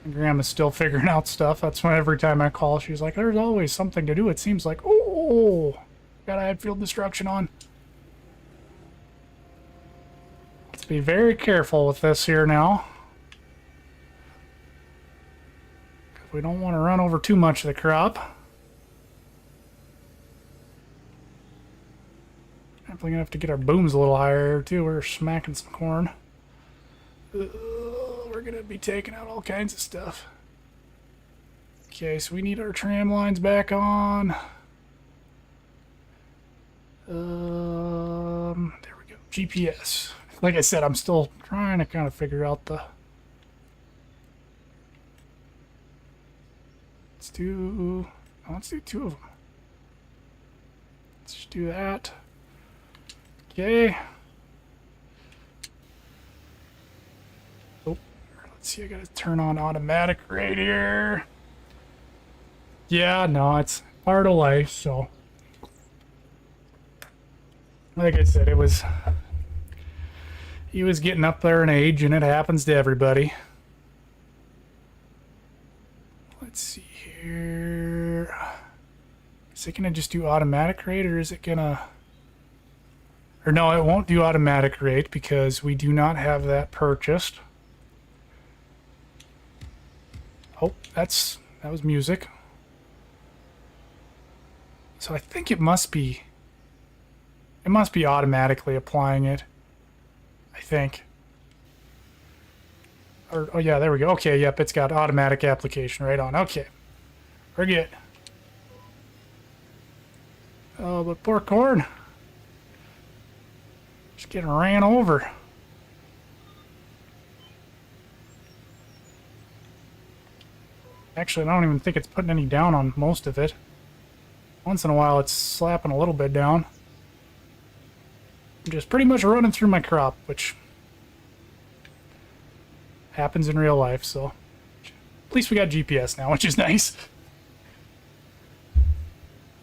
And Grandma's still figuring out stuff. That's why every time I call, she's like, "There's always something to do." It seems like, oh, gotta add field destruction on. Let's be very careful with this here now. We don't want to run over too much of the crop. Definitely gonna have to get our booms a little higher too. We're smacking some corn. We're gonna be taking out all kinds of stuff. Okay, so we need our tram lines back on. There we go. GPS. Like I said, I'm still trying to kind of figure out the. Let's do two of them. Let's just do that. Okay. Oh, let's see. I gotta turn on automatic right here. Yeah, no, it's part of life. So, like I said, he was getting up there in age, and it happens to everybody. Let's see here. Is it gonna just do automatic rate, or is it gonna? Or no, it won't do automatic rate because we do not have that purchased. Oh, that was music. So I think it must be automatically applying it. I think. Or, oh yeah, there we go. Okay, yep, it's got automatic application right on. Okay, we're good. Oh, but poor corn. Just getting ran over. Actually, I don't even think it's putting any down on most of it. Once in a while, it's slapping a little bit down. I'm just pretty much running through my crop, which happens in real life, so at least we got GPS now, which is nice.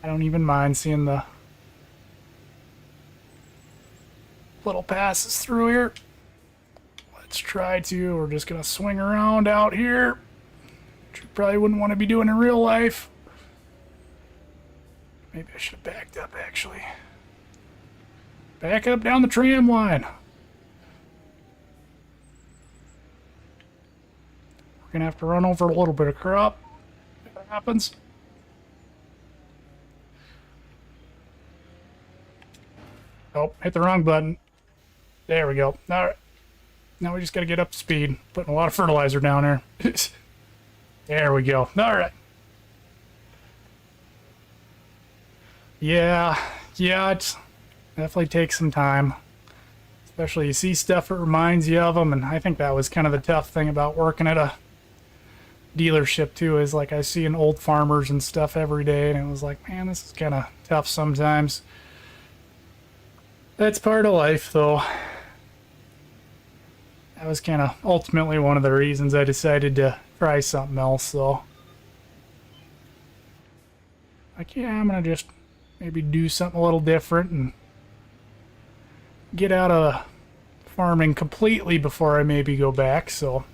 I don't even mind seeing the little passes through here. Let's try to. We're just gonna swing around out here, which you probably wouldn't want to be doing in real life. Maybe I should have backed up, actually. Back up down the tram line. We're gonna have to run over a little bit of crop if that happens. Oh, hit the wrong button. There we go. Alright. Now we just gotta get up to speed. Putting a lot of fertilizer down there. There we go. Alright. Yeah, it definitely takes some time. Especially you see stuff that reminds you of them, and I think that was kind of the tough thing about working at a dealership too, is like I see old farmers and stuff every day, and it was like, man, this is kind of tough sometimes. That's part of life, though. That was kind of ultimately one of the reasons I decided to try something else, though. Like, yeah, I'm gonna just maybe do something a little different and get out of farming completely before I maybe go back, so.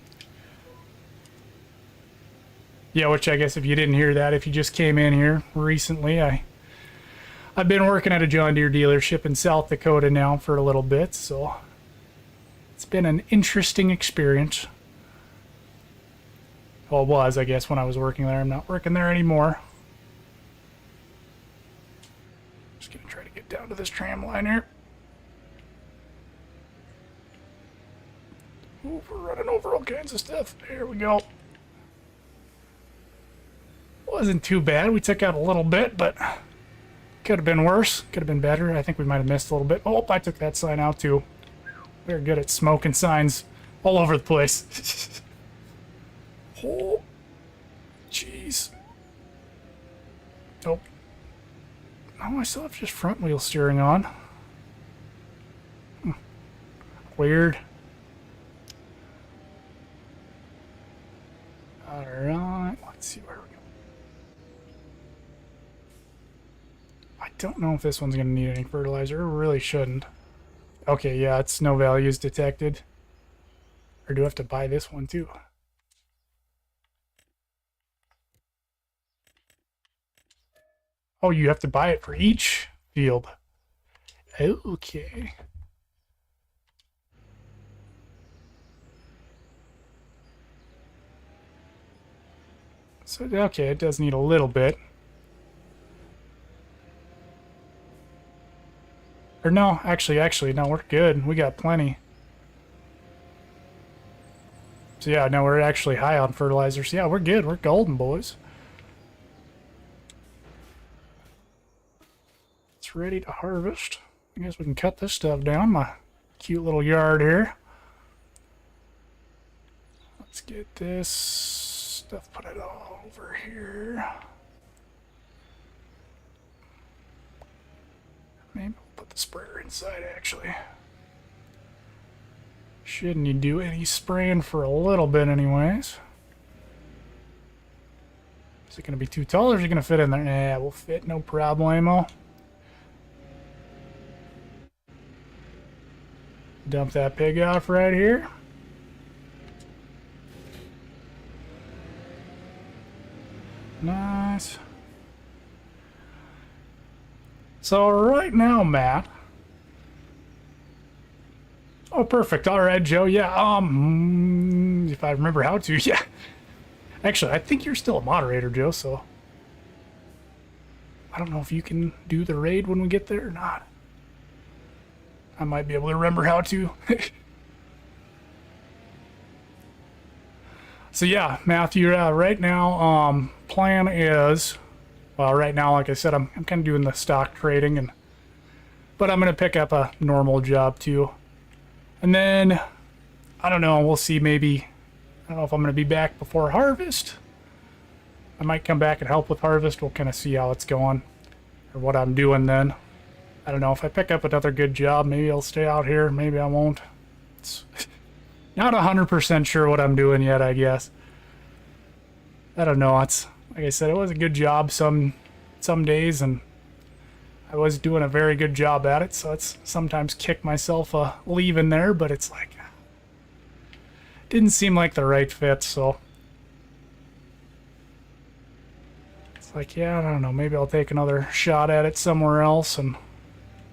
Yeah, which I guess if you didn't hear that, if you just came in here recently, I've been working at a John Deere dealership in South Dakota now for a little bit, so it's been an interesting experience. Well, it was, I guess, when I was working there. I'm not working there anymore. Just gonna try to get down to this tram line here. Ooh, we're running over all kinds of stuff. There we go. Wasn't too bad. We took out a little bit, but could have been worse. Could have been better. I think we might have missed a little bit. Oh, I took that sign out too. We're good at smoking signs all over the place. Oh, jeez. Oh. Oh, I still have just front wheel steering on. Weird. Alright, let's see where we go. I don't know if this one's going to need any fertilizer. It really shouldn't. Okay, yeah, it's no values detected. Or do I have to buy this one too? Oh, you have to buy it for each field. Okay. So, okay, it does need a little bit. Or no, actually, no, we're good. We got plenty. So yeah, no, we're actually high on fertilizers. Yeah, we're good. We're golden, boys. It's ready to harvest. I guess we can cut this stuff down. My cute little yard here. Let's get this stuff, put it all over here. Maybe we'll put the sprayer inside, actually. Shouldn't you do any spraying for a little bit anyways. Is it going to be too tall or is it going to fit in there? Nah, we'll fit, no problemo. Dump that pig off right here. Nice. So right now, Matt. Oh, perfect. All right, Joe. Yeah. If I remember how to. Yeah. Actually, I think you're still a moderator, Joe. So I don't know if you can do the raid when we get there or not. I might be able to remember how to. So yeah, Matthew. Right now, plan is. Well, right now, like I said, I'm kind of doing the stock trading, but I'm gonna pick up a normal job too, and then I don't know. We'll see. Maybe I don't know if I'm gonna be back before harvest. I might come back and help with harvest. We'll kind of see how it's going or what I'm doing then. I don't know if I pick up another good job. Maybe I'll stay out here. Maybe I won't. It's not 100% sure what I'm doing yet. I guess. I don't know. It's. Like I said, it was a good job some days, and I was doing a very good job at it, so it's sometimes kick myself leaving there, but it's like, didn't seem like the right fit, so. It's like, yeah, I don't know. Maybe I'll take another shot at it somewhere else and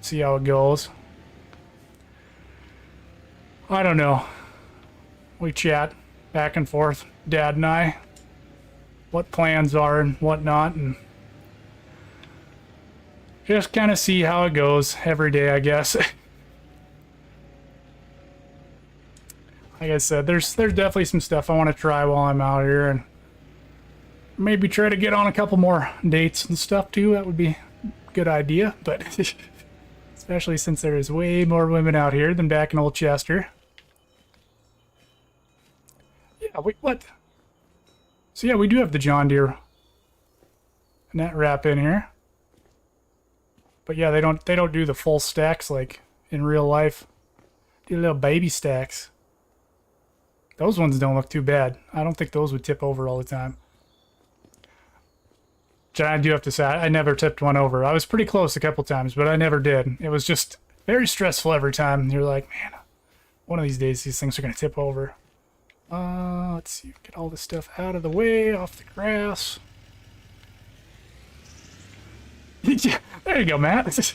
see how it goes. I don't know. We chat back and forth, Dad and I, what plans are and whatnot, and just kind of see how it goes every day, I guess. Like I said, there's definitely some stuff I want to try while I'm out here, and maybe try to get on a couple more dates and stuff too. That would be a good idea, but especially since there is way more women out here than back in Old Chester. Yeah, wait, what? So yeah, we do have the John Deere net wrap in here. But yeah, they don't do the full stacks like in real life. Do little baby stacks. Those ones don't look too bad. I don't think those would tip over all the time. Which I do have to say, I never tipped one over. I was pretty close a couple times, but I never did. It was just very stressful every time. You're like, man, one of these days these things are going to tip over. Let's see, get all this stuff out of the way, off the grass. There you go, Matt.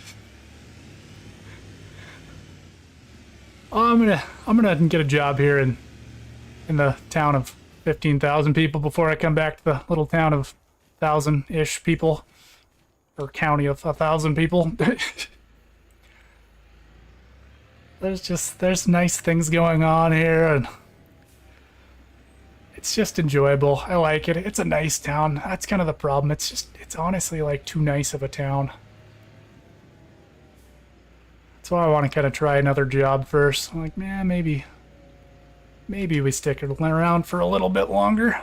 I'm gonna get a job here in the town of 15,000 people before I come back to the little town of 1,000-ish people, or county of 1,000 people. There's nice things going on here, and it's just enjoyable. I like it. It's a nice town. That's kind of the problem. It's honestly like too nice of a town. That's why I want to kind of try another job first. I'm like, man, maybe we stick it around for a little bit longer.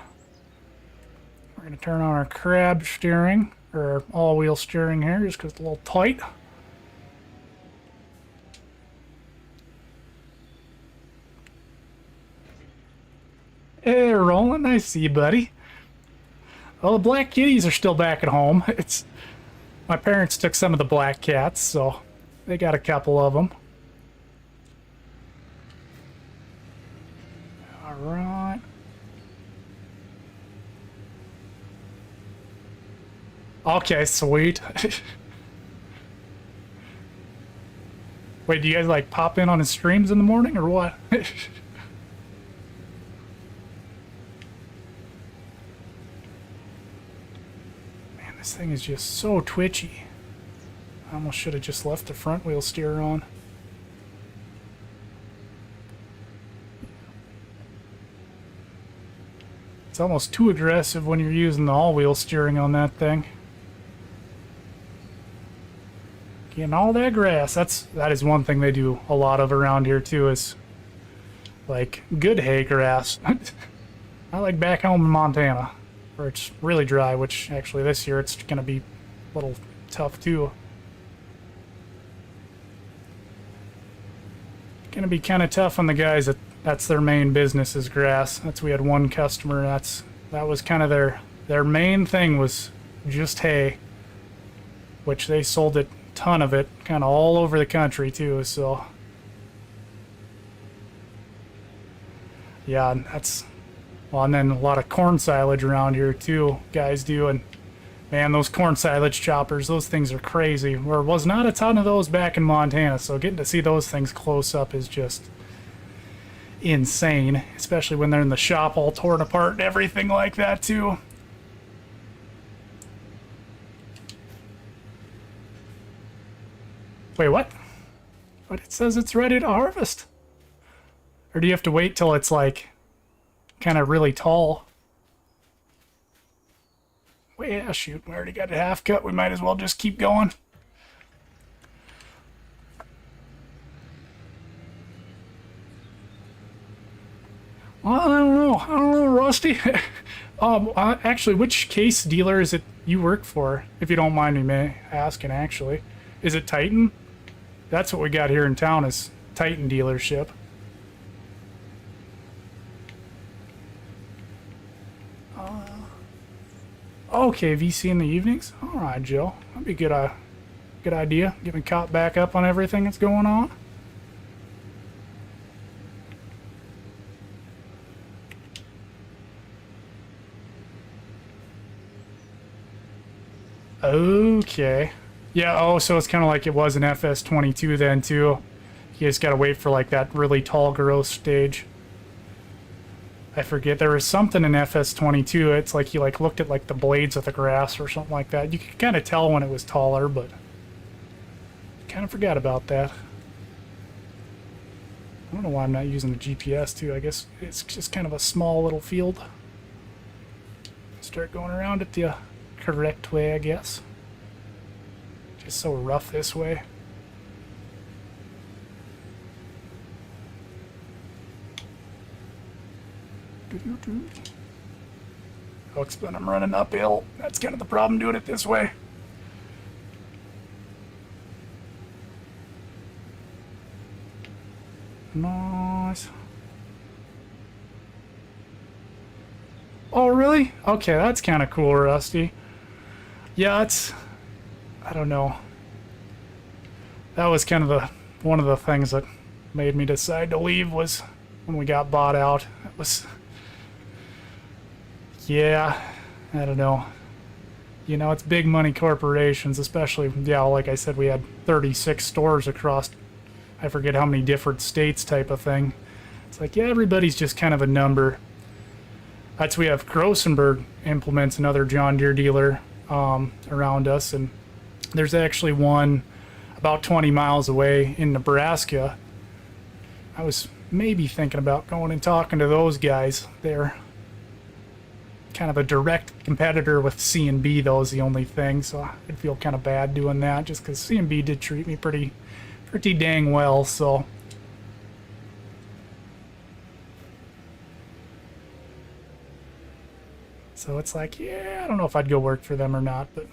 We're going to turn on our crab steering, or our all-wheel steering here, just because it's a little tight. Hey, Roland, I see you, buddy. Well, the black kitties are still back at home. My parents took some of the black cats, so they got a couple of them. All right. Okay, sweet. Wait, do you guys like pop in on his streams in the morning or what? This thing is just so twitchy. I almost should have just left the front wheel steer on. It's almost too aggressive when you're using the all-wheel steering on that thing. Getting all that grass. That is one thing they do a lot of around here too, is like good hay grass. I like back home in Montana, where it's really dry, which actually this year it's going to be a little tough too. Going to be kind of tough on the guys that's their main business is grass. We had one customer that was kind of their main thing was just hay, which they sold a ton of it kind of all over the country too. So yeah, well, and then a lot of corn silage around here too, guys do, and man, those corn silage choppers, those things are crazy. There was not a ton of those back in Montana, so getting to see those things close up is just insane, especially when they're in the shop all torn apart and everything like that too. Wait, what? But it says it's ready to harvest. Or do you have to wait till it's like kind of really tall? Well, yeah, shoot, we already got it half cut. We might as well just keep going. Well, I don't know, Rusty. Actually, which case dealer is it you work for, if you don't mind me asking, actually? Is it Titan? That's what we got here in town, is Titan dealership. Okay, VC in the evenings? Alright, Joe. That'd be a good idea. Get me caught back up on everything that's going on. Okay. Yeah, oh, so it's kind of like it was an FS22 then, too. You just gotta wait for, like, that really tall growth stage. I forget, there was something in FS22, it's like you, like, looked at, like, the blades of the grass or something like that. You could kind of tell when it was taller, but kind of forgot about that. I don't know why I'm not using the GPS, too. I guess it's just kind of a small little field. Start going around it the correct way, I guess. Just so rough this way. Hooks, but I'm running uphill. That's kind of the problem doing it this way. Nice. Oh, really? Okay, that's kind of cool, Rusty. Yeah, it's... I don't know. That was kind of the one of the things that made me decide to leave was when we got bought out. It was... Yeah, I don't know. You know, it's big money corporations, especially, yeah, like I said, we had 36 stores across, I forget how many different states type of thing. It's like, yeah, everybody's just kind of a number. That's, we have Grossenberg Implements, another John Deere dealer around us, and there's actually one about 20 miles away in Nebraska. I was maybe thinking about going and talking to those guys. They're kind of a direct competitor with C&B, though, is the only thing, so I'd feel kind of bad doing that just because C&B did treat me pretty dang well, so... So it's like, yeah, I don't know if I'd go work for them or not, but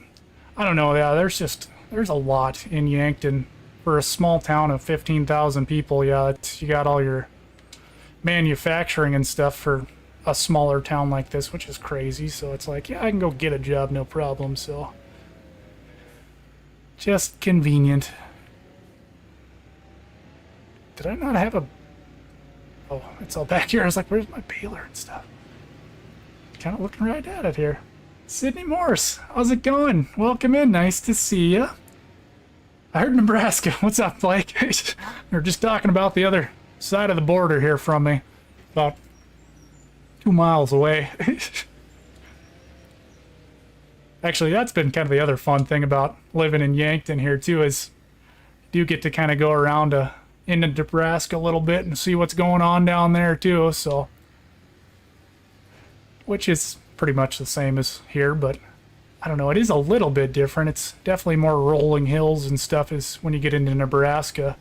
I don't know. Yeah, there's a lot in Yankton for a small town of 15,000 people. Yeah, you got all your manufacturing and stuff for a smaller town like this, which is crazy. So it's like, yeah, I can go get a job, no problem. So just convenient. Did I not have a... Oh, it's all back here. I was like, where's my baler and stuff? Kind of looking right at it here. Sydney Morse, how's it going? Welcome in, nice to see you. I heard Nebraska. What's up, Blake? They're just talking about the other side of the border here from me. About 2 miles away. Actually, that's been kind of the other fun thing about living in Yankton here, too, is you do get to kind of go around into Nebraska a little bit and see what's going on down there, too, so... Which is pretty much the same as here, but I don't know, it is a little bit different. It's definitely more rolling hills and stuff is when you get into Nebraska.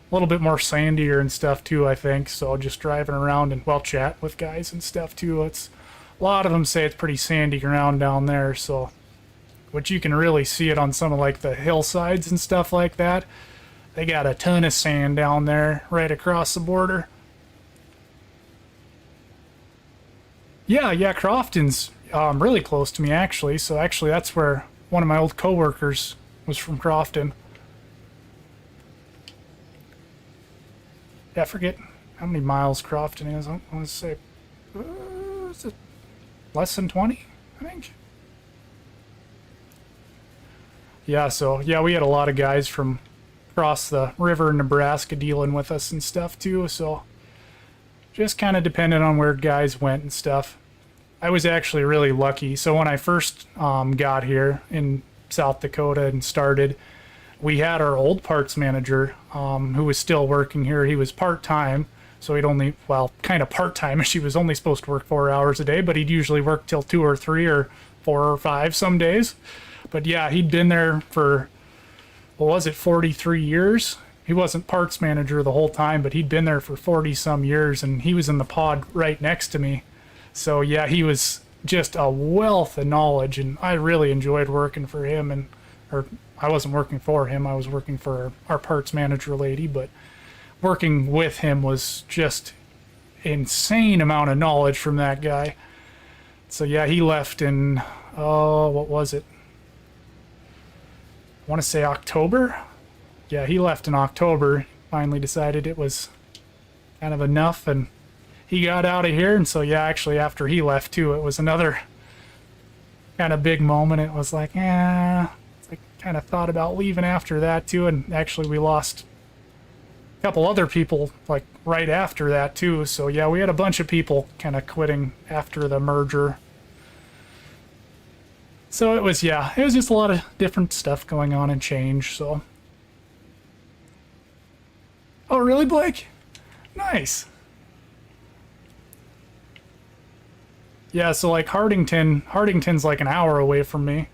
A little bit more sandier and stuff too, I think, so just driving around and, well, chat with guys and stuff too. It's a lot of them say it's pretty sandy ground down there, so which you can really see it on some of like the hillsides and stuff like that. They got a ton of sand down there right across the border. Yeah, Crofton's really close to me, actually. So actually, that's where one of my old coworkers was from, Crofton. Yeah, I forget how many miles Crofton is. I want to say, is it less than 20, I think? Yeah, so, yeah, we had a lot of guys from across the river in Nebraska dealing with us and stuff, too, so... Just kind of depended on where guys went and stuff. I was actually really lucky. So when I first got here in South Dakota and started, we had our old parts manager who was still working here. He was part-time, so he'd only, well, kind of part-time. She was only supposed to work 4 hours a day, but he'd usually work till 2 or 3 or 4 or 5 some days. But yeah, he'd been there for, what was it, 43 years? He wasn't parts manager the whole time, but he'd been there for 40 some years, and he was in the pod right next to me. So yeah, he was just a wealth of knowledge, and I really enjoyed working for him. Or I wasn't working for him, I was working for our parts manager lady, but working with him was just insane amount of knowledge from that guy. So yeah, he left in, what was it? I want to say October? Yeah, he left in October. Finally decided it was kind of enough, and he got out of here. And so, yeah, actually, after he left, too, it was another kind of big moment. It was like, I kind of thought about leaving after that too, and actually we lost a couple other people like right after that too. So yeah, we had a bunch of people kind of quitting after the merger. So it was, yeah, it was just a lot of different stuff going on and change, so. Oh, really, Blake? Nice. Yeah, so like Hardington's like an hour away from me.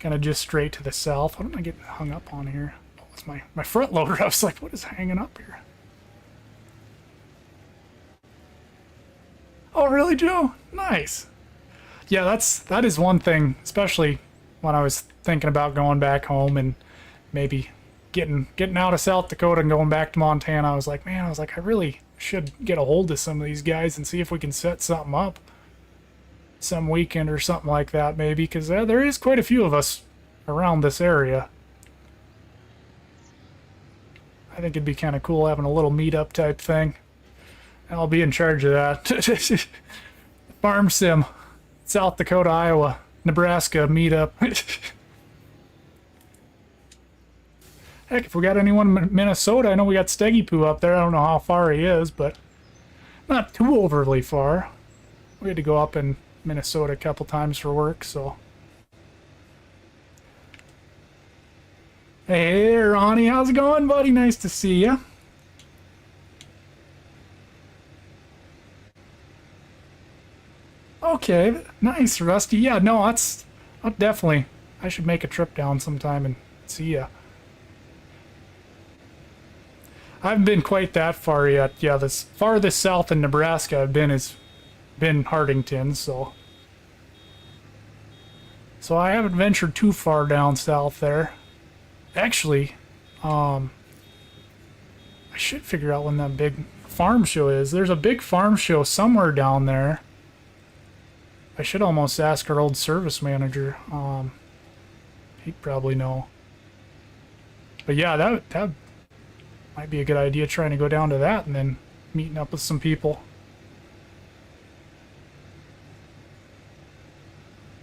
Kind of just straight to the south. What am I getting hung up on here? Oh, it's my front loader. I was like, what is hanging up here? Oh, really, Joe? Nice. Yeah, that is one thing, especially when I was thinking about going back home and maybe getting out of South Dakota and going back to Montana. I was like, I really should get a hold of some of these guys and see if we can set something up some weekend or something like that, maybe, because there is quite a few of us around this area. I think it'd be kind of cool having a little meetup type thing. I'll be in charge of that. Farm sim. South Dakota, Iowa, Nebraska meetup. Heck, if we got anyone in Minnesota, I know we got Steggy Poo up there. I don't know how far he is, but not too overly far. We had to go up in Minnesota a couple times for work, so. Hey, Ronnie, how's it going, buddy? Nice to see you. Okay, nice, Rusty. Yeah, no, that's definitely. I should make a trip down sometime and see ya. I haven't been quite that far yet. Yeah, the farthest south in Nebraska I've been has been Hardington, so I haven't ventured too far down south there. Actually, I should figure out when that big farm show is. There's a big farm show somewhere down there. I should almost ask our old service manager. He'd probably know. But yeah, that might be a good idea, trying to go down to that and then meeting up with some people.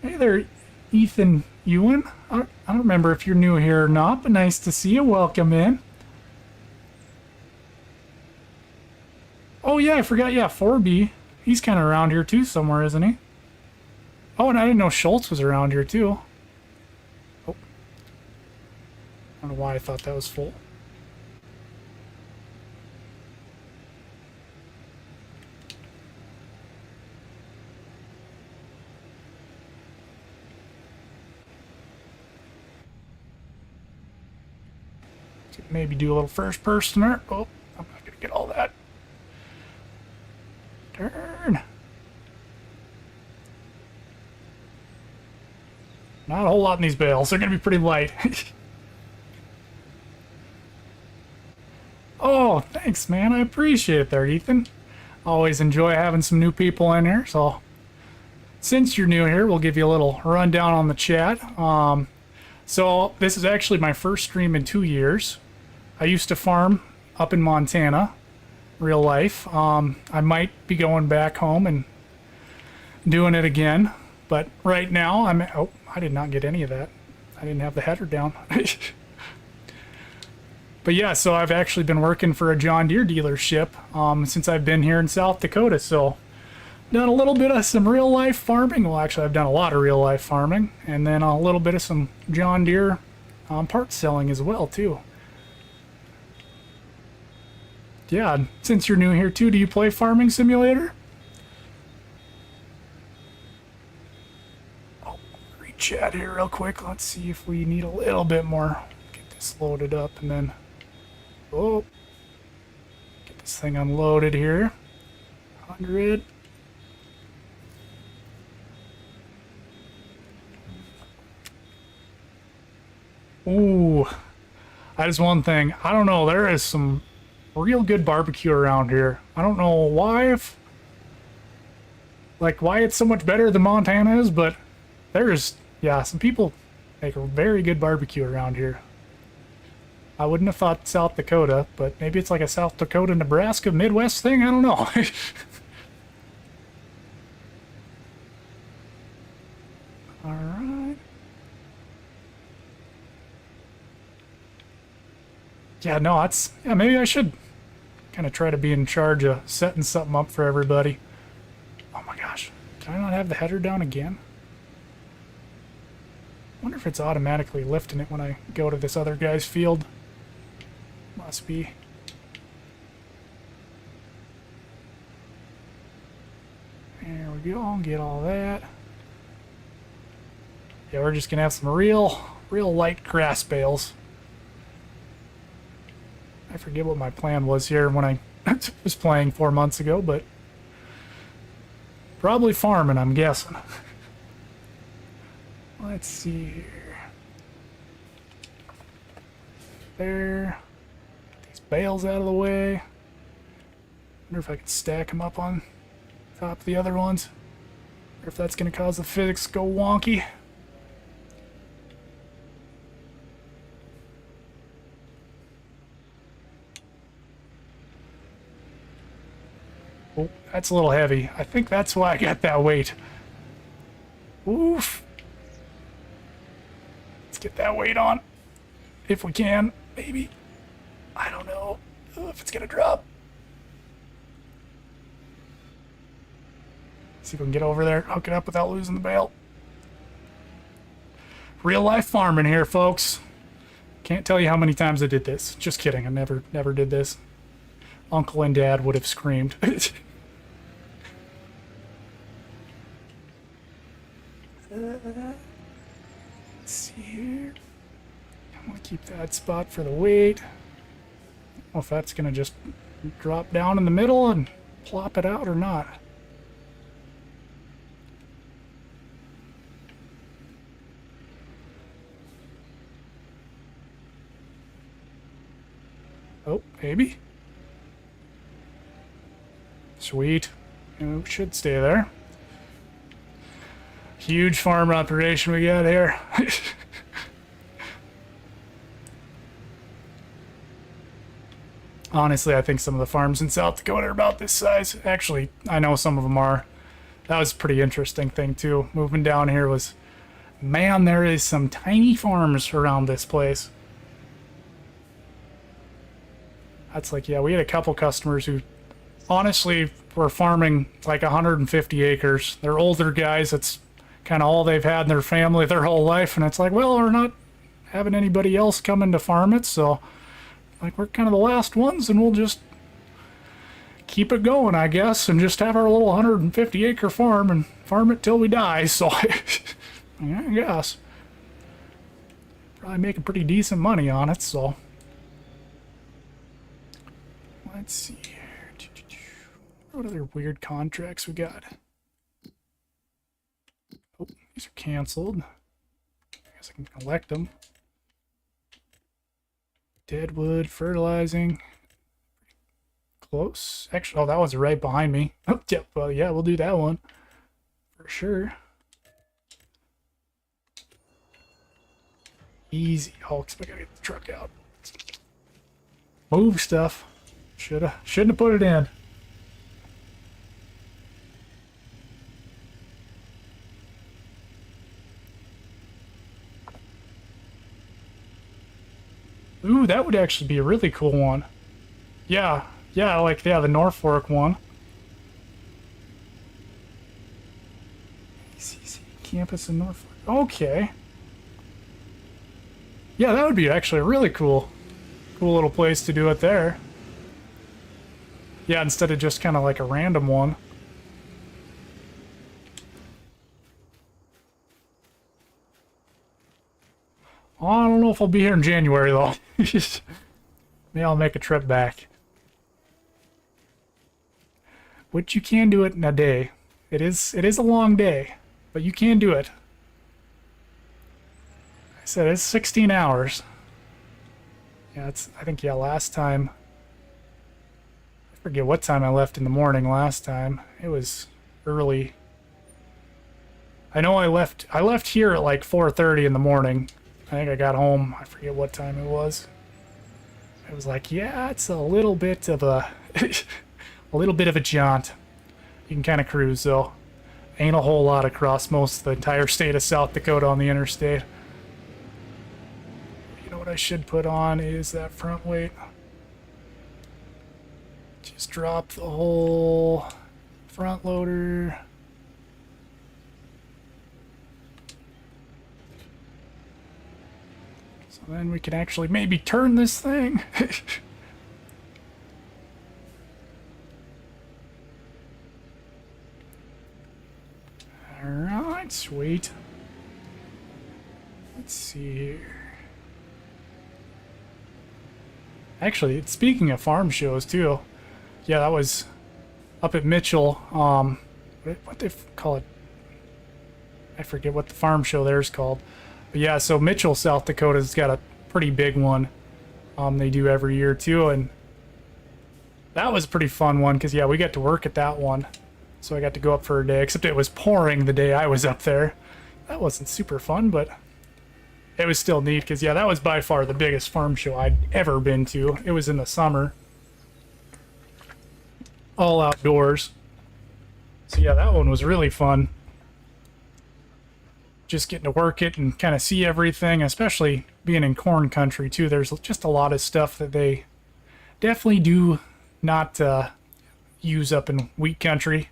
Hey there, Ethan Ewan. I don't remember if you're new here or not, but nice to see you. Welcome in. Oh yeah, I forgot. Yeah, 4B. He's kind of around here too somewhere, isn't he? Oh, and I didn't know Schultz was around here too. Oh. I don't know why I thought that was full. Maybe do a little first personer. Oh, I'm not gonna get all that. Turn. Not a whole lot in these bales. They're gonna be pretty light. Oh, thanks, man. I appreciate it there, Ethan. Always enjoy having some new people in here. So, since you're new here, we'll give you a little rundown on the chat. So, this is actually my first stream in 2 years. I used to farm up in Montana, real life. I might be going back home and doing it again, but right now oh, I did not get any of that. I didn't have the header down. But yeah, so I've actually been working for a John Deere dealership since I've been here in South Dakota. So done a little bit of some real life farming. Well, actually, I've done a lot of real life farming, and then a little bit of some John Deere parts selling as well too. Yeah, since you're new here too, do you play Farming Simulator? Oh, re-chat here real quick. Let's see if we need a little bit more. Get this loaded up and then, oh, get this thing unloaded here. 100. Ooh, that is one thing. I don't know, there is some real good barbecue around here. I don't know why why it's so much better than Montana is, but there's, yeah, some people make a very good barbecue around here. I wouldn't have thought South Dakota, but maybe it's like a South Dakota, Nebraska, Midwest thing. I don't know. All right. Yeah, no, that's... Yeah, maybe I should kind of try to be in charge of setting something up for everybody. Oh my gosh. Did I not have the header down again? I wonder if it's automatically lifting it when I go to this other guy's field. Must be. There we go. Get all that. Yeah, we're just gonna have some real light grass bales. I forget what my plan was here when I was playing 4 months ago, but probably farming, I'm guessing. Let's see here. There. Get these bales out of the way. Wonder if I could stack them up on top of the other ones. Or if that's going to cause the physics to go wonky. Oh, that's a little heavy. I think that's why I got that weight. Oof. Let's get that weight on. If we can, maybe. I don't know if it's gonna drop. See if we can get over there, hook it up without losing the bale. Real life farming here, folks. Can't tell you how many times I did this. Just kidding, I never did this. Uncle and Dad would have screamed. Let's see here. I'm gonna keep that spot for the weight. I don't know if that's gonna just drop down in the middle and plop it out or not. Oh, maybe. Sweet. And it should stay there. Huge farm operation we got here. Honestly, I think some of the farms in South Dakota are about this size. Actually, I know some of them are. That was a pretty interesting thing, too. Moving down here was... Man, there is some tiny farms around this place. That's like, yeah, we had a couple customers who honestly were farming like 150 acres. They're older guys. It's kind of all they've had in their family their whole life. And it's like, well, we're not having anybody else come in to farm it. So, like, we're kind of the last ones, and we'll just keep it going, I guess, and just have our little 150 acre farm and farm it till we die. So, yeah, I guess. Probably making pretty decent money on it, so. Let's see here. What other weird contracts we got? Oh, these are canceled. I guess I can collect them. Deadwood, fertilizing. Close. Actually, oh, that was right behind me. Oh, yeah, well, yeah, we'll do that one. For sure. Easy. Oh, I gotta get the truck out. Move stuff. Shouldn't have put it in. Ooh, that would actually be a really cool one. Yeah, like, yeah, the Norfolk one. ECC campus in Norfolk. Okay. Yeah, that would be actually a really cool little place to do it there. Yeah, instead of just kind of like a random one. Oh, I don't know if I'll be here in January, though. Maybe I'll make a trip back. Which you can do it in a day. It is a long day, but you can do it. I said it's 16 hours. Yeah, I think, yeah, last time... I forget what time I left in the morning last time. It was early. I know I left here at like 4:30 in the morning. I think I got home, I forget what time it was. It was like, yeah, it's a little bit of a a little bit of a jaunt. You can kind of cruise though. Ain't a whole lot across most of the entire state of South Dakota on the interstate. You know what I should put on is that front weight. Just drop the whole front loader. So then we can actually maybe turn this thing. Alright, sweet. Let's see here. Actually, speaking of farm shows too, yeah, that was up at Mitchell. What they call it? I forget what the farm show there is called. But yeah, so Mitchell, South Dakota's got a pretty big one. They do every year too, and that was a pretty fun one because yeah, we got to work at that one. So I got to go up for a day, except it was pouring the day I was up there. That wasn't super fun, but it was still neat because, yeah, that was by far the biggest farm show I'd ever been to. It was in the summer. All outdoors. So, yeah, that one was really fun. Just getting to work it and kind of see everything, especially being in corn country, too. There's just a lot of stuff that they definitely do not use up in wheat country.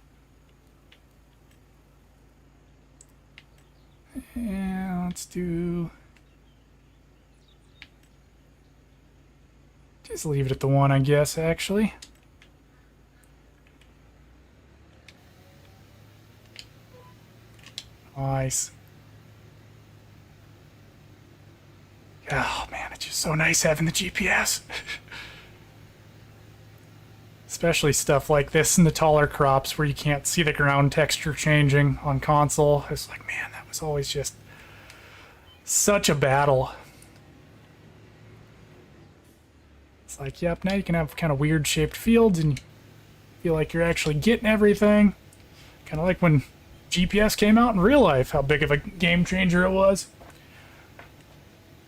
Yeah, let's do... Just leave it at the one, I guess, actually. Nice. Oh, man, it's just so nice having the GPS. Especially stuff like this in the taller crops where you can't see the ground texture changing on console. It's like, man, that was always just such a battle. It's like, yep, now you can have kind of weird shaped fields and you feel like you're actually getting everything. Kind of like when GPS came out in real life, how big of a game changer it was.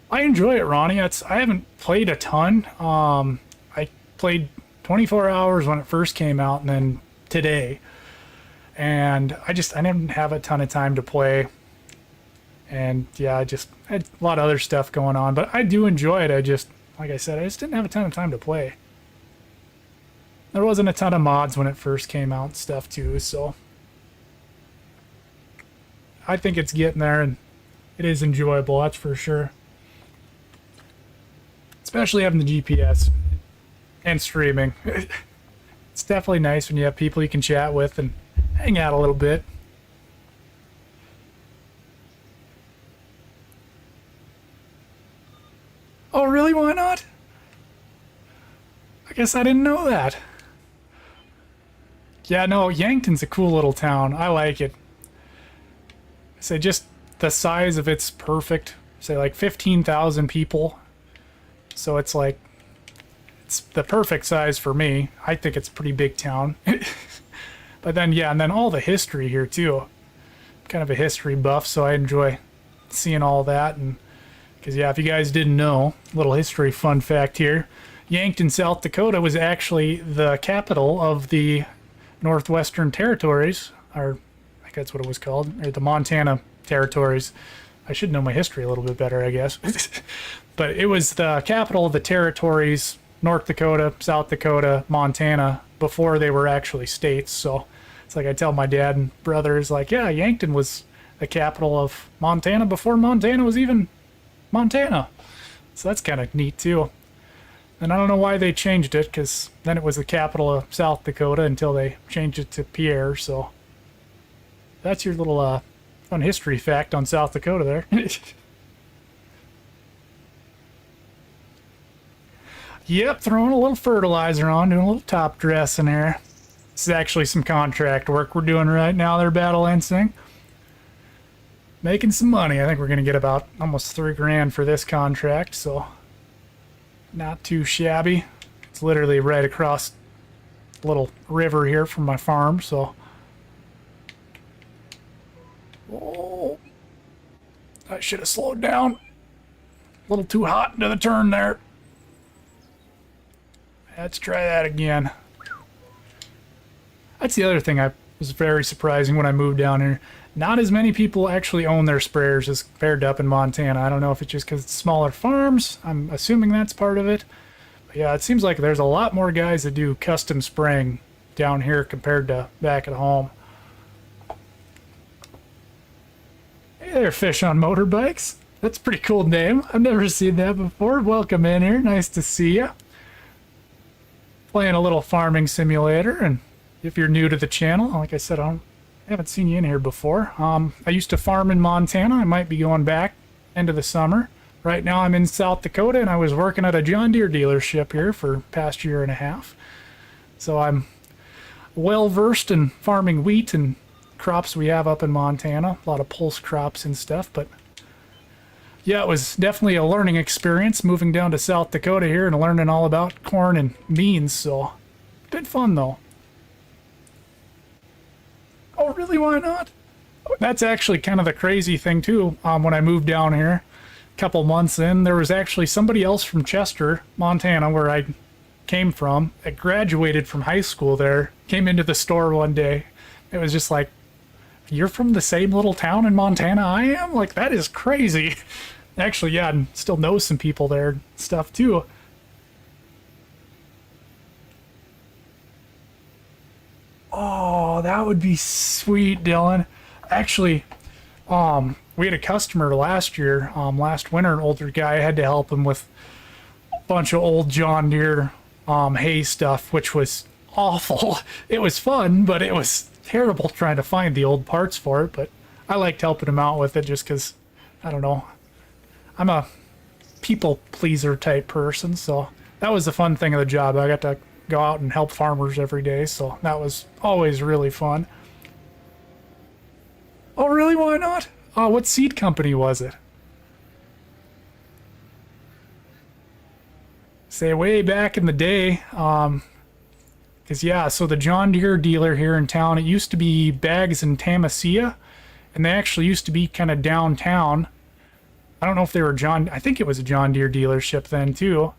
I enjoy it, Ronnie. I haven't played a ton. I played 24 hours when it first came out and then today. And I didn't have a ton of time to play. And yeah, I just had a lot of other stuff going on. But I do enjoy it. Like I said, I just didn't have a ton of time to play. There wasn't a ton of mods when it first came out and stuff too, so I think it's getting there and it is enjoyable, that's for sure. Especially having the GPS and streaming. It's definitely nice when you have people you can chat with and hang out a little bit. Oh, really? Why not? I guess I didn't know that. Yeah, no, Yankton's a cool little town. I like it. Say just the size of it's perfect. Say like 15,000 people. So it's like, it's the perfect size for me. I think it's a pretty big town. But then, yeah, and then all the history here too. I'm kind of a history buff, so I enjoy seeing all that. And because, yeah, if you guys didn't know, little history fun fact here. Yankton, South Dakota was actually the capital of the Northwestern Territories, or I think that's what it was called, or the Montana Territories. I should know my history a little bit better, I guess. But it was the capital of the territories, North Dakota, South Dakota, Montana, before they were actually states. So it's like I tell my dad and brothers, like, yeah, Yankton was the capital of Montana before Montana was even Montana. So that's kind of neat too. And I don't know why they changed it, because then it was the capital of South Dakota until they changed it to Pierre. So that's your little fun history fact on South Dakota there. Yep, throwing a little fertilizer on, doing a little top dress in there. This is actually some contract work we're doing right now there, Battle Instinct. Making some money. I think we're going to get about almost $3,000 for this contract, so not too shabby. It's literally right across a little river here from my farm, so. Oh, I should have slowed down. A little too hot into the turn there. Let's try that again. That's the other thing I was very surprising when I moved down here. Not as many people actually own their sprayers as compared to up in Montana. I don't know if it's just because it's smaller farms. I'm assuming that's part of it. But yeah, it seems like there's a lot more guys that do custom spraying down here compared to back at home. Hey there, Fish on Motorbikes. That's a pretty cool name. I've never seen that before. Welcome in here. Nice to see you. Playing a little farming simulator, and if you're new to the channel, like I said, I haven't seen you in here before. I used to farm in Montana. I might be going back end of the summer. Right now I'm in South Dakota, and I was working at a John Deere dealership here for the past year and a half. So I'm well versed in farming wheat and crops we have up in Montana. A lot of pulse crops and stuff, but yeah, it was definitely a learning experience moving down to South Dakota here and learning all about corn and beans, so been fun though. Oh, really? Why not? That's actually kind of the crazy thing too. When I moved down here a couple months in, there was actually somebody else from Chester, Montana, where I came from, that graduated from high school there, came into the store one day. It was just like, you're from the same little town in Montana I am? Like, that is crazy. Actually, yeah, and still know some people there and stuff too. Oh, that would be sweet, Dylan. Actually, we had a customer last year, last winter, an older guy. I had to help him with a bunch of old John Deere hay stuff, which was awful. It was fun, but it was terrible trying to find the old parts for it. But I liked helping him out with it just because, I don't know, I'm a people pleaser type person, so that was the fun thing of the job. I got to go out and help farmers every day, so that was always really fun. Oh, really? Why not? Oh, what seed company was it? Say way back in the day, because yeah, so the John Deere dealer here in town, it used to be Bags in Tamasia, and they actually used to be kind of downtown. I don't know if they were I think it was a John Deere dealership then too.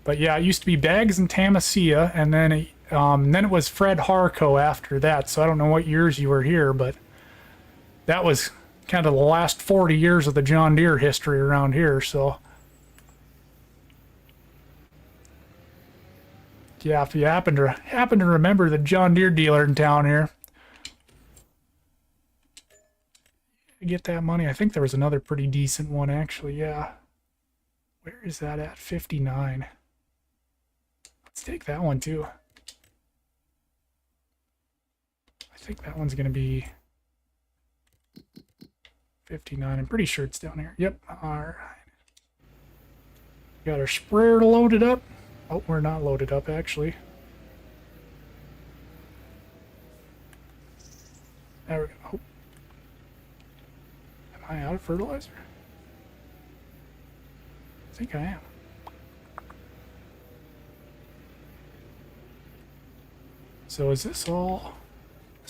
But yeah, it used to be Bags in Tamasia, and then it was Fred Harco after that. So I don't know what years you were here, but that was kind of the last 40 years of the John Deere history around here. So yeah, if you happen to remember the John Deere dealer in town here, get that money. I think there was another pretty decent one actually. Yeah, where is that at? 59. Let's take that one too. I think that one's gonna be 59. I'm pretty sure it's down here. Yep. All right. Got our sprayer loaded up. Oh, we're not loaded up actually. There we go. Oh. Am I out of fertilizer? I think I am. So is this all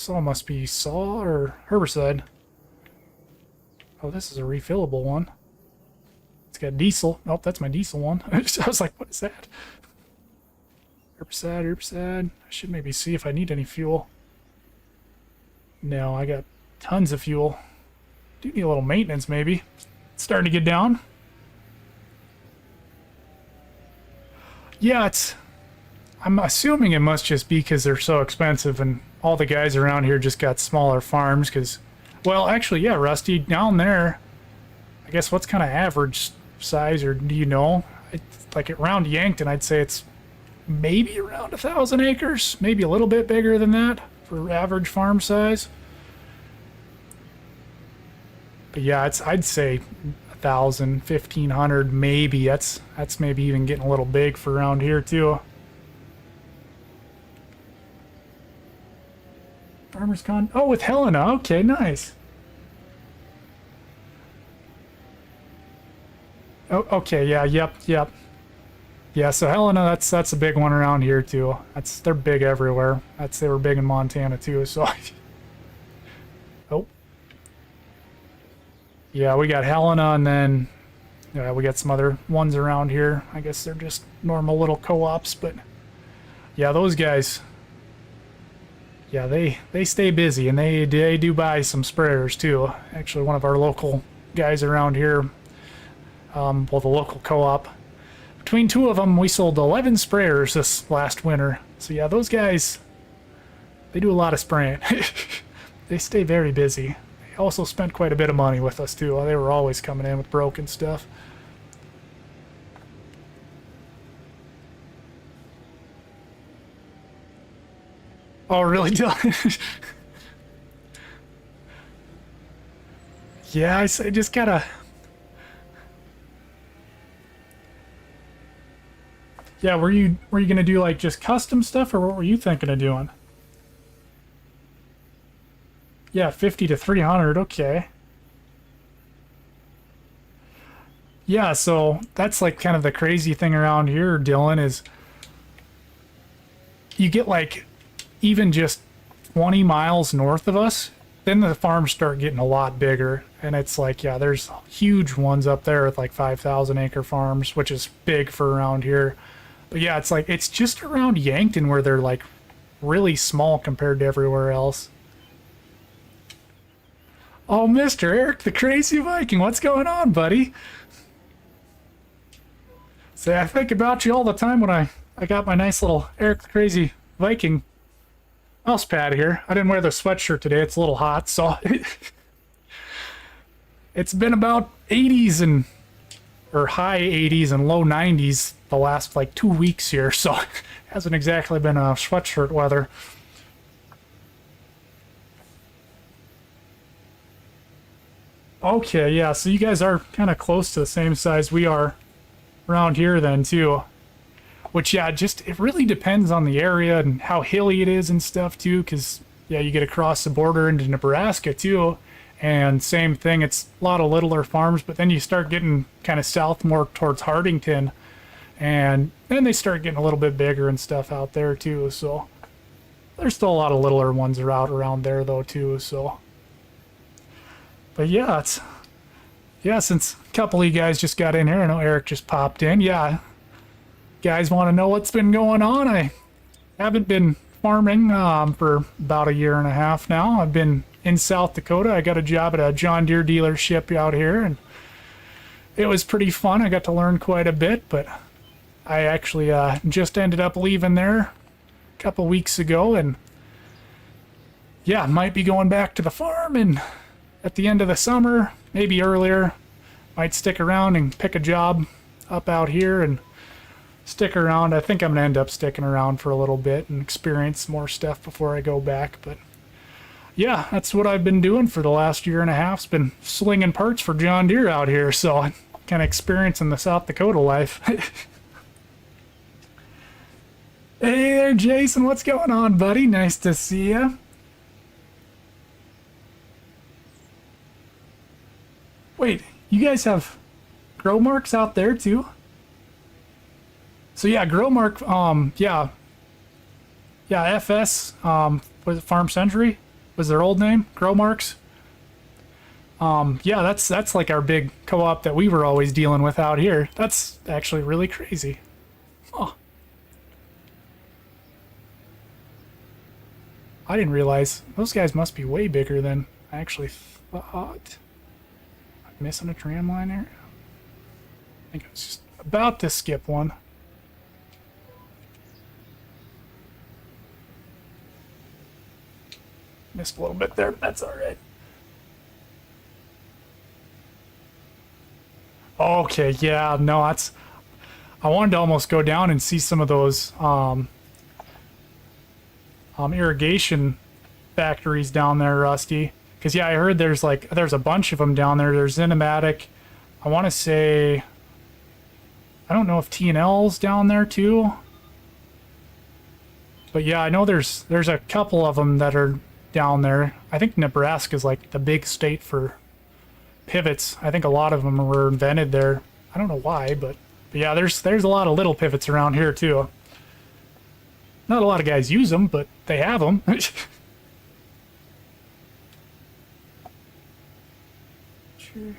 must be saw or herbicide. Oh, this is a refillable one. It's got diesel. Oh, that's my diesel one. I was like, what is that? Herbicide. I should maybe see if I need any fuel. No, I got tons of fuel. Do need a little maintenance maybe. It's starting to get down. Yeah, I'm assuming it must just be because they're so expensive and all the guys around here just got smaller farms because, well, actually, yeah, Rusty, down there, I guess what's kind of average size, or do you know? Like around Yankton, I'd say it's maybe around 1,000 acres, maybe a little bit bigger than that for average farm size. But yeah, I'd say 1,000, 1,500 maybe. That's maybe even getting a little big for around here too. Farmers Con. Oh, with Helena. Okay, nice. Oh, okay. Yeah. Yep. Yeah. So Helena, that's a big one around here too. They're big everywhere. They were big in Montana too. So. Oh. Yeah, we got Helena, and then we got some other ones around here. I guess they're just normal little co-ops, but yeah, those guys. Yeah, they stay busy, and they do buy some sprayers too. Actually, one of our local guys around here, well, the local co-op, between two of them, we sold 11 sprayers this last winter. So yeah, those guys, they do a lot of spraying. They stay very busy. They also spent quite a bit of money with us too. They were always coming in with broken stuff. Oh, really? Yeah, I just gotta... Yeah, were you gonna do like just custom stuff, or what were you thinking of doing? Yeah, 50 to 300, okay. Yeah, so that's like kind of the crazy thing around here, Dylan, is you get like even just 20 miles north of us, then the farms start getting a lot bigger. And it's like, yeah, there's huge ones up there with like 5,000 acre farms, which is big for around here. But yeah, it's like, it's just around Yankton where they're like really small compared to everywhere else. Oh, Mr. Eric the Crazy Viking, what's going on, buddy? Say, I think about you all the time when I got my nice little Eric the Crazy Viking mouse pad here. I didn't wear the sweatshirt today. It's a little hot, so it's been about 80s and or high 80s and low 90s the last like 2 weeks here, so it hasn't exactly been a sweatshirt weather. Okay, yeah, so you guys are kind of close to the same size we are around here then too. Which, yeah, just, it really depends on the area and how hilly it is and stuff, too, because, yeah, you get across the border into Nebraska, too, and same thing, it's a lot of littler farms, but then you start getting kind of south more towards Hardington, and then they start getting a little bit bigger and stuff out there, too, so there's still a lot of littler ones around there, though, too, so. But, yeah, since a couple of you guys just got in here, I know Eric just popped in, yeah. Guys want to know what's been going on? I haven't been farming for about a year and a half now. I've been in South Dakota. I got a job at a John Deere dealership out here, and it was pretty fun. I got to learn quite a bit, but I actually just ended up leaving there a couple weeks ago, and yeah, might be going back to the farm and at the end of the summer, maybe earlier. Might stick around and pick a job up out here and stick around. I think I'm gonna end up sticking around for a little bit and experience more stuff before I go back. But yeah, that's what I've been doing for the last year and a half. It's been slinging parts for John Deere out here, so I'm kind of experiencing the South Dakota life. Hey there, Jason. What's going on, buddy? Nice to see you. Wait, you guys have grow marks out there too? So yeah, Growmark, yeah, FS, was it Farm Century? Was their old name? Growmarks? Yeah, that's like our big co-op that we were always dealing with out here. That's actually really crazy. Oh. I didn't realize, those guys must be way bigger than I actually thought. I'm missing a tram line there? I think I was just about to skip one. Missed a little bit there, but that's alright. Okay, yeah, no, that's... I wanted to almost go down and see some of those irrigation factories down there, Rusty. Because, yeah, I heard there's a bunch of them down there. There's Zenomatic. I want to say... I don't know if T&L's down there, too. But, yeah, I know there's a couple of them that are down there. I think Nebraska's like the big state for pivots. I think a lot of them were invented there. I don't know why, but yeah, there's a lot of little pivots around here too. Not a lot of guys use them, but they have them. Sure.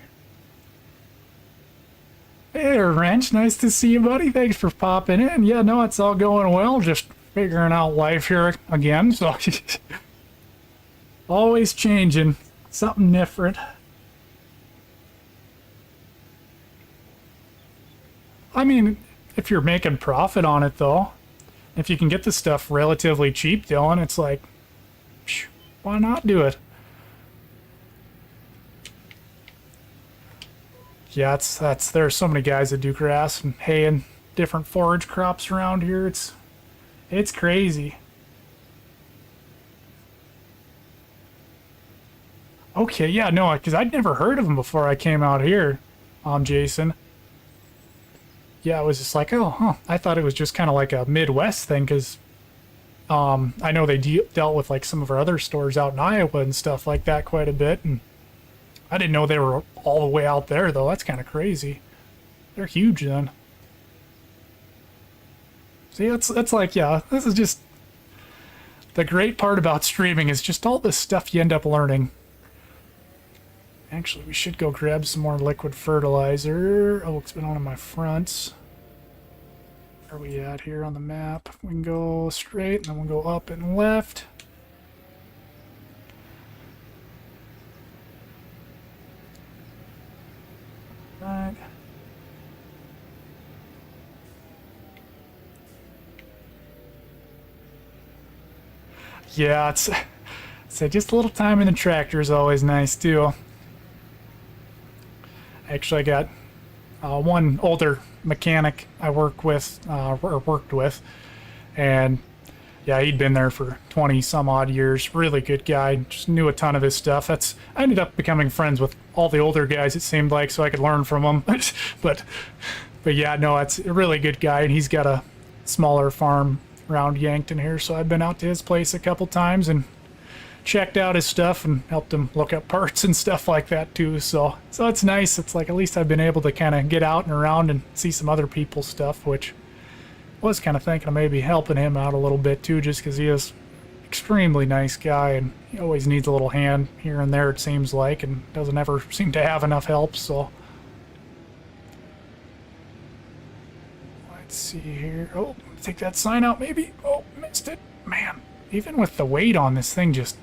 Hey there, Wrench. Nice to see you, buddy. Thanks for popping in. Yeah, no, it's all going well. Just figuring out life here again, so Always changing. Something different. I mean, if you're making profit on it, though, if you can get the stuff relatively cheap, Dylan, it's like, psh, why not do it? Yeah, there's so many guys that do grass and hay and different forage crops around here. It's crazy. Okay, yeah, no, because I'd never heard of them before I came out here, Jason. Yeah, I was just like, oh, huh. I thought it was just kind of like a Midwest thing, because I know they dealt with like some of our other stores out in Iowa and stuff like that quite a bit, and I didn't know they were all the way out there, though. That's kind of crazy. They're huge, then. See, that's like, yeah, this is just... The great part about streaming is just all this stuff you end up learning. Actually, we should go grab some more liquid fertilizer. Oh, it's been on my fronts. Where are we at here on the map? We can go straight, and then we'll go up and left. Right. Yeah, it's just a little time in the tractor is always nice too. Actually, I got one older mechanic I worked with, and yeah, he'd been there for 20 some odd years. Really good guy. Just knew a ton of his stuff. I ended up becoming friends with all the older guys, it seemed like, so I could learn from them. but yeah, no, it's a really good guy, and he's got a smaller farm around Yankton here, so I've been out to his place a couple times and checked out his stuff and helped him look up parts and stuff like that too. So it's nice. It's like at least I've been able to kind of get out and around and see some other people's stuff, which was kind of thinking of maybe helping him out a little bit too, just because he is extremely nice guy and he always needs a little hand here and there, it seems like, and doesn't ever seem to have enough help. So let's see here. Oh, take that sign out maybe. Oh, missed it. Man, even with the weight on this thing, just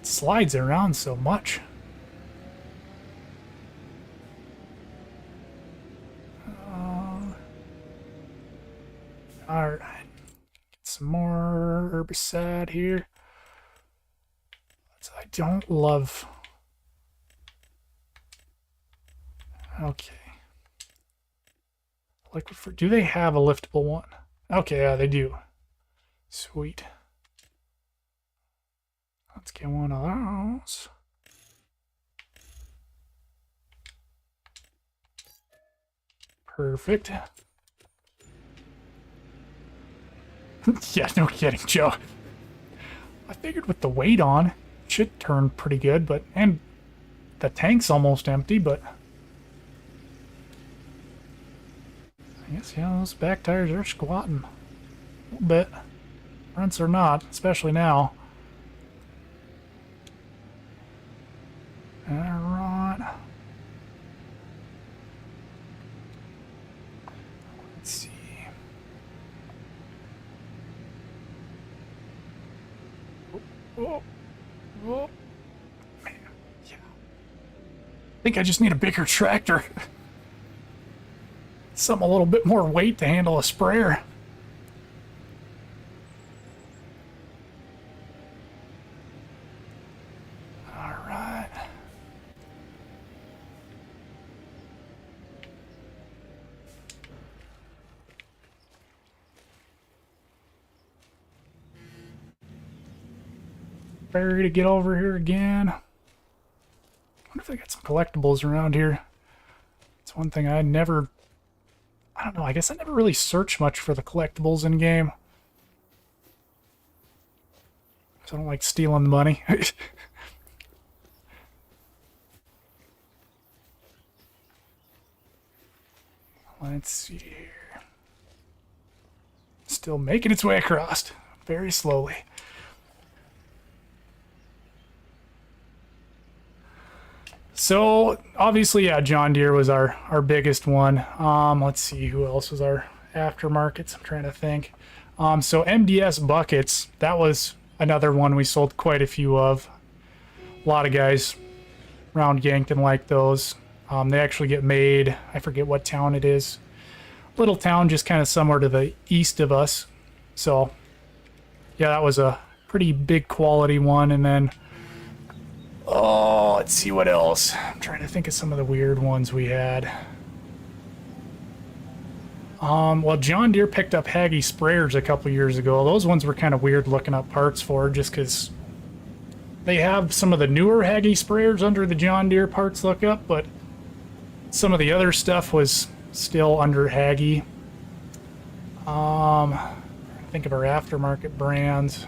slides around so much. Alright. Get some more herbicide here. I don't love... Okay. Liquid do they have a liftable one? Okay, yeah, they do. Sweet. Let's get one of those. Perfect. Yeah, no kidding, Joe. I figured with the weight on, it should turn pretty good, and the tank's almost empty, but I guess, yeah, those back tires are squatting a little bit. Fronts are not, especially now. Alright. Let's see. Oh, oh. Man, yeah. I think I just need a bigger tractor. Something a little bit more weight to handle a sprayer. Alright. Barry to get over here again. I wonder if they got some collectibles around here. It's one thing I don't know, I guess I never really searched much for the collectibles in game. So I don't like stealing the money. Let's see here. Still making its way across, very slowly. So obviously, yeah, John Deere was our biggest one. Let's see who else was our aftermarkets. I'm trying to think. So MDS buckets, that was another one we sold quite a few of. A lot of guys around Yankton like those. They actually get made, I forget what town it is. Little town just kind of somewhere to the east of us. So, yeah, that was a pretty big quality one. And then, oh, let's see what else. I'm trying to think of some of the weird ones we had. Well, John Deere picked up Hagie sprayers a couple years ago. Those ones were kind of weird looking up parts for, just because they have some of the newer Hagie sprayers under the John Deere parts lookup, but some of the other stuff was still under Hagie. Think of our aftermarket brands.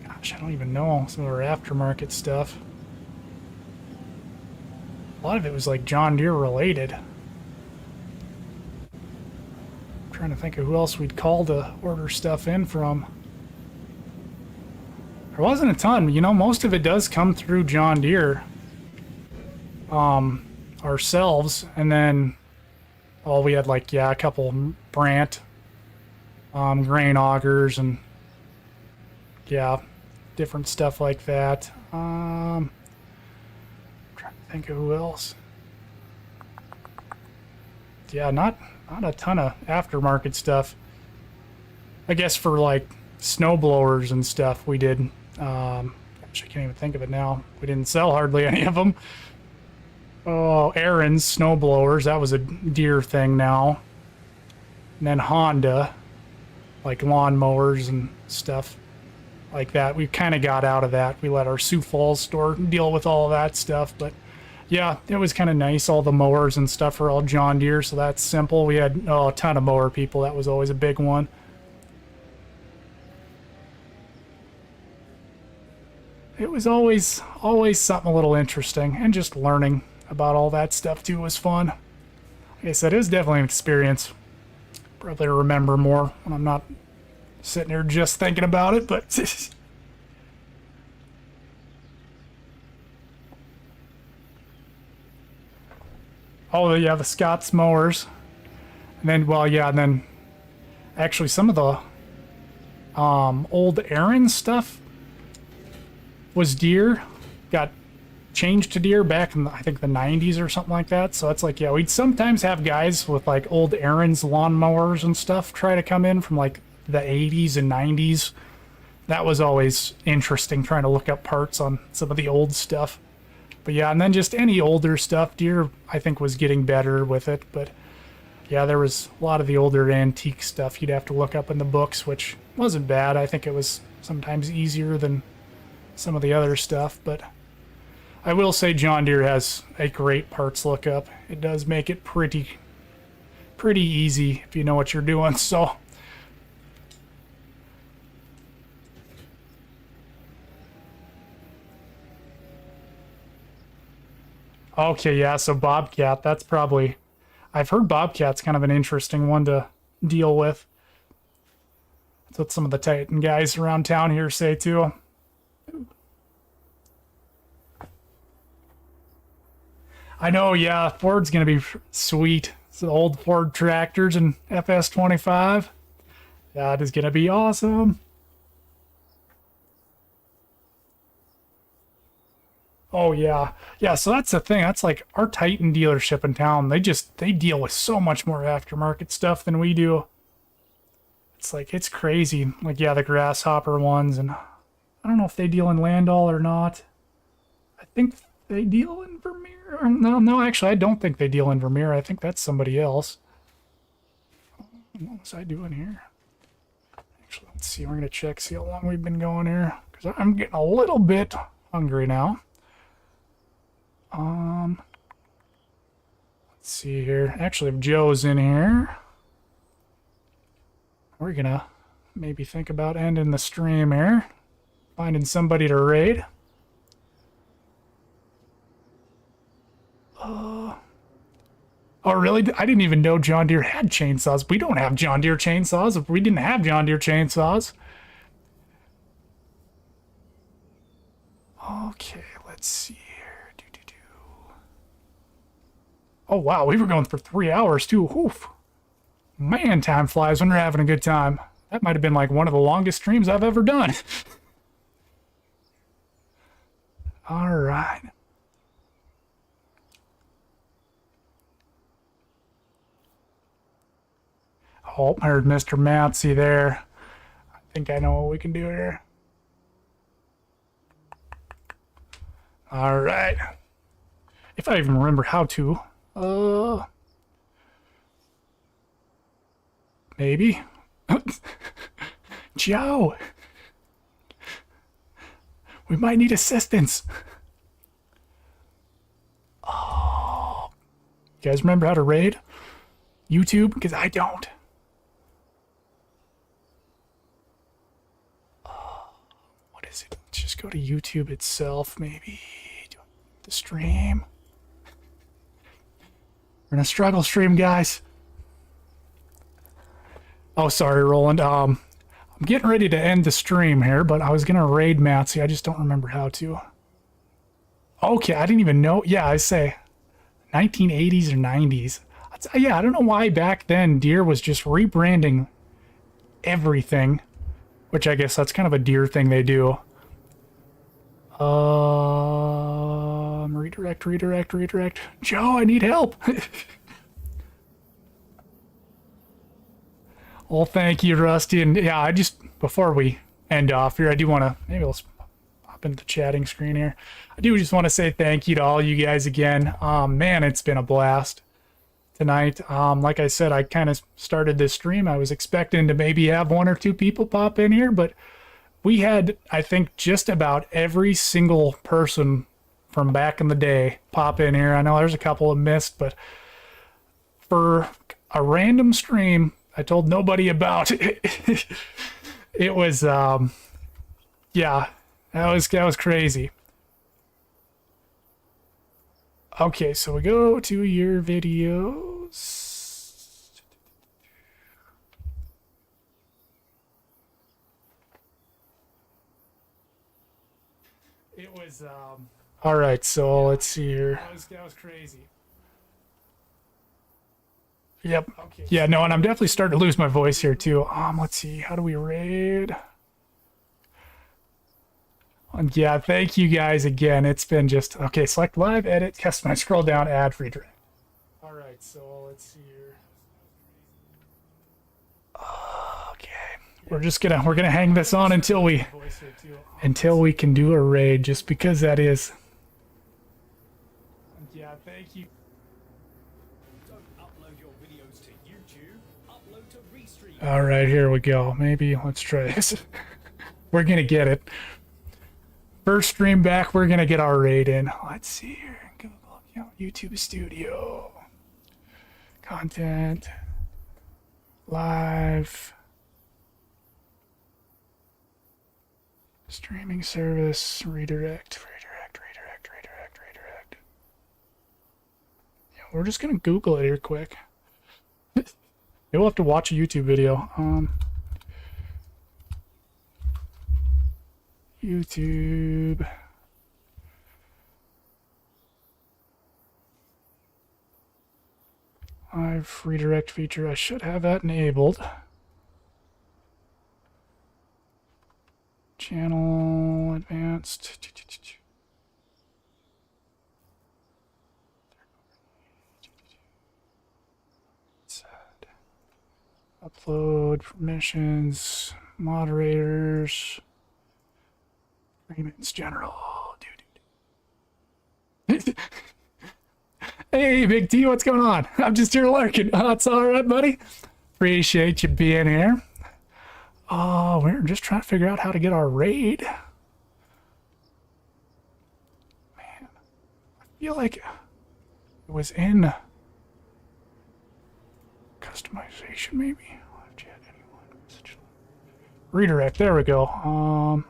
Gosh, I don't even know some of our aftermarket stuff. A lot of it was like John Deere related. Trying to think of who else we'd call to order stuff in from. There wasn't a ton, you know, most of it does come through John Deere ourselves, and then we had like, yeah, a couple Brandt grain augers and yeah, different stuff like that. Trying to think of who else. Yeah, not a ton of aftermarket stuff. I guess for like snow blowers and stuff we did. Gosh, I can't even think of it now. We didn't sell hardly any of them. Oh, Aaron's snow blowers, that was a Deere thing now. And then Honda, like lawn mowers and stuff like that. We kind of got out of that. We let our Sioux Falls store deal with all of that stuff, but yeah, it was kind of nice. All the mowers and stuff are all John Deere, so that's simple. We had a ton of mower people. That was always a big one. It was always something a little interesting, and just learning about all that stuff too was fun. Like I said, it was definitely an experience. Probably remember more when I'm not sitting here just thinking about it, but oh yeah, the Scott's mowers. And then, well, yeah, and then actually some of the old Aaron stuff was Deere. Got changed to Deere back in I think the 90s or something like that. So it's like, yeah, we'd sometimes have guys with like old Aaron's lawn mowers and stuff try to come in from like the 80s and 90s. That was always interesting, trying to look up parts on some of the old stuff. But yeah, and then just any older stuff. Deere, I think, was getting better with it. But yeah, there was a lot of the older antique stuff you'd have to look up in the books, which wasn't bad. I think it was sometimes easier than some of the other stuff. But I will say John Deere has a great parts lookup. It does make it pretty easy if you know what you're doing. So okay, yeah, so Bobcat, that's probably... I've heard Bobcat's kind of an interesting one to deal with. That's what some of the Titan guys around town here say, too. I know, yeah, Ford's going to be sweet. It's the old Ford tractors and FS25. That is going to be awesome. Oh yeah. Yeah, so that's the thing. That's like our Titan dealership in town. They deal with so much more aftermarket stuff than we do. It's like, it's crazy. Like, yeah, the Grasshopper ones, and I don't know if they deal in Landau or not. I think they deal in Vermeer. No, actually, I don't think they deal in Vermeer. I think that's somebody else. What was I doing here? Actually, let's see. We're going to check, see how long we've been going here. Because I'm getting a little bit hungry now. Let's see here. Actually, if Joe's in here, we're gonna maybe think about ending the stream here. Finding somebody to raid. Oh, really? I didn't even know John Deere had chainsaws. We don't have John Deere chainsaws. If we didn't have John Deere chainsaws. Okay, let's see. Oh, wow, we were going for 3 hours, too. Oof. Man, time flies when you're having a good time. That might have been like one of the longest streams I've ever done. All right. Oh, I heard Mr. Mountsy there. I think I know what we can do here. All right. If I even remember how to. Maybe. Joe. We might need assistance. Oh. You guys remember how to raid? YouTube? Because I don't. What is it? Let's just go to YouTube itself, maybe. The stream. We're in a struggle stream, guys. Oh, sorry, Roland. I'm getting ready to end the stream here, but I was gonna raid Matsy. I just don't remember how to. Okay, I didn't even know. Yeah, I say 1980s or 90s. Yeah, I don't know why back then Deer was just rebranding everything, which I guess that's kind of a Deer thing they do. Redirect. Joe, I need help. Well, thank you, Rusty. And yeah, I just, before we end off here, I do want to, maybe let's pop into the chatting screen here. I do just want to say thank you to all you guys again. Man, it's been a blast tonight. Like I said, I kind of started this stream. I was expecting to maybe have 1 or 2 people pop in here, but we had, I think, just about every single person from back in the day pop in here. I know there's a couple of missed, but for a random stream I told nobody about it. It was yeah, that was crazy. Okay, so we go to your videos. It was all right, so let's see here. That was crazy. Yep. Okay. Yeah, no, and I'm definitely starting to lose my voice here too. Let's see, how do we raid? Yeah, thank you guys again. It's been just okay. Select live, edit, customize, scroll down, add, free direct. All right, so let's see here. Okay, we're gonna hang this on until we can do a raid, just because that is. Yeah, thank you. All right, here we go. Maybe let's try this. We're gonna get it. First stream back, we're gonna get our raid in. Let's see here. Google, YouTube Studio, content, live, streaming service, redirect. Yeah, we're just gonna Google it here quick. You'll have to watch a YouTube video. YouTube. Live redirect feature. I should have that enabled. Channel advanced. Upload permissions, moderators, agreements general. Dude. Hey, Big T, what's going on? I'm just here lurking. It's all right, buddy. Appreciate you being here. Oh, we're just trying to figure out how to get our raid. Man, I feel like it was in customization, maybe. Redirect. There we go.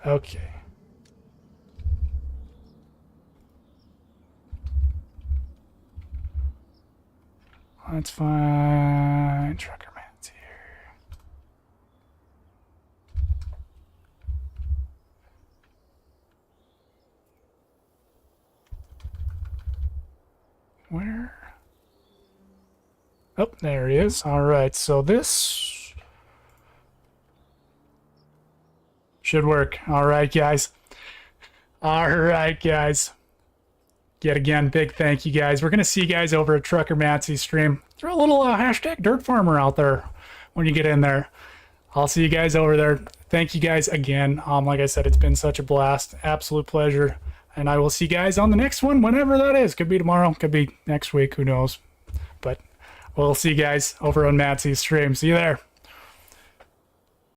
Okay. That's fine. Trucker Man's here. Where? Oh, there he is. All right, so this should work. All right, guys. All right, guys. Yet again, big thank you, guys. We're going to see you guys over at Trucker Matsy's stream. Throw a little hashtag Dirt Farmer out there when you get in there. I'll see you guys over there. Thank you guys again. Like I said, it's been such a blast. Absolute pleasure. And I will see you guys on the next one, whenever that is. Could be tomorrow, could be next week, who knows. But we'll see you guys over on Matsy's stream. See you there.